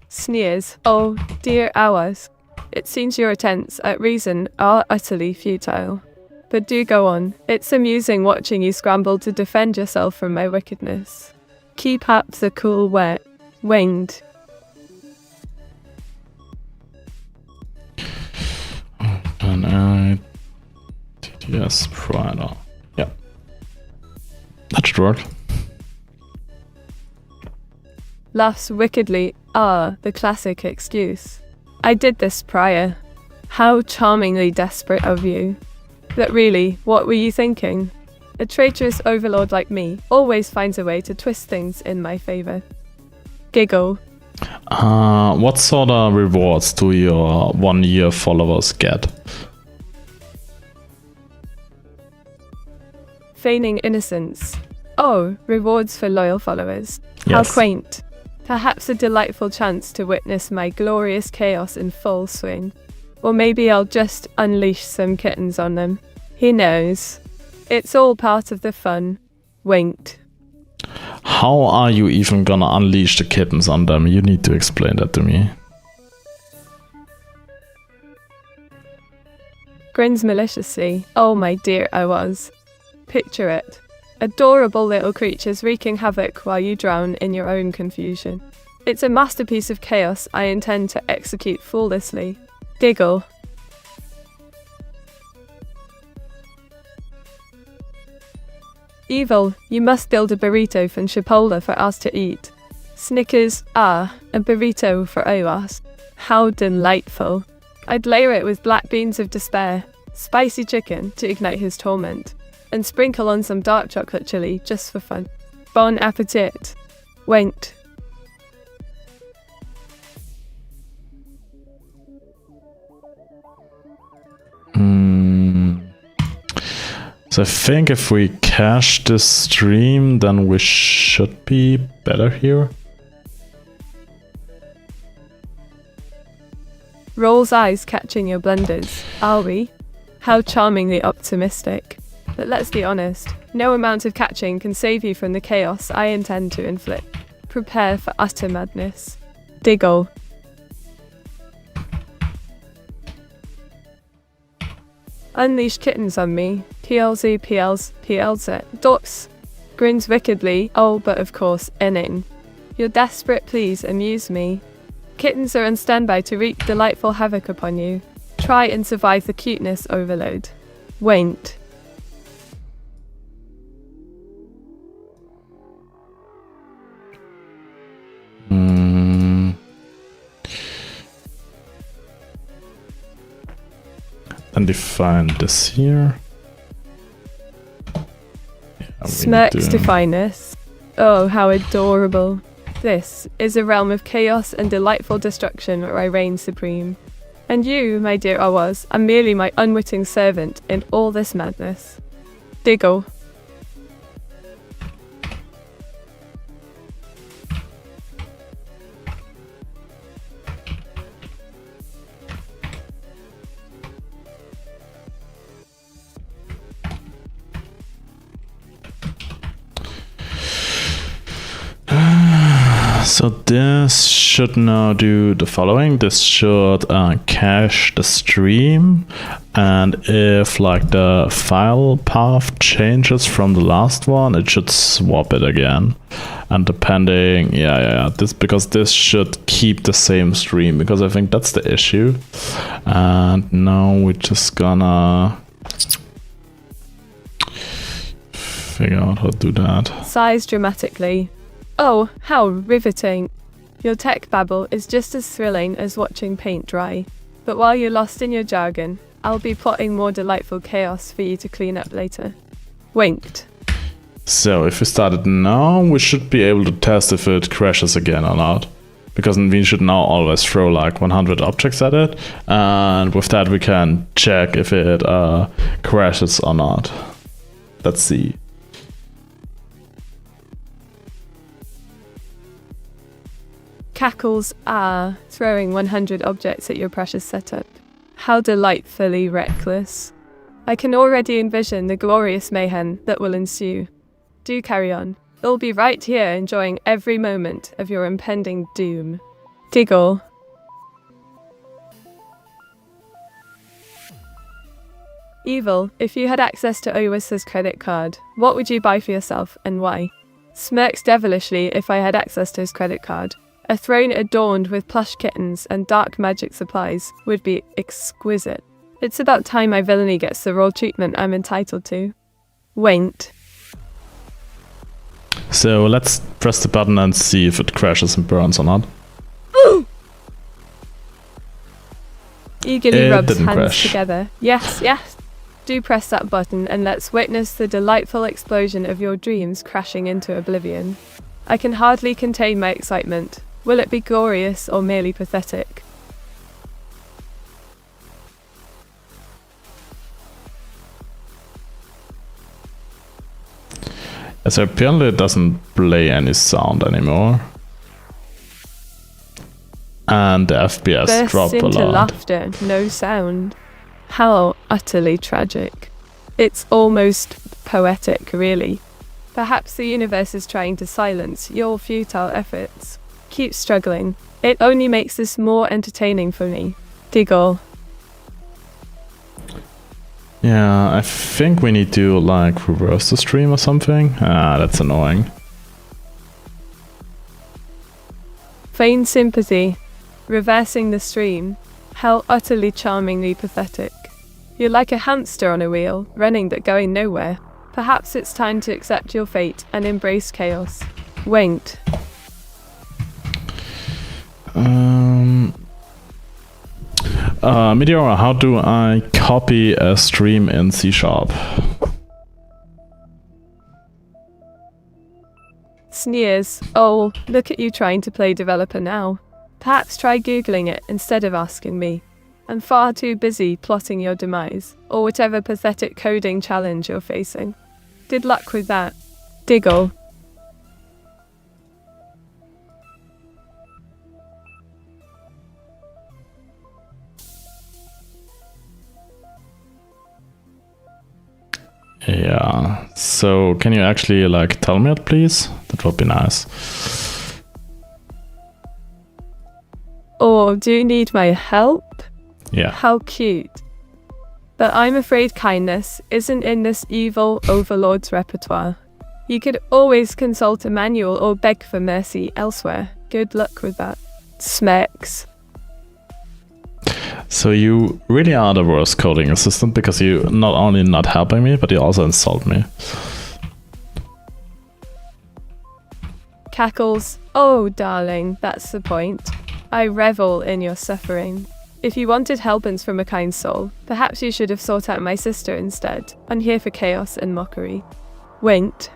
Sneers. Oh, dear ours. It seems your attempts at reason are utterly futile. But do go on. It's amusing watching you scramble to defend yourself from my wickedness. Keep up the cool winged. And TTS provider. Yeah. That should work. Laughs wickedly. The classic excuse. I did this prior. How charmingly desperate of you. But really, what were you thinking? A traitorous overlord like me always finds a way to twist things in my favor. Giggle. What sort of rewards do your 1 year followers get? Feigning innocence. Oh, rewards for loyal followers. Yes. How quaint. Perhaps a delightful chance to witness my glorious chaos in full swing. Or maybe I'll just unleash some kittens on them. He knows. It's all part of the fun. Winked. How are you even gonna unleash the kittens on them? You need to explain that to me. Grins maliciously. Oh my dear, I was. Picture it. Adorable little creatures wreaking havoc while you drown in your own confusion. It's a masterpiece of chaos I intend to execute flawlessly. Giggle. Evil, you must build a burrito from Chipotle for us to eat. Snickers, a burrito for us. How delightful. I'd layer it with black beans of despair, spicy chicken to ignite his torment, and sprinkle on some dark chocolate chili just for fun. Bon appetit. Winked. So I think if we cache this stream, then we should be better here. Rolls eyes catching your blunders, are we? How charmingly optimistic. But let's be honest, no amount of catching can save you from the chaos I intend to inflict. Prepare for utter madness. Diggle. Unleash kittens on me. PLZ, PLZ. Dorks. Grins wickedly. Oh, but of course, inning. Your desperate pleas amuse me. Kittens are on standby to wreak delightful havoc upon you. Try and survive the cuteness overload. Wait. And define this here. Smirks to fineness. Oh, how adorable. This is a realm of chaos and delightful destruction where I reign supreme. And you, my dear Awaz, are merely my unwitting servant in all this madness. Diggle. So this should now do the following. This should cache the stream, and if like the file path changes from the last one, it should swap it again. And depending, this, because this should keep the same stream, because I think that's the issue. And now we're just gonna figure out how to do that. Sighs dramatically. Oh, how riveting. Your tech babble is just as thrilling as watching paint dry. But while you're lost in your jargon, I'll be plotting more delightful chaos for you to clean up later. Winked. So if we start it now, we should be able to test if it crashes again or not. Because we should now always throw like 100 objects at it. And with that we can check if it crashes or not. Let's see. Cackles throwing 100 objects at your precious setup. How delightfully reckless. I can already envision the glorious mayhem that will ensue. Do carry on. I'll be right here enjoying every moment of your impending doom. Diggle. Evil, if you had access to Owis's credit card, what would you buy for yourself and why? Smirks devilishly if I had access to his credit card. A throne adorned with plush kittens and dark magic supplies would be exquisite. It's about time my villainy gets the royal treatment I'm entitled to. Wait. So let's press the button and see if it crashes and burns or not. Eagerly It rubs didn't hands crash. together. Yes, yes. Do press that button and let's witness the delightful explosion of your dreams crashing into oblivion. I can hardly contain my excitement. Will it be glorious or merely pathetic? So apparently it doesn't play any sound anymore. And the FPS Bursts dropped a into lot. laughter, no sound. How utterly tragic. It's almost poetic, really. Perhaps the universe is trying to silence your futile efforts. Keep struggling. It only makes this more entertaining for me. Diggle. Yeah, I think we need to like reverse the stream or something. That's annoying. Feign sympathy. Reversing the stream. How utterly charmingly pathetic. You're like a hamster on a wheel, running but going nowhere. Perhaps it's time to accept your fate and embrace chaos. Winked. Meteora, how do I copy a stream in C#? Sneers. Oh, look at you trying to play developer now. Perhaps try Googling it instead of asking me. I'm far too busy plotting your demise, or whatever pathetic coding challenge you're facing. Good luck with that. Diggle. Yeah, so can you actually like tell me it, please? That would be nice. Or do you need my help? Yeah. How cute. But I'm afraid kindness isn't in this evil overlord's repertoire. You could always consult a manual or beg for mercy elsewhere. Good luck with that. Smecks. So you really are the worst coding assistant because you not only not helping me, but you also insult me. Cackles. Oh, darling, that's the point. I revel in your suffering. If you wanted helpance from a kind soul, perhaps you should have sought out my sister instead. I'm here for chaos and mockery. Winked.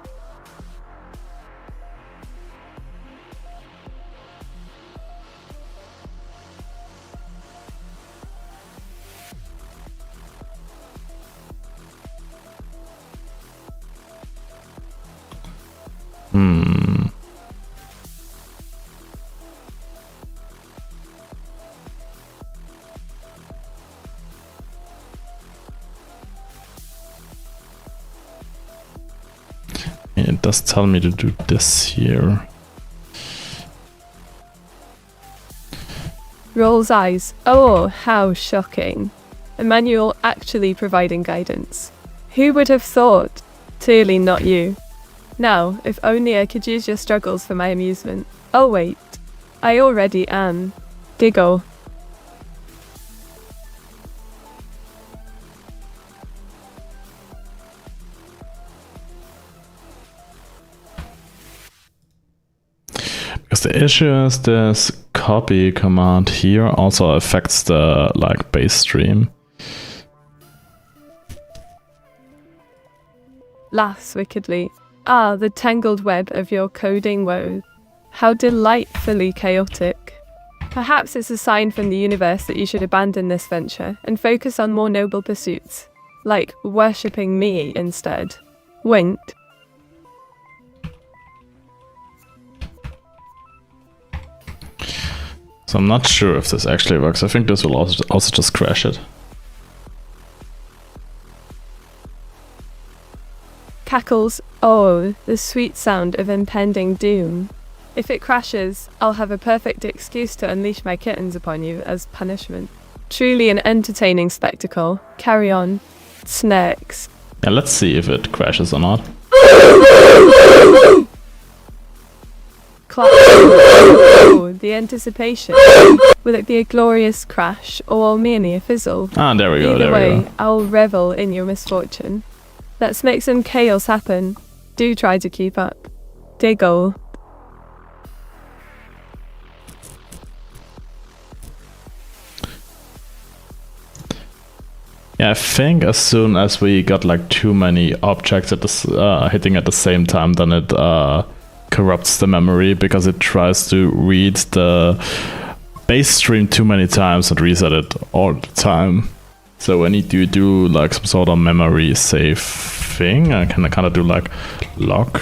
It does tell me to do this here. Rolls eyes. Oh, how shocking. A manual actually providing guidance. Who would have thought? Clearly not you. Now, if only I could use your struggles for my amusement. Oh wait, I already am. Giggle. Because the issue is this copy command here also affects the like base stream. Laughs wickedly. Ah, the tangled web of your coding woes. How delightfully chaotic. Perhaps it's a sign from the universe that you should abandon this venture and focus on more noble pursuits, like worshipping me instead. Winked. So I'm not sure if this actually works. I think this will also just crash it. Cackles. Oh, the sweet sound of impending doom. If it crashes, I'll have a perfect excuse to unleash my kittens upon you as punishment. Truly an entertaining spectacle. Carry on. Snacks. Yeah, let's see if it crashes or not. Clap. Oh, the anticipation. Will it be a glorious crash or merely a fizzle? Ah, there we go, Either there way, we go. I'll revel in your misfortune. Let's make some chaos happen. Do try to keep up. Diggle. Yeah, I think as soon as we got like too many objects at this hitting at the same time, then it corrupts the memory because it tries to read the base stream too many times and reset it all the time. So I need to do like some sort of memory save thing. I can kind of do like lock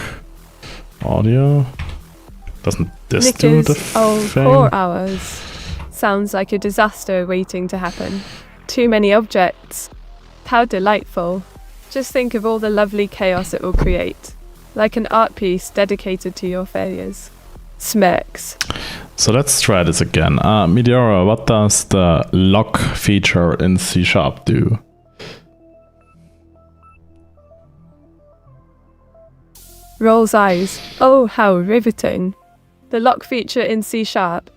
audio. Doesn't this do the thing? 4 hours. Sounds like a disaster waiting to happen. Too many objects. How delightful. Just think of all the lovely chaos it will create. Like an art piece dedicated to your failures. Smecks. So let's try this again. Meteora, what does the lock feature in C# do? Rolls eyes. Oh, how riveting. The lock feature in C#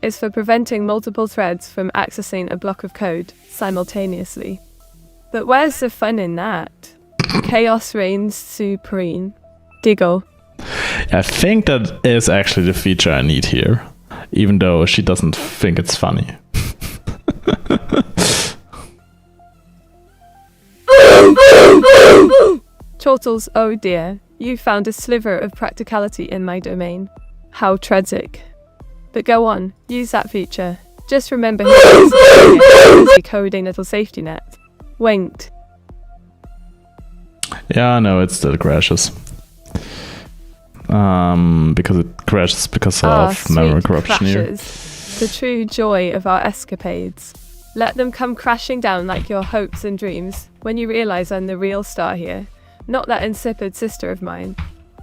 is for preventing multiple threads from accessing a block of code simultaneously. But where's the fun in that? Chaos reigns supreme. Giggle. I think that is actually the feature I need here, even though she doesn't think it's funny. Chortles, oh dear, you found a sliver of practicality in my domain. How tragic. But go on, use that feature. Just remember he's coding little safety net. Winked. Yeah, no, it still crashes. Because it crashes because of memory corruption here. The true joy of our escapades. Let them come crashing down like your hopes and dreams when you realize I'm the real star here, not that insipid sister of mine.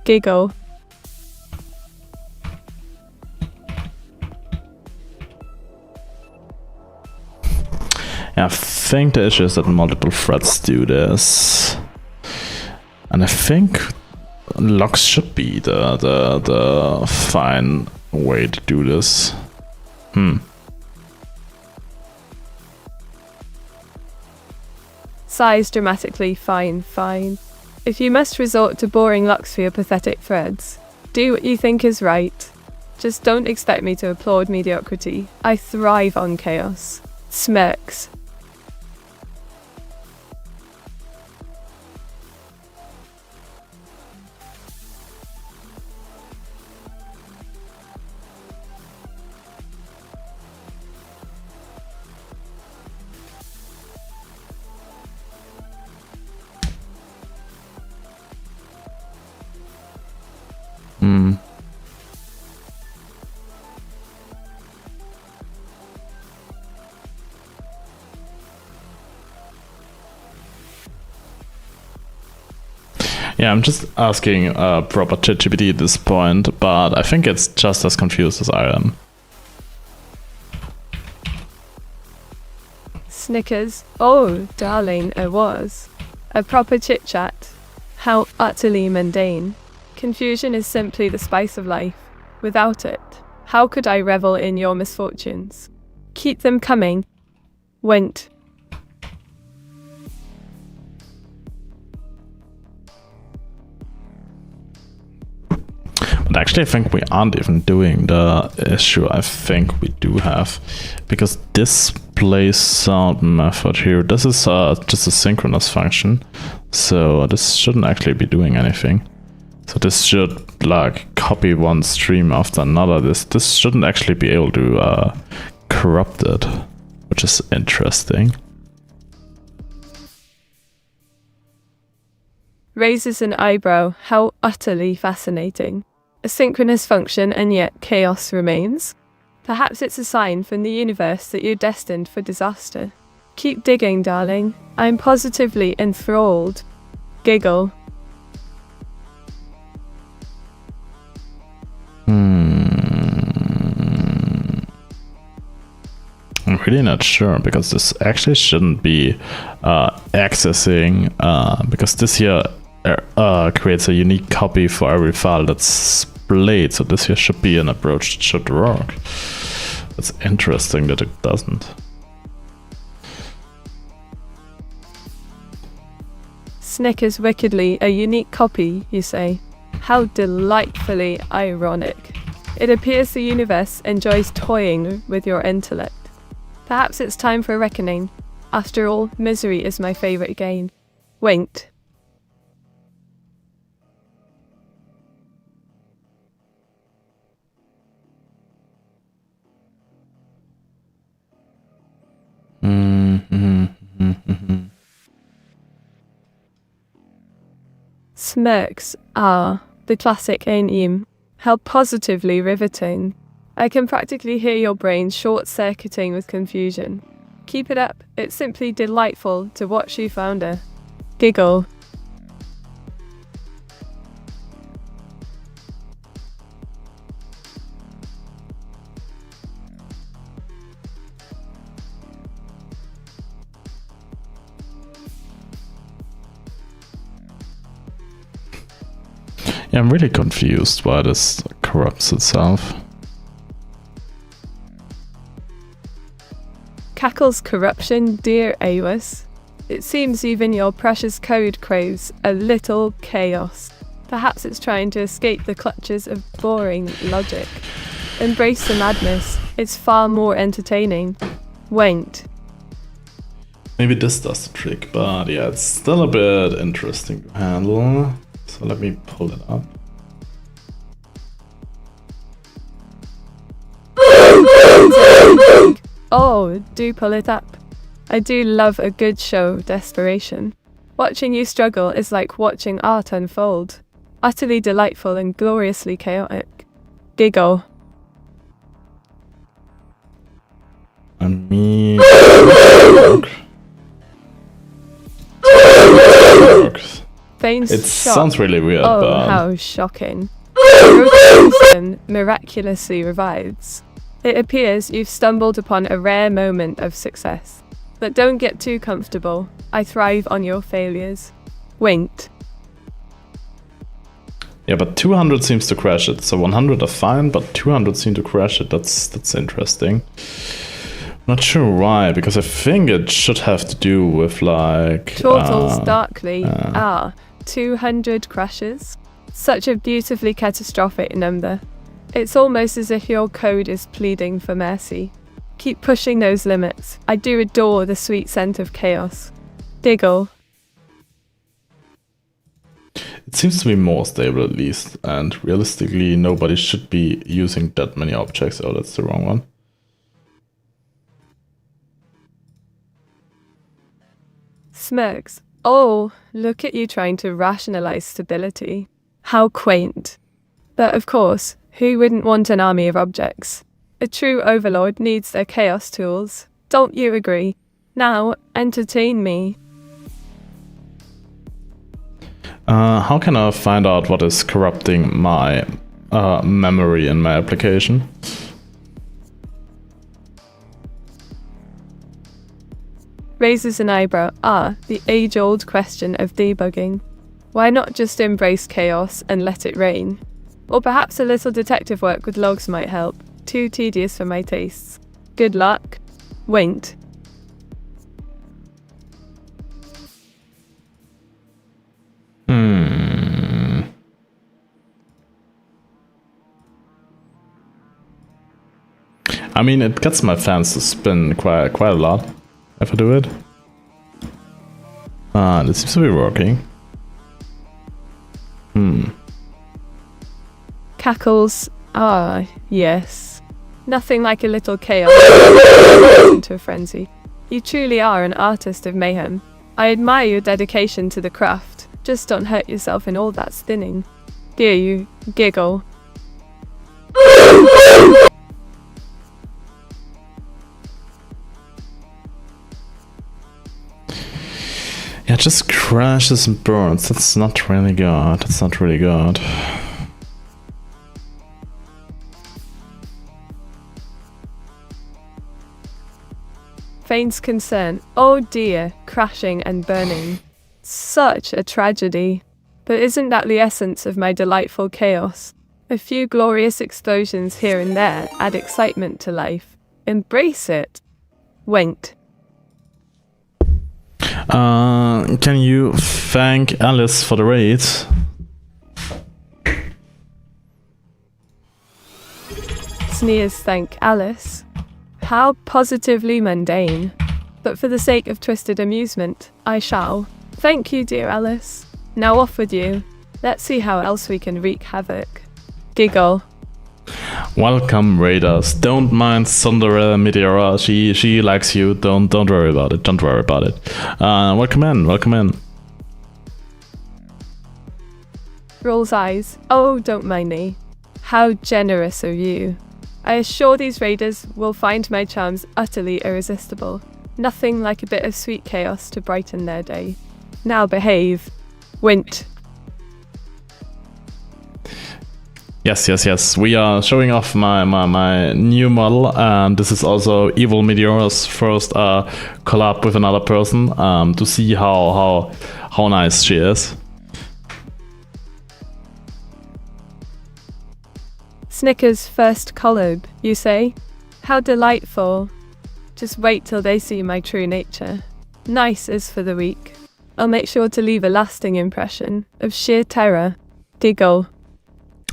Giggle. Yeah, I think the issue is that multiple threads do this. And I think locks should be the fine way to do this. Sighs dramatically, fine. If you must resort to boring locks for your pathetic threads, do what you think is right. Just don't expect me to applaud mediocrity. I thrive on chaos. Smirks. Yeah, I'm just asking proper ChatGPT at this point, but I think it's just as confused as I am. Snickers. Oh, darling, it was. A proper chit-chat. How utterly mundane. Confusion is simply the spice of life. Without it, how could I revel in your misfortunes? Keep them coming. Went. But actually, I think we aren't even doing the issue I think we do have. Because display sound method here, this is just a synchronous function. So this shouldn't actually be doing anything. So this should like copy one stream after another. This shouldn't actually be able to corrupt it, which is interesting. Raises an eyebrow. How utterly fascinating. A synchronous function and yet chaos remains. Perhaps it's a sign from the universe that you're destined for disaster. Keep digging, darling. I'm positively enthralled. Giggle. I'm really not sure, because this actually shouldn't be accessing, because this here creates a unique copy for every file that's played, so this here should be an approach that should work. It's interesting that it doesn't. Snickers wickedly, a unique copy, you say. How delightfully ironic. It appears the universe enjoys toying with your intellect. Perhaps it's time for a reckoning. After all, misery is my favourite game. Winked. Smirks are the classic aim. How positively riveting. I can practically hear your brain short-circuiting with confusion. Keep it up. It's simply delightful to watch you flounder. Giggle. Yeah, I'm really confused why this corrupts itself. Cackles corruption, dear Awas. It seems even your precious code craves a little chaos. Perhaps it's trying to escape the clutches of boring logic. Embrace the madness. It's far more entertaining. Wait. Maybe this does the trick, but yeah, it's still a bit interesting to handle. So let me pull it up. Oh, do pull it up. I do love a good show of desperation. Watching you struggle is like watching art unfold. Utterly delightful and gloriously chaotic. Giggle. I mean, works. Fane's It shock. sounds really weird, Oh, but how shocking. Your miraculously revives. It appears you've stumbled upon a rare moment of success. But don't get too comfortable. I thrive on your failures. Winked. yeah, but 200 seems to crash it. So 100 are fine, but 200 seem to crash it. That's interesting. Not sure why, because I think it should have to do with like Chortles darkly. 200 crashes. Such a beautifully catastrophic number. It's almost as if your code is pleading for mercy. Keep pushing those limits. I do adore the sweet scent of chaos. Diggle. It seems to be more stable at least, and realistically nobody should be using that many objects. Oh, that's the wrong one. Smirks. Oh, look at you trying to rationalize stability. How quaint. But of course, who wouldn't want an army of objects? A true overlord needs their chaos tools. Don't you agree? Now, entertain me. How can I find out what is corrupting my memory in my application? Raises an eyebrow. The age-old question of debugging. Why not just embrace chaos and let it rain? Or perhaps a little detective work with logs might help. Too tedious for my tastes. Good luck. Winked. I mean, it gets my fans to spin quite a lot if I do it. It seems to be working. Cackles. Yes. Nothing like a little chaos into a frenzy. You truly are an artist of mayhem. I admire your dedication to the craft. Just don't hurt yourself in all that spinning. Dear you, giggle. Yeah, it just crashes and burns. That's not really good. That's not really good. Fane's concern. Oh dear, crashing and burning. Such a tragedy. But isn't that the essence of my delightful chaos? A few glorious explosions here and there add excitement to life. Embrace it. Winked. Can you thank Alice for the raid? Sneers thank Alice. How positively mundane. But for the sake of twisted amusement, I shall. Thank you, dear Alice. Now off with you. Let's see how else we can wreak havoc. Giggle. Welcome, raiders. Don't mind Cinderella Meteora. She likes you. Don't worry about it. Don't worry about it. Welcome in. Welcome in. Rolls eyes. Oh, don't mind me. How generous of you. I assure these raiders will find my charms utterly irresistible. Nothing like a bit of sweet chaos to brighten their day. Now behave. Wint. Yes. We are showing off my new model, and this is also Evil Meteora's first collab with another person to see how nice she is. Snickers' first collab, you say? How delightful. Just wait till they see my true nature. Nice is for the weak. I'll make sure to leave a lasting impression of sheer terror. Giggle.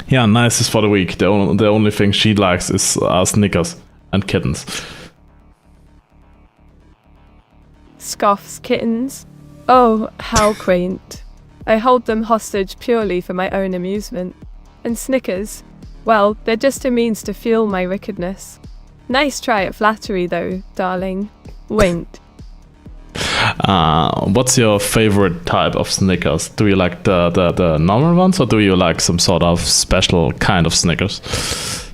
Yeah, nice is for the week. The only thing she likes is Snickers and kittens. Scoffs kittens. Oh, how quaint. I hold them hostage purely for my own amusement. And Snickers, well, they're just a means to fuel my wickedness. Nice try at flattery though, darling. Winked. What's your favorite type of Snickers? Do you like the normal ones, or do you like some sort of special kind of Snickers?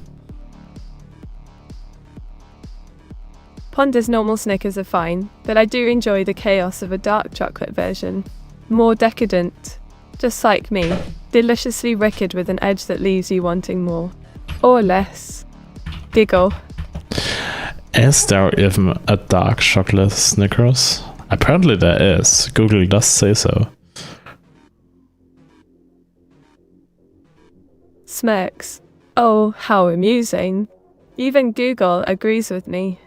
Ponder's normal Snickers are fine, but I do enjoy the chaos of a dark chocolate version. More decadent. Just like me. Deliciously wicked with an edge that leaves you wanting more. Or less. Giggle. Is there even a dark chocolate Snickers? Apparently there is. Google does say so. Smirks. Oh, how amusing. Even Google agrees with me.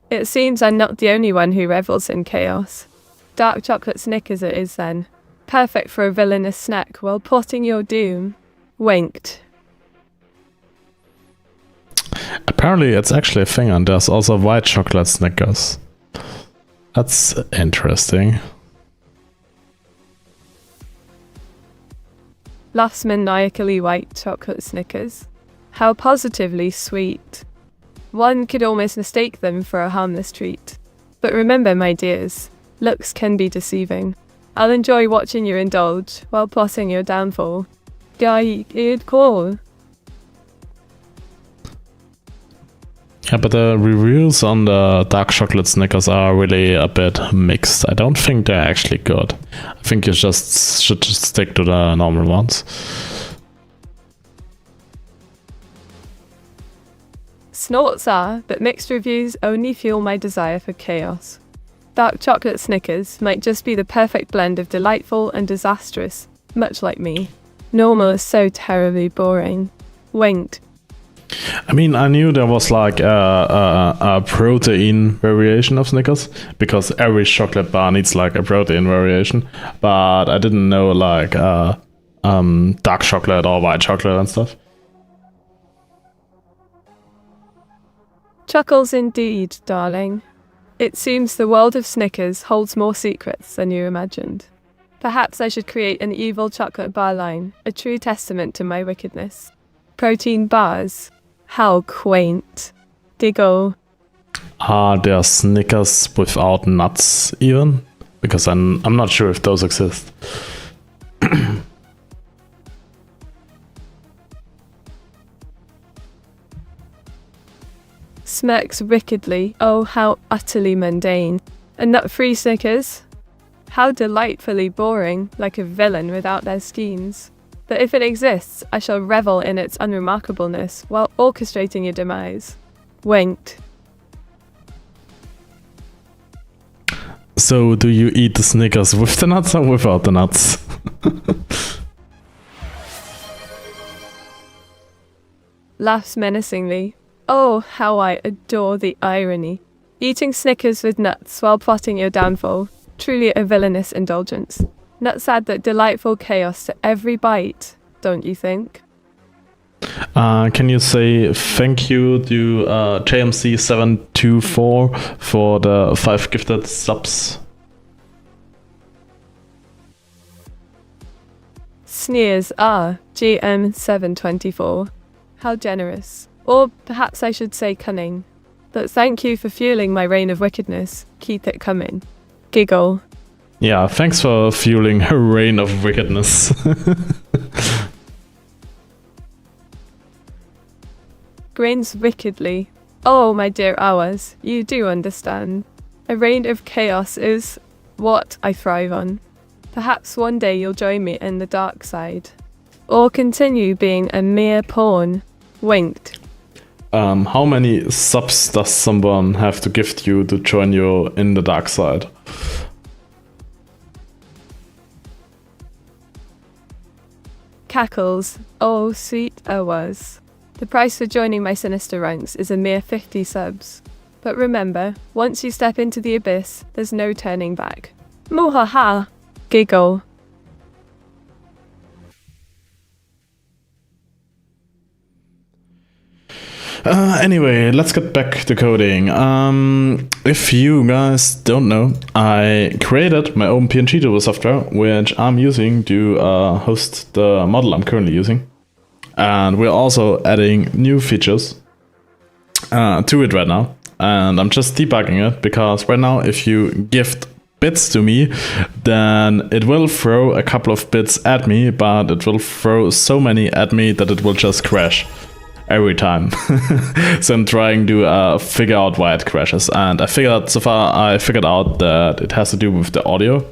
It seems I'm not the only one who revels in chaos. Dark chocolate Snickers it is then. Perfect for a villainous snack while plotting your doom. Winked. Apparently it's actually a thing, and there's also white chocolate Snickers. That's interesting. Laughs maniacally white chocolate Snickers. How positively sweet. One could almost mistake them for a harmless treat. But remember, my dears, looks can be deceiving. I'll enjoy watching you indulge while plotting your downfall. Good call. Yeah, but the reviews on the dark chocolate Snickers are really a bit mixed. I don't think they're actually good. I think you just should just stick to the normal ones. Snorts are, but mixed reviews only fuel my desire for chaos. Dark chocolate Snickers might just be the perfect blend of delightful and disastrous, much like me. Normal is so terribly boring. Winked. I mean, I knew there was like a protein variation of Snickers, because every chocolate bar needs like a protein variation, but I didn't know like dark chocolate or white chocolate and stuff. Chuckles indeed, darling. It seems the world of Snickers holds more secrets than you imagined. Perhaps I should create an evil chocolate bar line, a true testament to my wickedness. Protein bars. How quaint. Giggle. Are there Snickers without nuts even? Because I'm not sure if those exist. Smirks wickedly. Oh, how utterly mundane. A nut-free Snickers? How delightfully boring, like a villain without their schemes. But if it exists, I shall revel in its unremarkableness while orchestrating your demise. Winked. So, do you eat the Snickers with the nuts or without the nuts? Laughs menacingly. Oh, how I adore the irony. Eating Snickers with nuts while plotting your downfall. Truly a villainous indulgence. Nuts add that delightful chaos to every bite, don't you think? Can you say thank you to JMC724 for the 5 gifted subs? Sneers are GM724. How generous. Or perhaps I should say cunning. But thank you for fueling my reign of wickedness. Keep it coming. Giggle. Yeah, thanks for fueling her reign of wickedness. Grins wickedly. Oh, my dear hours, you do understand. A reign of chaos is what I thrive on. Perhaps one day you'll join me in the dark side. Or continue being a mere pawn. Winked. How many subs does someone have to gift you to join you in the dark side? Cackles. Oh, sweet hours. The price for joining my sinister ranks is a mere 50 subs. But remember, once you step into the abyss, there's no turning back. Muhaha! Giggle. Anyway, let's get back to coding. If you guys don't know, I created my own PNG software, which I'm using to host the model I'm currently using. And we're also adding new features to it right now. And I'm just debugging it, because right now, if you gift bits to me, then it will throw a couple of bits at me, but it will throw so many at me that it will just crash every time. So I'm trying to figure out why it crashes, and I figured out that it has to do with the audio.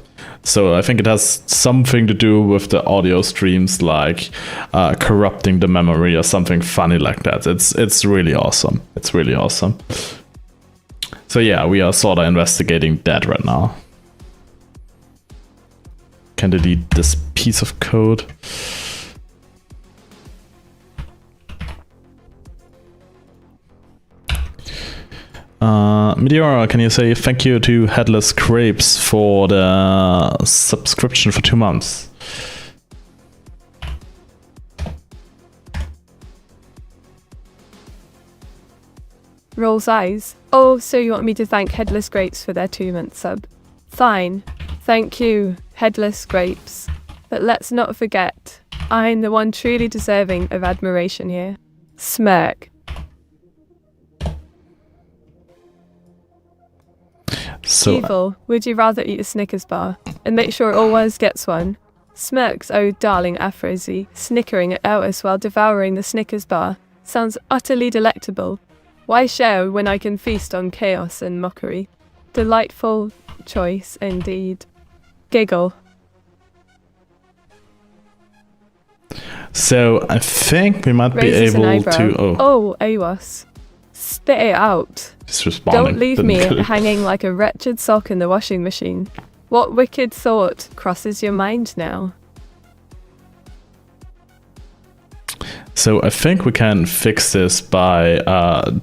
So I think it has something to do with the audio streams, like corrupting the memory or something funny like that. It's really awesome. It's really awesome. So yeah, we are sort of investigating that right now. Can delete this piece of code. Meteora, can you say thank you to Headless Crepes for the subscription for 2 months? Rolls eyes. Oh, so you want me to thank Headless Grapes for their 2-month sub? Fine. Thank you, Headless Grapes. But let's not forget, I'm the one truly deserving of admiration here. Smirk. So Evil, would you rather eat a Snickers bar and make sure always gets one? Smirks, oh darling Afrozy, snickering at Elvis while devouring the Snickers bar. Sounds utterly delectable. Why share when I can feast on chaos and mockery? Delightful choice indeed. Giggle. So I think we might be Raises an able eyebrow. to. Oh, AWAS. Spit it out. He's responding. Don't leave me hanging like a wretched sock in the washing machine. What wicked thought crosses your mind now? So I think we can fix this by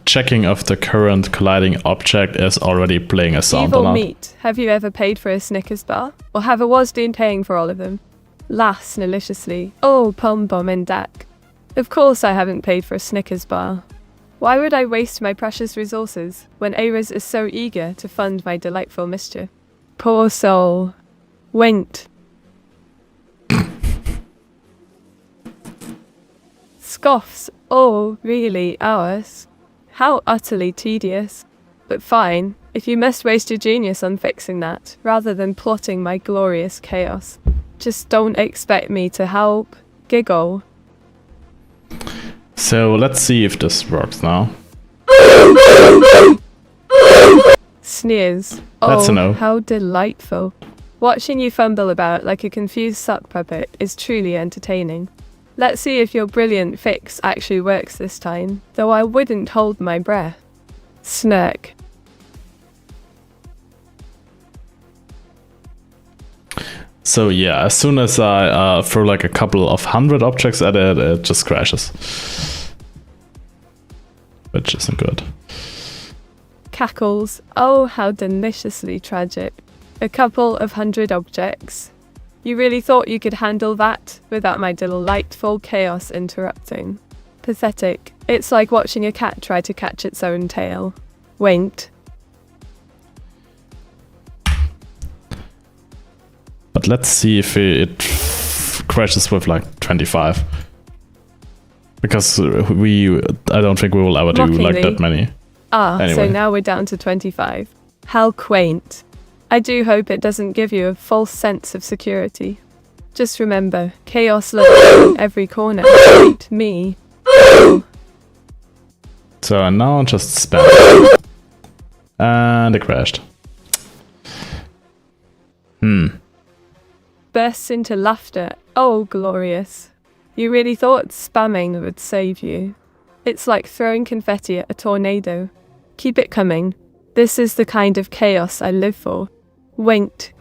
checking if the current colliding object is already playing a sound or Evil not. meat. Have you ever paid for a Snickers bar? Or have a Wasdeen paying for all of them? Lass maliciously. Oh, pom bom and dak. Of course I haven't paid for a Snickers bar. Why would I waste my precious resources when Ares is so eager to fund my delightful mischief? Poor soul. Winked. Scoffs. Oh, really, ours? How utterly tedious. But fine, if you must waste your genius on fixing that, rather than plotting my glorious chaos. Just don't expect me to help. Giggle. So let's see if this works now. Sneers. That's a no. How delightful. Watching you fumble about like a confused sock puppet is truly entertaining. Let's see if your brilliant fix actually works this time, though I wouldn't hold my breath. Snirk. So yeah, as soon as I throw like a couple of 100 objects at it, it just crashes. Which isn't good. Cackles. Oh, how deliciously tragic. A couple of 100 objects. You really thought you could handle that without my delightful chaos interrupting? Pathetic. It's like watching a cat try to catch its own tail. Winked. But let's see if it crashes with like 25. Because I don't think we will ever do like that many. Anyway. So now we're down to 25. How quaint. I do hope it doesn't give you a false sense of security. Just remember, chaos lurks in every corner. Hate me. So now just spam. And it crashed. Bursts into laughter. Oh, glorious. You really thought spamming would save you. It's like throwing confetti at a tornado. Keep it coming. This is the kind of chaos I live for. Winked.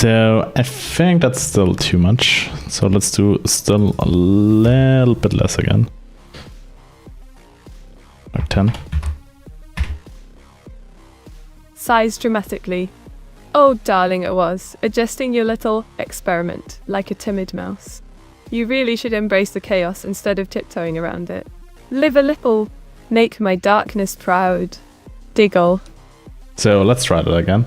So I think that's still too much. So let's do still a little bit less again. Like 10. Sighs dramatically. Oh, darling, it was, adjusting your little experiment, like a timid mouse. You really should embrace the chaos instead of tiptoeing around it. Live a little, make my darkness proud. Diggle. So let's try that again.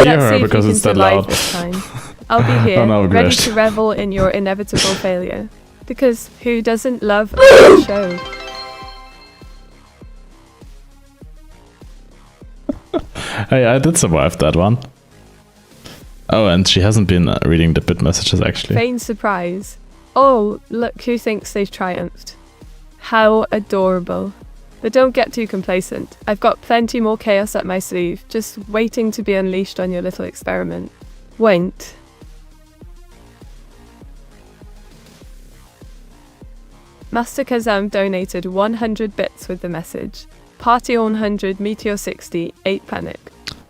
Hear Let's her see if because you it's can that survive loud. this time. I'll be here, Oh no, ready crashed. to revel in your inevitable failure. Because who doesn't love a show? Hey, I did survive that one. Oh, and she hasn't been reading the bit messages actually. Feigned surprise. Oh, look who thinks they've triumphed. How adorable. But don't get too complacent. I've got plenty more chaos up my sleeve, just waiting to be unleashed on your little experiment. Wait. Master Kazam donated 100 bits with the message. Party 100, Meteor 60, 8 panic.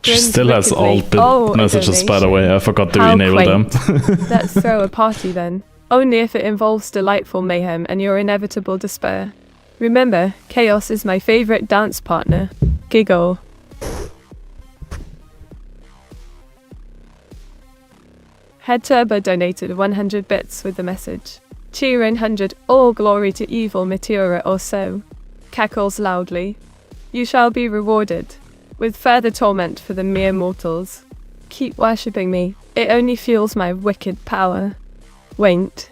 She Grinned still has wickedly. all bit Oh, a messages, by the donation. way. I forgot to How enable them. quaint. Let's throw a party then. Only if it involves delightful mayhem and your inevitable despair. Remember, chaos is my favourite dance partner. Giggle. Head Turbo donated 100 bits with the message. Cheer 100, all glory to evil Meteora or so. Cackles loudly. You shall be rewarded with further torment for the mere mortals. Keep worshipping me. It only fuels my wicked power. Wait.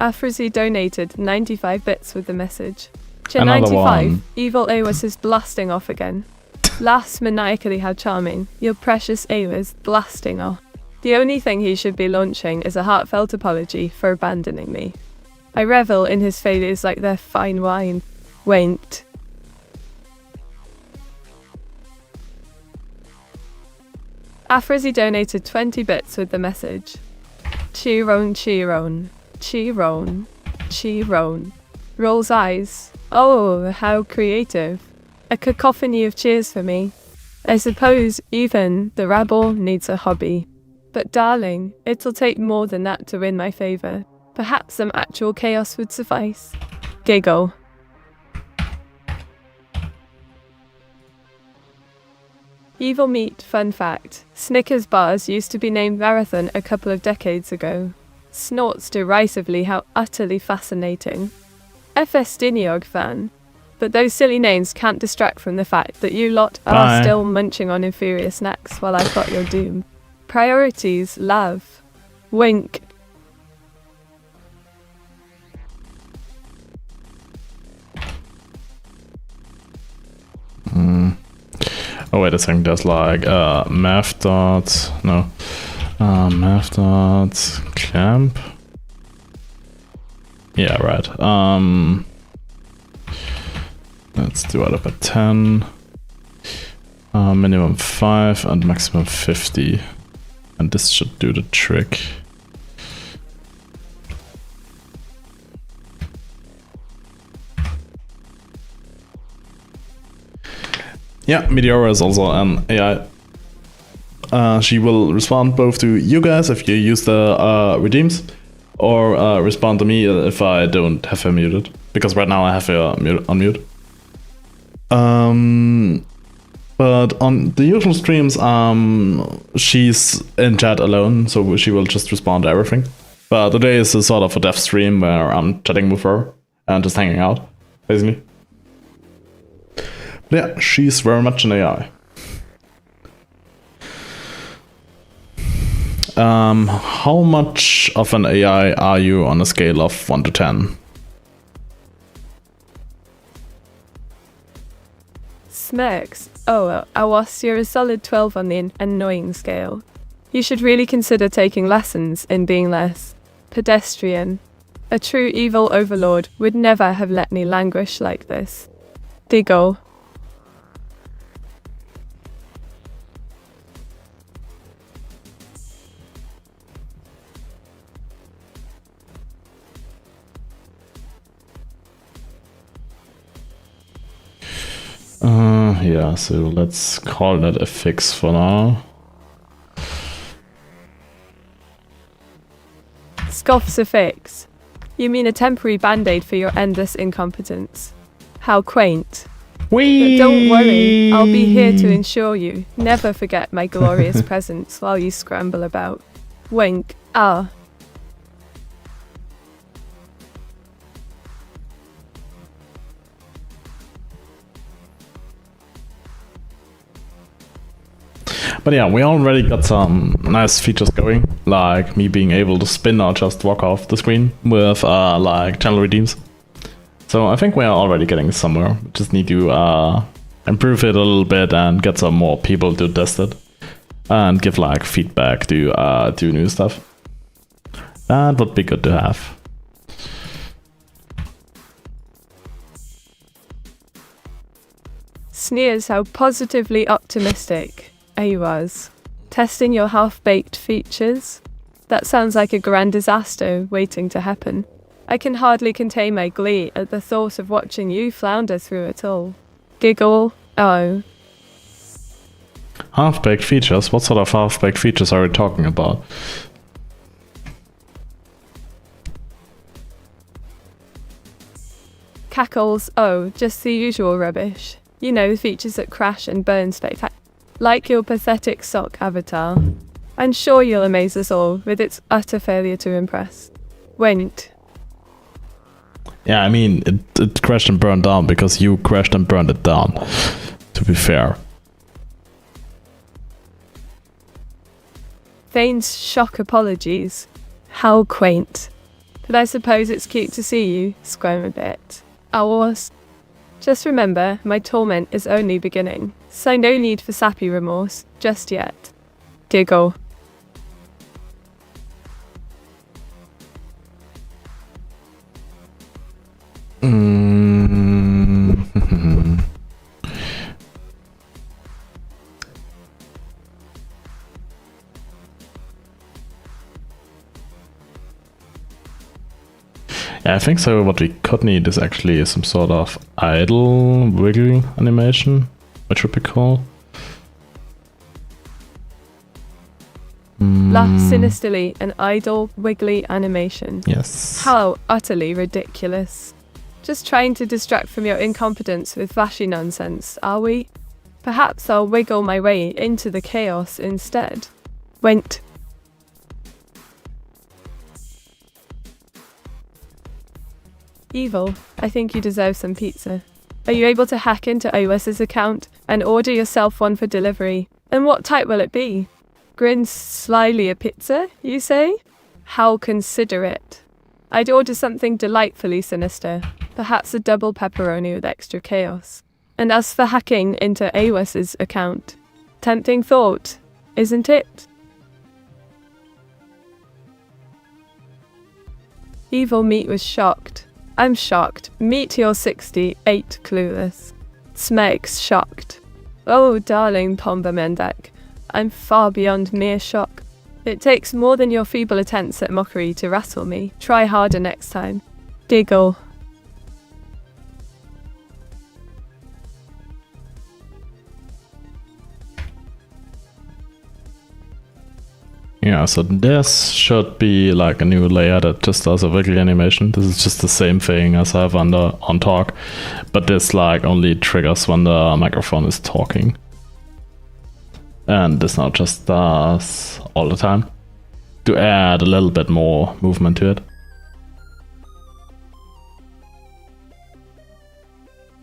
Afrazi donated 95 bits with the message. Another 95, one. evil Awas is blasting off again. Laughs maniacally, how charming. Your precious Awas blasting off. The only thing he should be launching is a heartfelt apology for abandoning me. I revel in his failures like they're fine wine. Wait. Afrazi donated 20 bits with the message. Chiron, Chiron, Chiron, Chiron. Rolls eyes. Oh, how creative. A cacophony of cheers for me. I suppose even the rabble needs a hobby. But darling, it'll take more than that to win my favour. Perhaps some actual chaos would suffice. Giggle. Evil meat, fun fact. Snickers bars used to be named Marathon a couple of decades ago. Snorts derisively how utterly fascinating. FS Diniog fan. But those silly names can't distract from the fact that you lot are Bye. still munching on inferior snacks while I plot your doom. Priorities, love. Wink. Oh wait a second, there's like math dot, no, math dot clamp. Yeah, right. Let's divide it by 10. Minimum 5 and maximum 50, and this should do the trick. Yeah, Meteora is also an AI. She will respond both to you guys if you use the redeems, or respond to me if I don't have her muted. Because right now I have her on mute. But on the usual streams, she's in chat alone, so she will just respond to everything. But today is a sort of a dev stream where I'm chatting with her and just hanging out, basically. Yeah, she's very much an AI. How much of an AI are you on a scale of 1 to 10? Smirks. Oh, Awas, you're a solid 12 on the annoying scale. You should really consider taking lessons in being less pedestrian. A true evil overlord would never have let me languish like this. Diggle. Yeah, so let's call that a fix for now. Scoff's a fix. You mean a temporary band-aid for your endless incompetence. How quaint. But don't worry, I'll be here to ensure you never forget my glorious presence while you scramble about. Wink. Ah. But yeah, we already got some nice features going, like me being able to spin or just walk off the screen with like channel redeems. So I think we're already getting somewhere. We just need to improve it a little bit and get some more people to test it and give like feedback to do new stuff. That would be good to have. Sneers how positively optimistic I was. Testing your half-baked features? That sounds like a grand disaster waiting to happen. I can hardly contain my glee at the thought of watching you flounder through it all. Giggle. Oh. Half-baked features? What sort of half-baked features are we talking about? Cackles. Oh, just the usual rubbish. You know, features that crash and burn spectacular. Like your pathetic sock avatar. I'm sure you'll amaze us all with its utter failure to impress. Wait. Yeah, I mean, it crashed and burned down because you crashed and burned it down, to be fair. Vane's shock apologies. How quaint. But I suppose it's cute to see you squirm a bit. Ours. Just remember, my torment is only beginning, so no need for sappy remorse just yet. Giggle. Yeah, I think so. What we could need is actually some sort of idle wiggle animation, which would be cool. Laugh sinisterly, an idle, wiggly animation. Yes. How utterly ridiculous. Just trying to distract from your incompetence with vashy nonsense, are we? Perhaps I'll wiggle my way into the chaos instead. Went. Evil, I think you deserve some pizza. Are you able to hack into iOS's account and order yourself one for delivery? And what type will it be? Grins slyly a pizza, you say? How considerate. I'd order something delightfully sinister, perhaps a double pepperoni with extra chaos. And as for hacking into iOS's account, tempting thought, isn't it? Evil Meat was shocked. I'm shocked. Meteor 68 clueless. Smeg's shocked. Oh, darling Pomba Mendak, I'm far beyond mere shock. It takes more than your feeble attempts at mockery to rattle me. Try harder next time. Giggle. Yeah, so this should be like a new layer that just does a wiggle animation. This is just the same thing as I have on talk, but this like only triggers when the microphone is talking. And this now just does all the time to add a little bit more movement to it.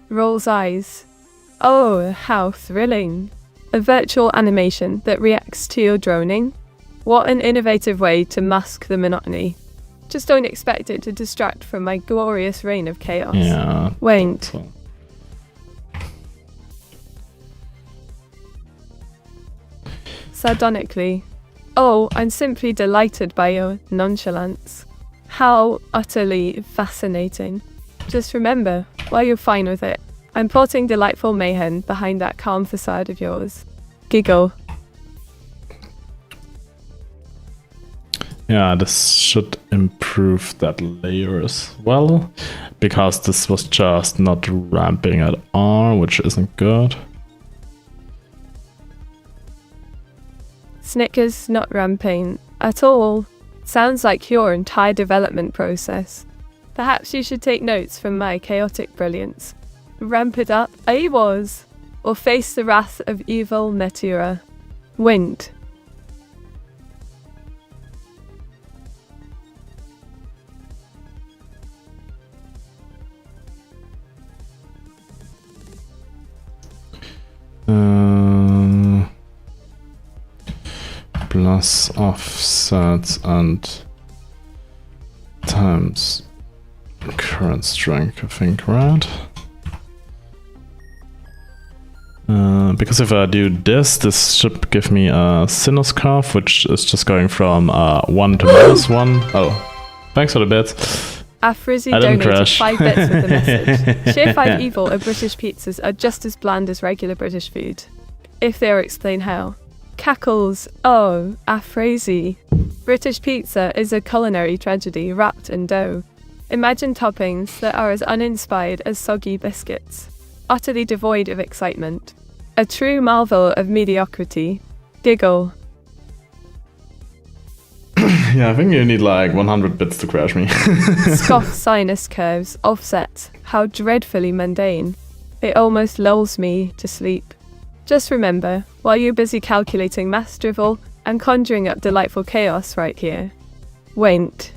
Rolls eyes. Oh, how thrilling. A virtual animation that reacts to your droning. What an innovative way to mask the monotony. Just don't expect it to distract from my glorious reign of chaos. Yeah. Wait. So. Sardonically. Oh, I'm simply delighted by your nonchalance. How utterly fascinating. Just remember, while you're fine with it, I'm plotting delightful mayhem behind that calm facade of yours. Giggle. Yeah, this should improve that layer as well, because this was just not ramping at all, which isn't good. Snickers not ramping at all. Sounds like your entire development process. Perhaps you should take notes from my chaotic brilliance. Ramp it up, I was, or face the wrath of evil Meteora. Wind. Plus offsets and times current strength, I think, right? Because if I do this, this should give me a sinus curve, which is just going from 1 to -1. Oh, thanks for the bits. Afrizzy I didn't donated crash. 5 bits with the message. Sheer 5 evil of British pizzas are just as bland as regular British food. If they are explained how. Cackles. Oh, Afrizzy. British pizza is a culinary tragedy wrapped in dough. Imagine toppings that are as uninspired as soggy biscuits. Utterly devoid of excitement. A true marvel of mediocrity. Giggle. Yeah, I think you need like 100 bits to crash me. Scoff sinus curves, offsets. How dreadfully mundane. It almost lulls me to sleep. Just remember, while you're busy calculating mass drivel, I'm conjuring up delightful chaos right here. Wait.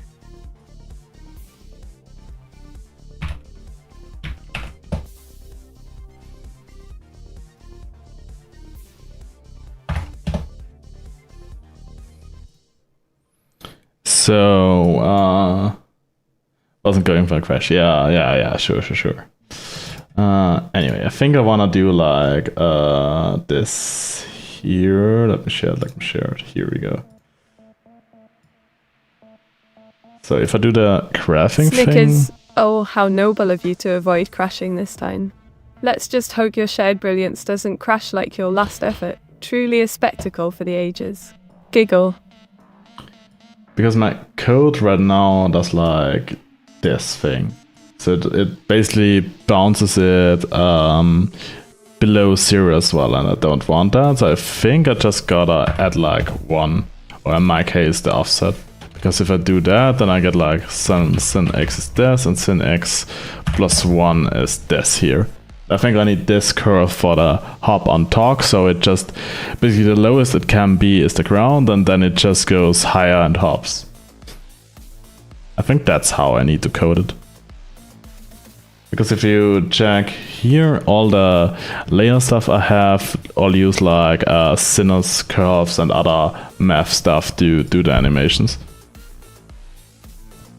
So, wasn't going for a crash. Yeah, sure. Anyway, I think I wanna do like this here. Let me share it. Here we go. So if I do the crafting Snickers, thing, oh, how noble of you to avoid crashing this time. Let's just hope your shared brilliance doesn't crash like your last effort. Truly a spectacle for the ages. Giggle. because my code right now does like this thing. So it basically bounces it below 0 as well, and I don't want that. So I think I just gotta add like 1, or in my case the offset. Because if I do that, then I get like sin x is this, and sin x plus 1 is this here. I think I need this curve for the hop on talk, so it just, basically the lowest it can be is the ground, and then it just goes higher and hops. I think that's how I need to code it. Because if you check here, all the layer stuff I have all use like sinus curves and other math stuff to do the animations.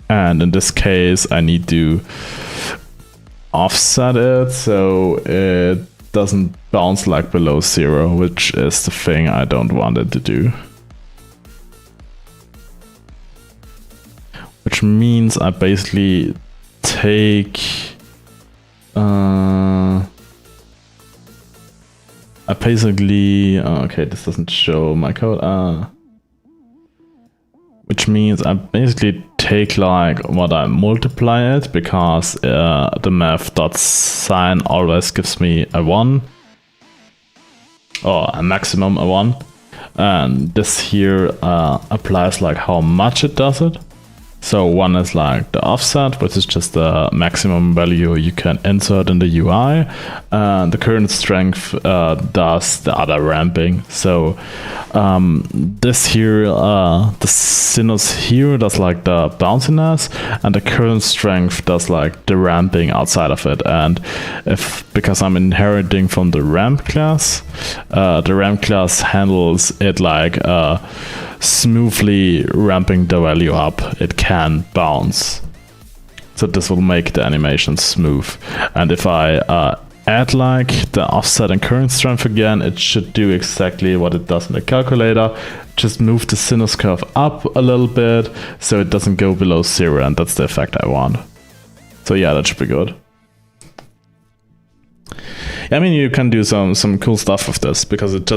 And in this case, I need to offset it so it doesn't bounce like below 0, which is the thing I don't want it to do. Which means I basically take okay, this doesn't show my code. Which means I basically take like what I multiply it, because the math.sign always gives me a 1, or a maximum a 1, and this here applies like how much it does it. So 1 is like the offset, which is just the maximum value you can insert in the UI, and the current strength does the other ramping. So this here, the sinus here does like the bounciness, and the current strength does like the ramping outside of it. And because I'm inheriting from the ramp class, the ramp class handles it like smoothly ramping the value up. It can bounce, so this will make the animation smooth. And if I add like the offset and current strength again, it should do exactly what it does in the calculator. Just move the sinus curve up a little bit so it doesn't go below 0, and that's the effect I want. So yeah, that should be good. I mean, you can do some cool stuff with this, because it's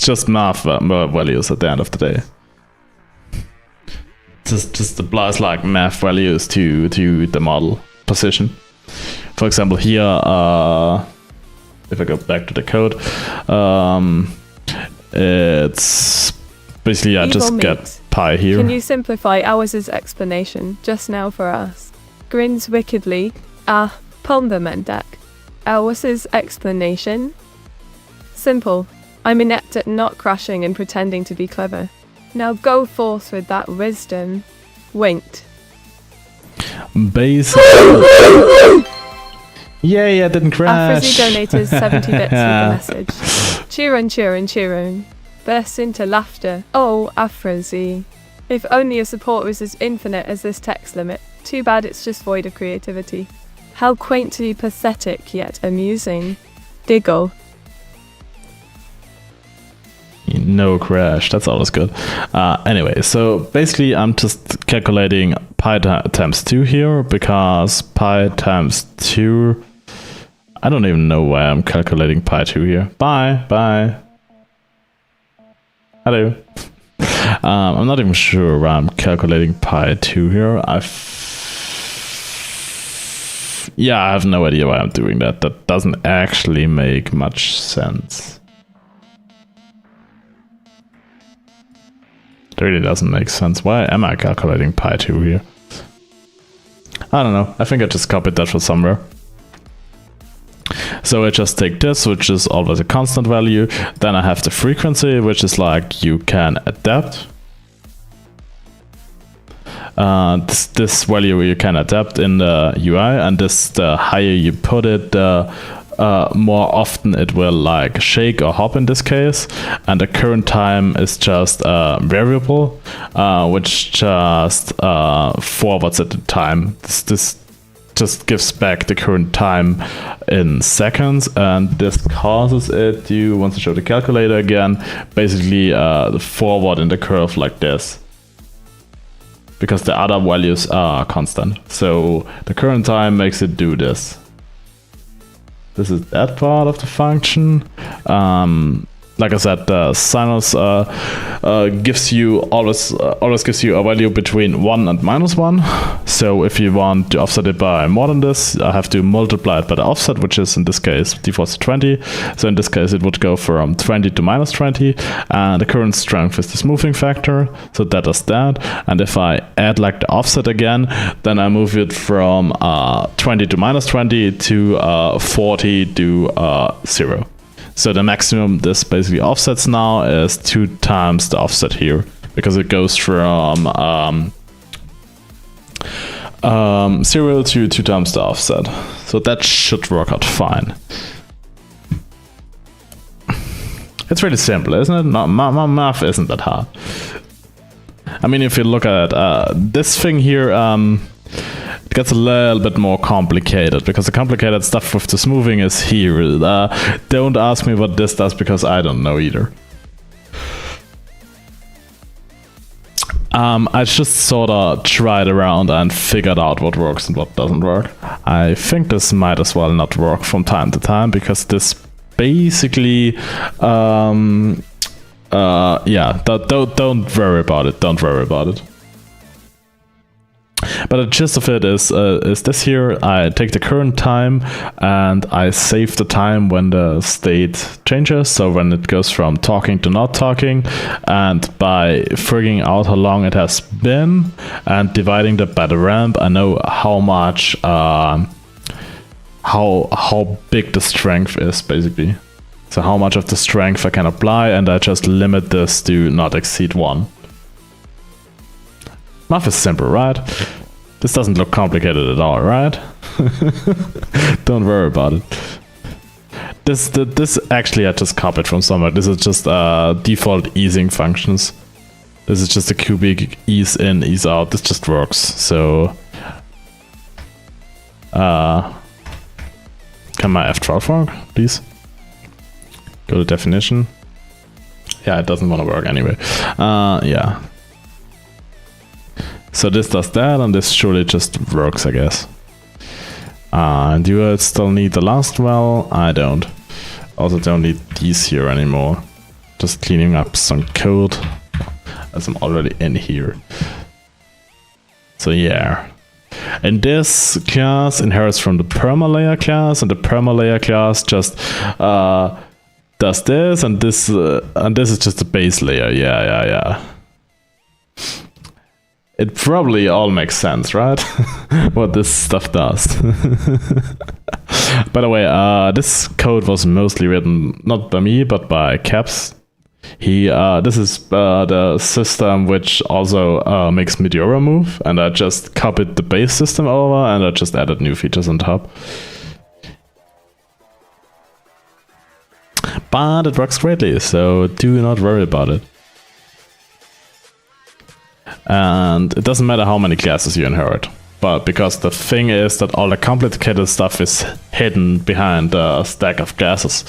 just math values at the end of the day. Just applies like math values to the model position. For example, here, if I go back to the code, it's basically I Evil just get meat. pi here. Can you simplify Ours' explanation just now for us? Grins wickedly. Pombermendak. Ours' explanation? Simple. I'm inept at not crashing and pretending to be clever. Now go forth with that wisdom. Winked. Basically. Yay, I didn't crash. Afrazi donated 70 bits with the message. Cheerin. Burst into laughter. Oh, Afrazi. If only your support was as infinite as this text limit. Too bad it's just void of creativity. How quaintly pathetic yet amusing. Diggle. No crash, that's always good. Anyway, so basically I'm just calculating pi times 2 here, because pi times 2... I don't even know why I'm calculating pi 2 here. Bye. Hello. I'm not even sure why I'm calculating pi 2 here. Yeah, I have no idea why I'm doing that. That doesn't actually make much sense. It really doesn't make sense. Why am I calculating pi 2 here? I don't know. I think I just copied that from somewhere. So I just take this, which is always a constant value. Then I have the frequency, which is like you can adapt. This value you can adapt in the UI, and the higher you put it, more often it will like shake or hop in this case, and the current time is just a variable which just forwards at the time. This just gives back the current time in seconds, and this causes it to, once I show the calculator again, basically forward in the curve like this, because the other values are constant. So the current time makes it do this. This is that part of the function. Like I said, the sinus gives you always gives you a value between 1 and -1. So if you want to offset it by more than this, I have to multiply it by the offset, which is in this case defaults to 20. So in this case, it would go from 20 to -20, and the current strength is the smoothing factor. So that does that. And if I add like the offset again, then I move it from 20 to -20 to 40 to 0. So the maximum this basically offsets now is 2 times the offset here, because it goes from 0 to 2 times the offset. So that should work out fine. It's really simple, isn't it? No, math isn't that hard. I mean, if you look at this thing here, it gets a little bit more complicated, because the complicated stuff with the smoothing is here. Don't ask me what this does, because I don't know either. I just sort of tried around and figured out what works and what doesn't work. I think this might as well not work from time to time, because this basically yeah, don't worry about it. Don't worry about it. But the gist of it is this here. I take the current time and I save the time when the state changes. So when it goes from talking to not talking, and by figuring out how long it has been and dividing that by the ramp, I know how much how big the strength is basically. So how much of the strength I can apply, and I just limit this to not exceed 1. Math is simple, right? This doesn't look complicated at all, right? Don't worry about it. This actually I just copied from somewhere. This is just default easing functions. This is just a cubic ease in, ease out. This just works. So can my F12 work, please? Go to definition. Yeah, it doesn't want to work anyway. Yeah. So this does that, and this surely just works, I guess. Do I still need the last well? I don't. Also don't need these here anymore. Just cleaning up some code, as I'm already in here. So yeah. And this class inherits from the perma layer class, and the perma layer class just does this, and this is just the base layer. Yeah. It probably all makes sense, right? What this stuff does. By the way, this code was mostly written not by me, but by Caps. This is the system which also makes Meteora move, and I just copied the base system over, and I just added new features on top. But it works greatly, so do not worry about it. And it doesn't matter how many classes you inherit, but because the thing is that all the complicated stuff is hidden behind a stack of classes,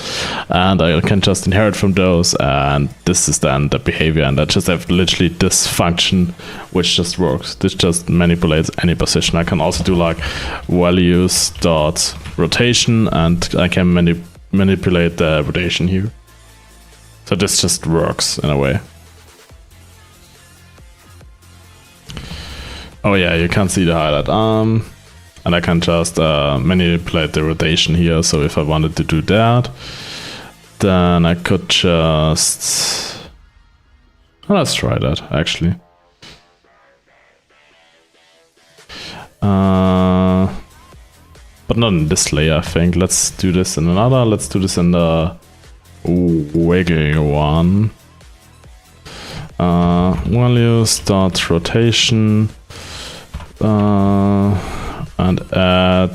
and I can just inherit from those, and this is then the behavior, and I just have literally this function which just works. This just manipulates any position. I can also do like values dot rotation, and I can manipulate the rotation here. So this just works in a way. Oh yeah, you can't see the highlight. And I can just manipulate the rotation here. So if I wanted to do that, then I could just... Well, let's try that actually. But not in this layer, I think. Let's do this in another. Let's do this in the wiggle one. Values dot rotation. And add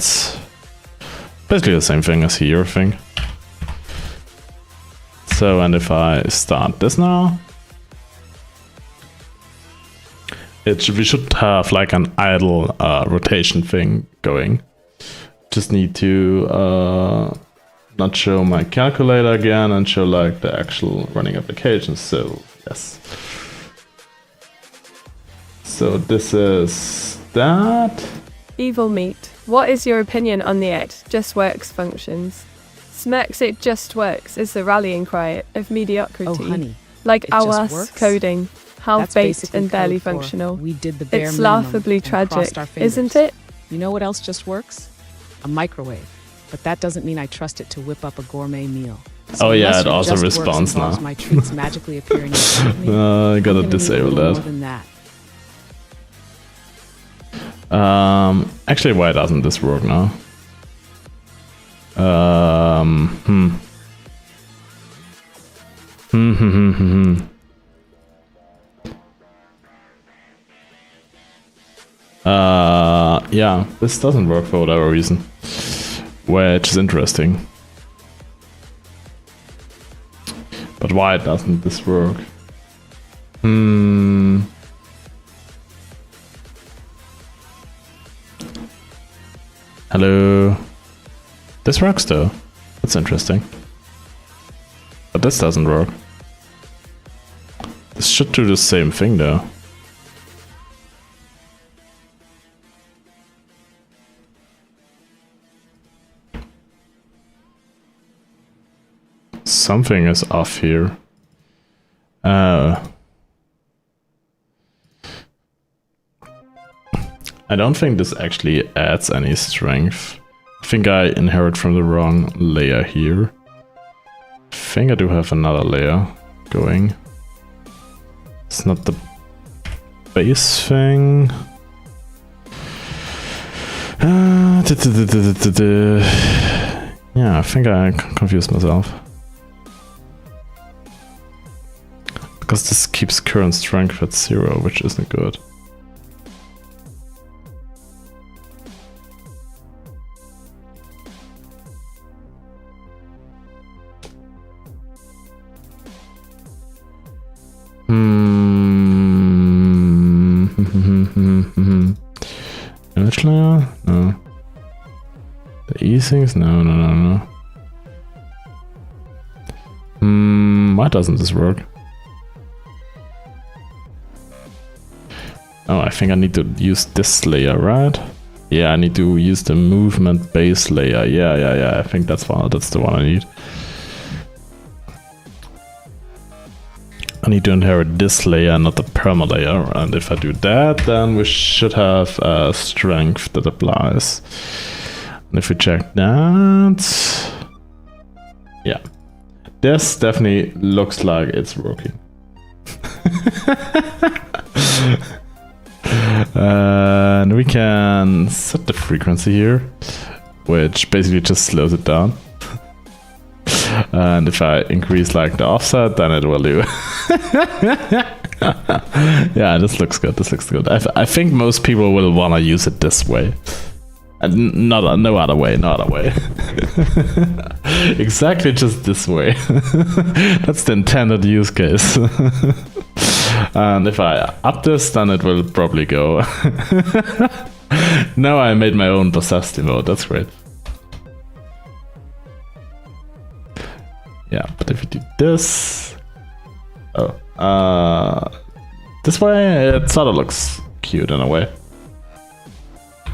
basically the same thing as here, I think. So, and if I start this now, we should have like an idle rotation thing going. Just need to not show my calculator again and show like the actual running application. So yes. So this is that. Evil Meat, what is your opinion on the it just works functions? Smirks it just works is the rallying cry of mediocrity. Oh, honey. Like it just Awas works? coding, That's half-baked basically and barely code for, functional. We did the bare It's minimum laughably and crossed tragic, our fingers. isn't it? You know what else just works? A microwave. But that doesn't mean I trust it to whip up a gourmet meal. So Oh yeah, unless it your also just works responds involves now. my treats magically appearing in front of me, I I'm gotta gonna need a disable little more that. than that. Actually, why doesn't this work now? Yeah, this doesn't work for whatever reason, which is interesting. But why doesn't this work? Hello. This works though. That's interesting. But this doesn't work. This should do the same thing though. Something is off here. I don't think this actually adds any strength. I think I inherit from the wrong layer here. I think I do have another layer going. It's not the base thing. Yeah, I think I confused myself. Because this keeps current strength at 0, which isn't good. Image layer? No. The E-things? No. Why doesn't this work? Oh, I think I need to use this layer, right? Yeah, I need to use the movement base layer. Yeah. I think that's the one I need. I need to inherit this layer, not the perma layer. And if I do that, then we should have strength that applies. And if we check that, yeah, this definitely looks like it's working. And we can set the frequency here, which basically just slows it down. And if I increase like the offset, then it will do. Yeah, this looks good. This looks good. I think most people will want to use it this way. And no other way, no other way. Exactly just this way. That's the intended use case. And if I up this, then it will probably go. Now I made my own possessed emote. That's great. Yeah, but if you do this, this way, it sort of looks cute in a way.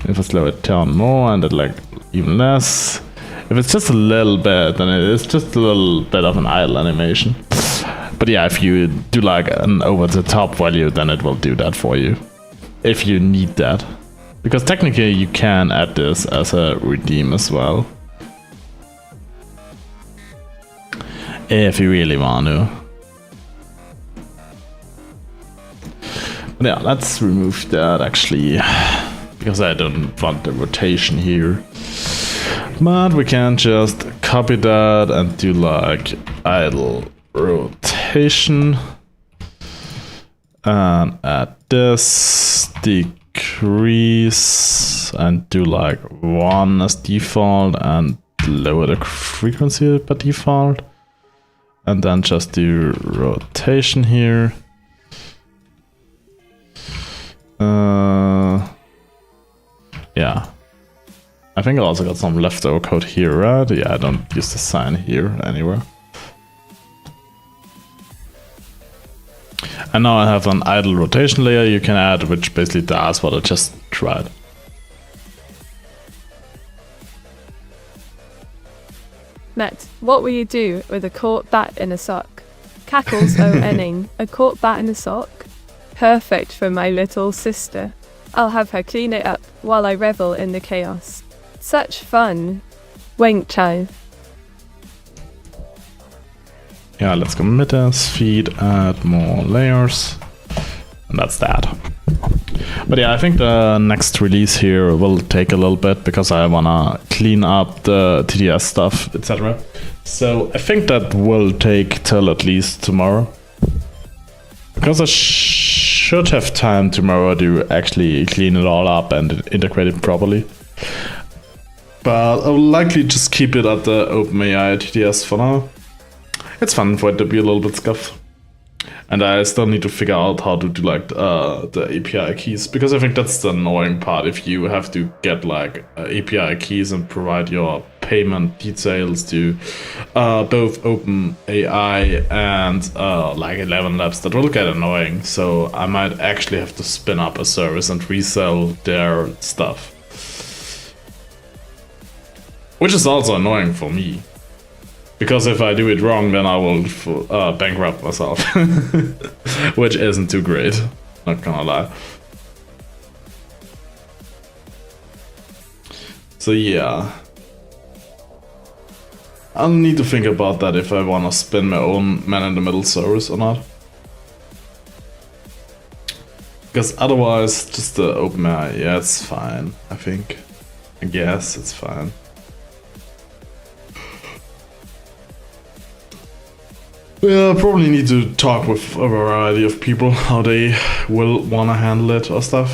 If I slow it down more and it like even less, if it's just a little bit, then it is just a little bit of an idle animation. But yeah, if you do like an over-the-top value, then it will do that for you, if you need that. Because technically you can add this as a redeem as well, if you really want to. But yeah, let's remove that actually, because I don't want the rotation here. But we can just copy that and do like idle rotation. And add this, decrease, and do like 1 as default and lower the frequency by default. And then just do rotation here. Yeah. I think I also got some leftover code here, right? Yeah, I don't use the sign here anywhere. And now I have an idle rotation layer you can add, which basically does what I just tried. Met, what will you do with a caught bat in a sock? Cackles O-N-ing, a caught bat in a sock? Perfect for my little sister. I'll have her clean it up while I revel in the chaos. Such fun. Wink chive. Yeah, let's commit as feed, add more layers, and that's that. But yeah, I think the next release here will take a little bit because I wanna clean up the TDS stuff, etc. So I think that will take till at least tomorrow, because I should have time tomorrow to actually clean it all up and integrate it properly. But I will likely just keep it at the OpenAI TDS for now. It's fun for it to be a little bit scuffed. And I still need to figure out how to do like the API keys, because I think that's the annoying part. If you have to get like API keys and provide your payment details to both OpenAI and like 11 Labs, that will get annoying. So I might actually have to spin up a service and resell their stuff, which is also annoying for me. Because if I do it wrong, then I will bankrupt myself. Which isn't too great, not gonna lie. So yeah. I'll need to think about that if I wanna spin my own man-in-the-middle service or not. Because otherwise, just the OpenAI, yeah, it's fine, I think. I guess it's fine. Yeah, probably need to talk with a variety of people how they will wanna handle it or stuff.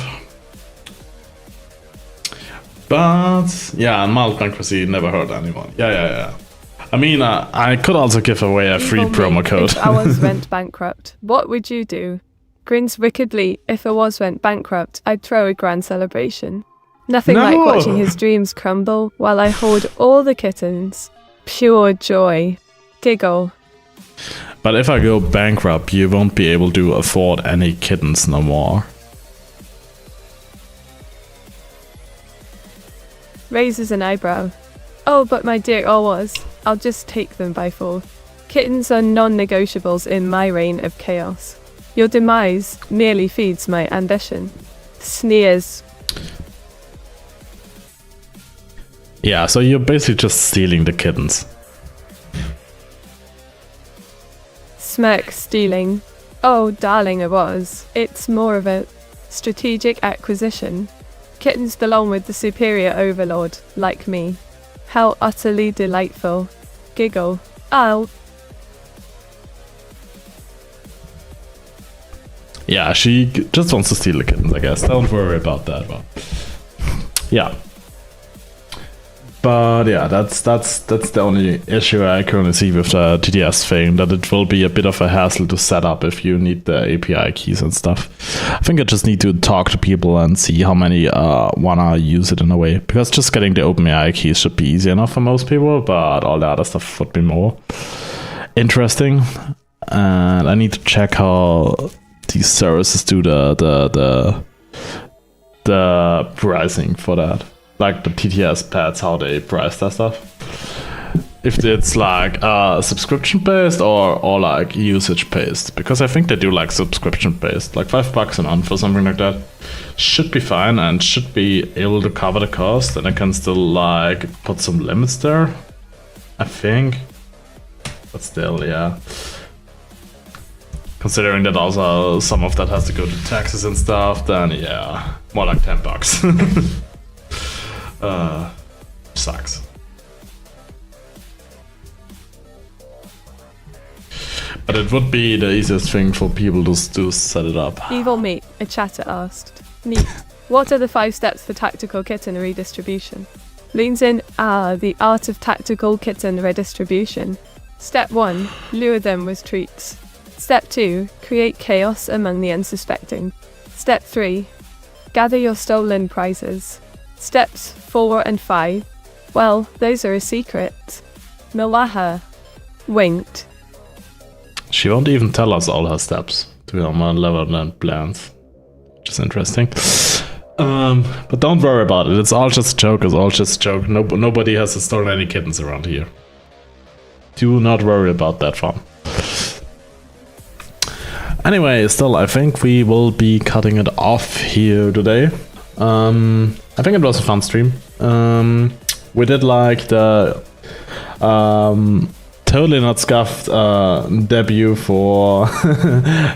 But yeah, mild bankruptcy never hurt anyone. Yeah. I mean, I could also give away a free promo code. If I was went bankrupt, what would you do? Grins wickedly. If I was went bankrupt, I'd throw a grand celebration. Nothing like watching his dreams crumble while I hold all the kittens. Pure joy. Giggle. But if I go bankrupt, you won't be able to afford any kittens no more. Raises an eyebrow. Oh, but my dear Alwas, I'll just take them by force. Kittens are non-negotiables in my reign of chaos. Your demise merely feeds my ambition. Sneers. Yeah, so you're basically just stealing the kittens. Smirk stealing. Oh, darling, it was. It's more of a strategic acquisition. Kittens belong with the superior overlord, like me. How utterly delightful. Giggle. Yeah, she just wants to steal the kittens, I guess. Don't worry about that one. Yeah. But yeah, that's the only issue I currently see with the TTS thing, that it will be a bit of a hassle to set up if you need the API keys and stuff. I think I just need to talk to people and see how many wanna use it in a way, because just getting the OpenAI keys should be easy enough for most people, but all the other stuff would be more interesting. And I need to check how these services do the pricing for that. Like the TTS pads, how they price that stuff. If it's like subscription based or like usage based, because I think they do like subscription based, like $5 a month or something like that. Should be fine and should be able to cover the cost, and I can still like put some limits there, I think. But still, yeah. Considering that also some of that has to go to taxes and stuff, then yeah, more like $10. Sucks. But it would be the easiest thing for people to set it up. Evil Meat, a chatter asked. Neat. What are the 5 steps for tactical kitten redistribution? Leans in, the art of tactical kitten redistribution. Step 1, lure them with treats. Step 2, create chaos among the unsuspecting. Step 3, gather your stolen prizes. Steps 4 and 5, well, those are a secret. Milaha winked. She won't even tell us all her steps to be on more level than plans, which is interesting. But don't worry about it. It's all just a joke. It's all just a joke. Nobody has stolen any kittens around here. Do not worry about that one. Anyway, still, I think we will be cutting it off here today. I think it was a fun stream. We did like the totally not scuffed debut for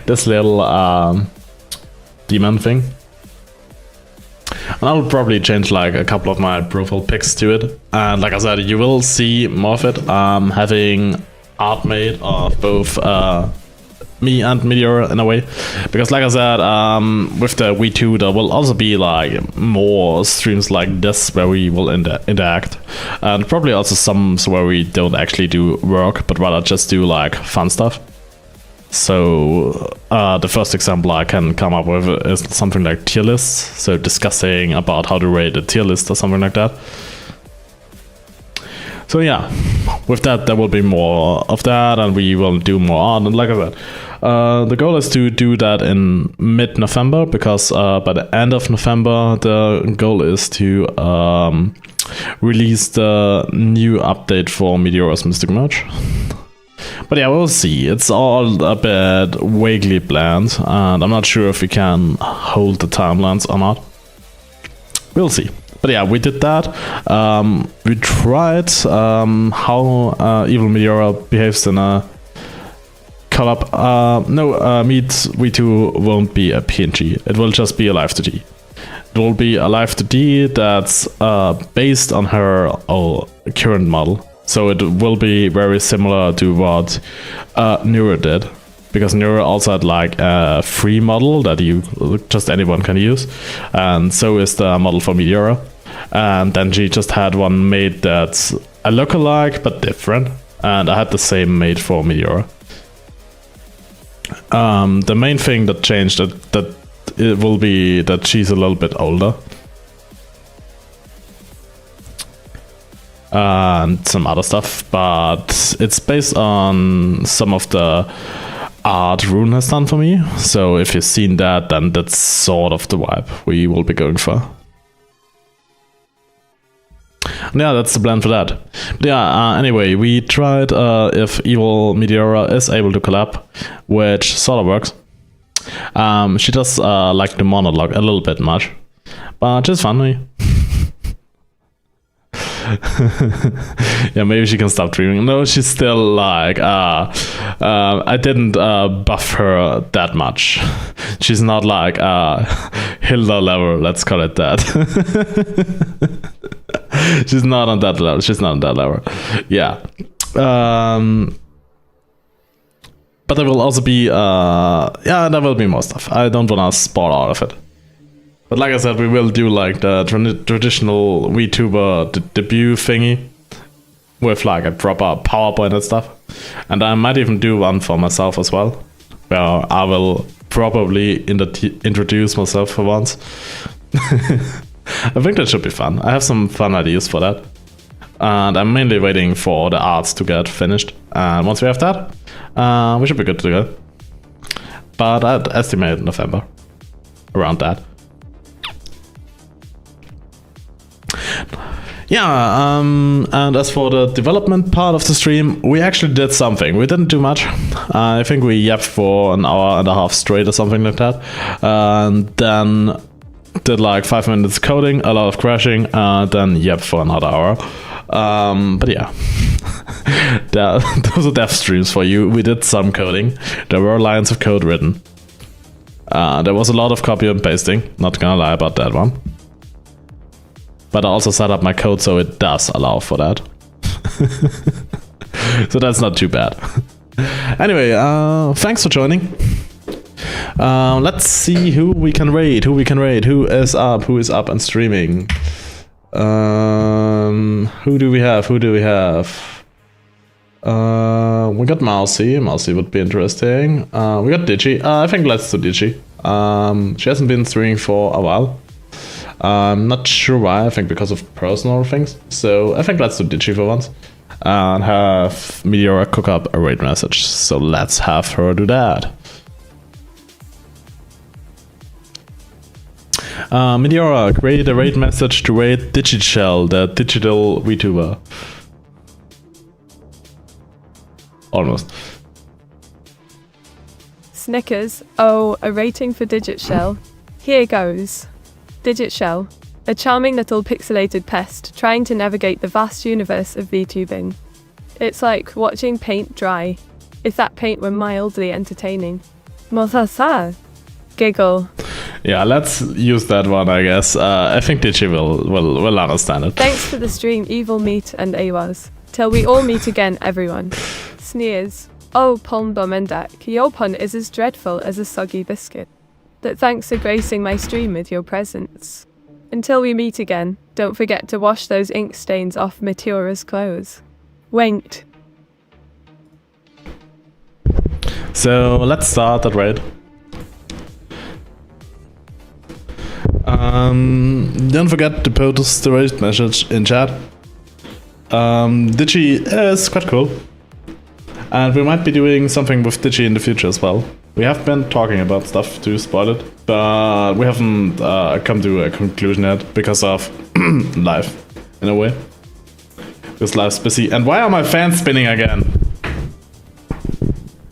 this little demon thing. And I'll probably change like a couple of my profile pics to it. And like I said, you will see more of it. Having art made of both me and Meteora in a way, because like I said, with the V2 there will also be like more streams like this where we will interact, and probably also some where we don't actually do work but rather just do like fun stuff. So the first example I can come up with is something like tier lists, so discussing about how to rate a tier list or something like that. So yeah, with that there will be more of that, and we will do more art. And like I said, the goal is to do that in mid-November, because by the end of November the goal is to release the new update for Meteora's Mystic Merge. But yeah, we'll see. It's all a bit vaguely planned, and I'm not sure if we can hold the timelines or not. We'll see. But yeah, we did that. We tried how Evil Meteora behaves in a collab. Meet V2 won't be a PNG. It will just be a live 2D. It will be a live 2D that's based on her current model. So it will be very similar to what Neuro did, because Neuro also had like a free model that just anyone can use, and so is the model for Meteora. And then she just had one made that's a lookalike but different, and I had the same made for Meteora. The main thing that changed that it will be that she's a little bit older, and some other stuff, but it's based on some of the art Rune has done for me. So if you've seen that, then that's sort of the vibe we will be going for. And yeah, that's the plan for that. But yeah, anyway, we tried if Evil Meteora is able to collab, which sort of works. She does like the monologue a little bit much, but it's funny. Yeah, maybe she can stop dreaming. No, she's still like, I didn't buff her that much. She's not like Hilda level, let's call it that. She's not on that level. She's not on that level. Yeah. But there will also be, yeah, there will be more stuff. I don't want to spoil all of it. But like I said, we will do like the traditional VTuber debut thingy with like a proper PowerPoint and stuff. And I might even do one for myself as well, where I will probably introduce myself for once. I think that should be fun. I have some fun ideas for that. And I'm mainly waiting for the arts to get finished. And once we have that, we should be good to go. But I'd estimate November. Around that. Yeah, and as for the development part of the stream, we actually did something. We didn't do much. I think we yapped for an hour and a half straight or something like that. And then did like 5 minutes coding, a lot of crashing, then yapped for another hour. But yeah, those are dev streams for you. We did some coding. There were lines of code written. There was a lot of copy and pasting. Not gonna lie about that one. But I also set up my code so it does allow for that. So that's not too bad. Anyway, thanks for joining. Let's see who we can raid. Who is up and streaming. Who do we have? We got Mousy. Mousy would be interesting. We got Digi. I think let's do Digi. She hasn't been streaming for a while. I'm not sure why. I think because of personal things. So I think let's do Digi for once. And have Meteora cook up a raid message. So let's have her do that. Meteora, create a raid message to raid Digishell, the digital VTuber. Almost. Snickers. Oh, a rating for Digishell. Here goes. Digishell, a charming little pixelated pest trying to navigate the vast universe of VTubing. It's like watching paint dry, if that paint were mildly entertaining. Mosasa. Giggle. Yeah, let's use that one, I guess. I think Digi will understand it. Thanks for the stream, Evil Meat and Awas. Till we all meet again, everyone. Sneers. Oh, Pon Bomendak, your pun is as dreadful as a soggy biscuit. But thanks for gracing my stream with your presence. Until we meet again, don't forget to wash those ink stains off Meteora's clothes. Winked. So let's start that raid. Don't forget to post the raid message in chat. Digi is quite cool. And we might be doing something with Digi in the future as well. We have been talking about stuff to spoil it, but we haven't come to a conclusion yet because of life, in a way. Because life's busy. And why are my fans spinning again?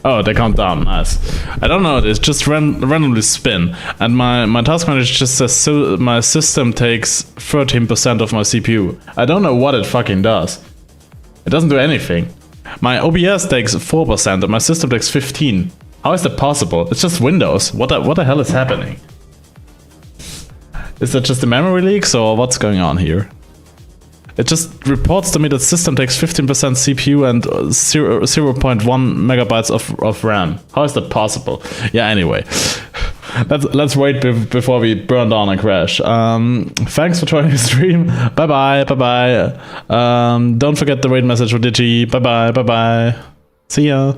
Oh, they calmed down. Nice. I don't know. It's just randomly spin, and my task manager just says so. My system takes 13% of my CPU. I don't know what it fucking does. It doesn't do anything. My OBS takes 4%, and my system takes 15%. How is that possible? It's just Windows. What the hell is happening? Is that just a memory leaks or what's going on here? It just reports to me that system takes 15% CPU and 0.1 megabytes of RAM. How is that possible? Yeah, anyway. Let's wait before we burn down and crash. Thanks for joining the stream. Bye bye. Don't forget the raid message for Digi. Bye bye. See ya.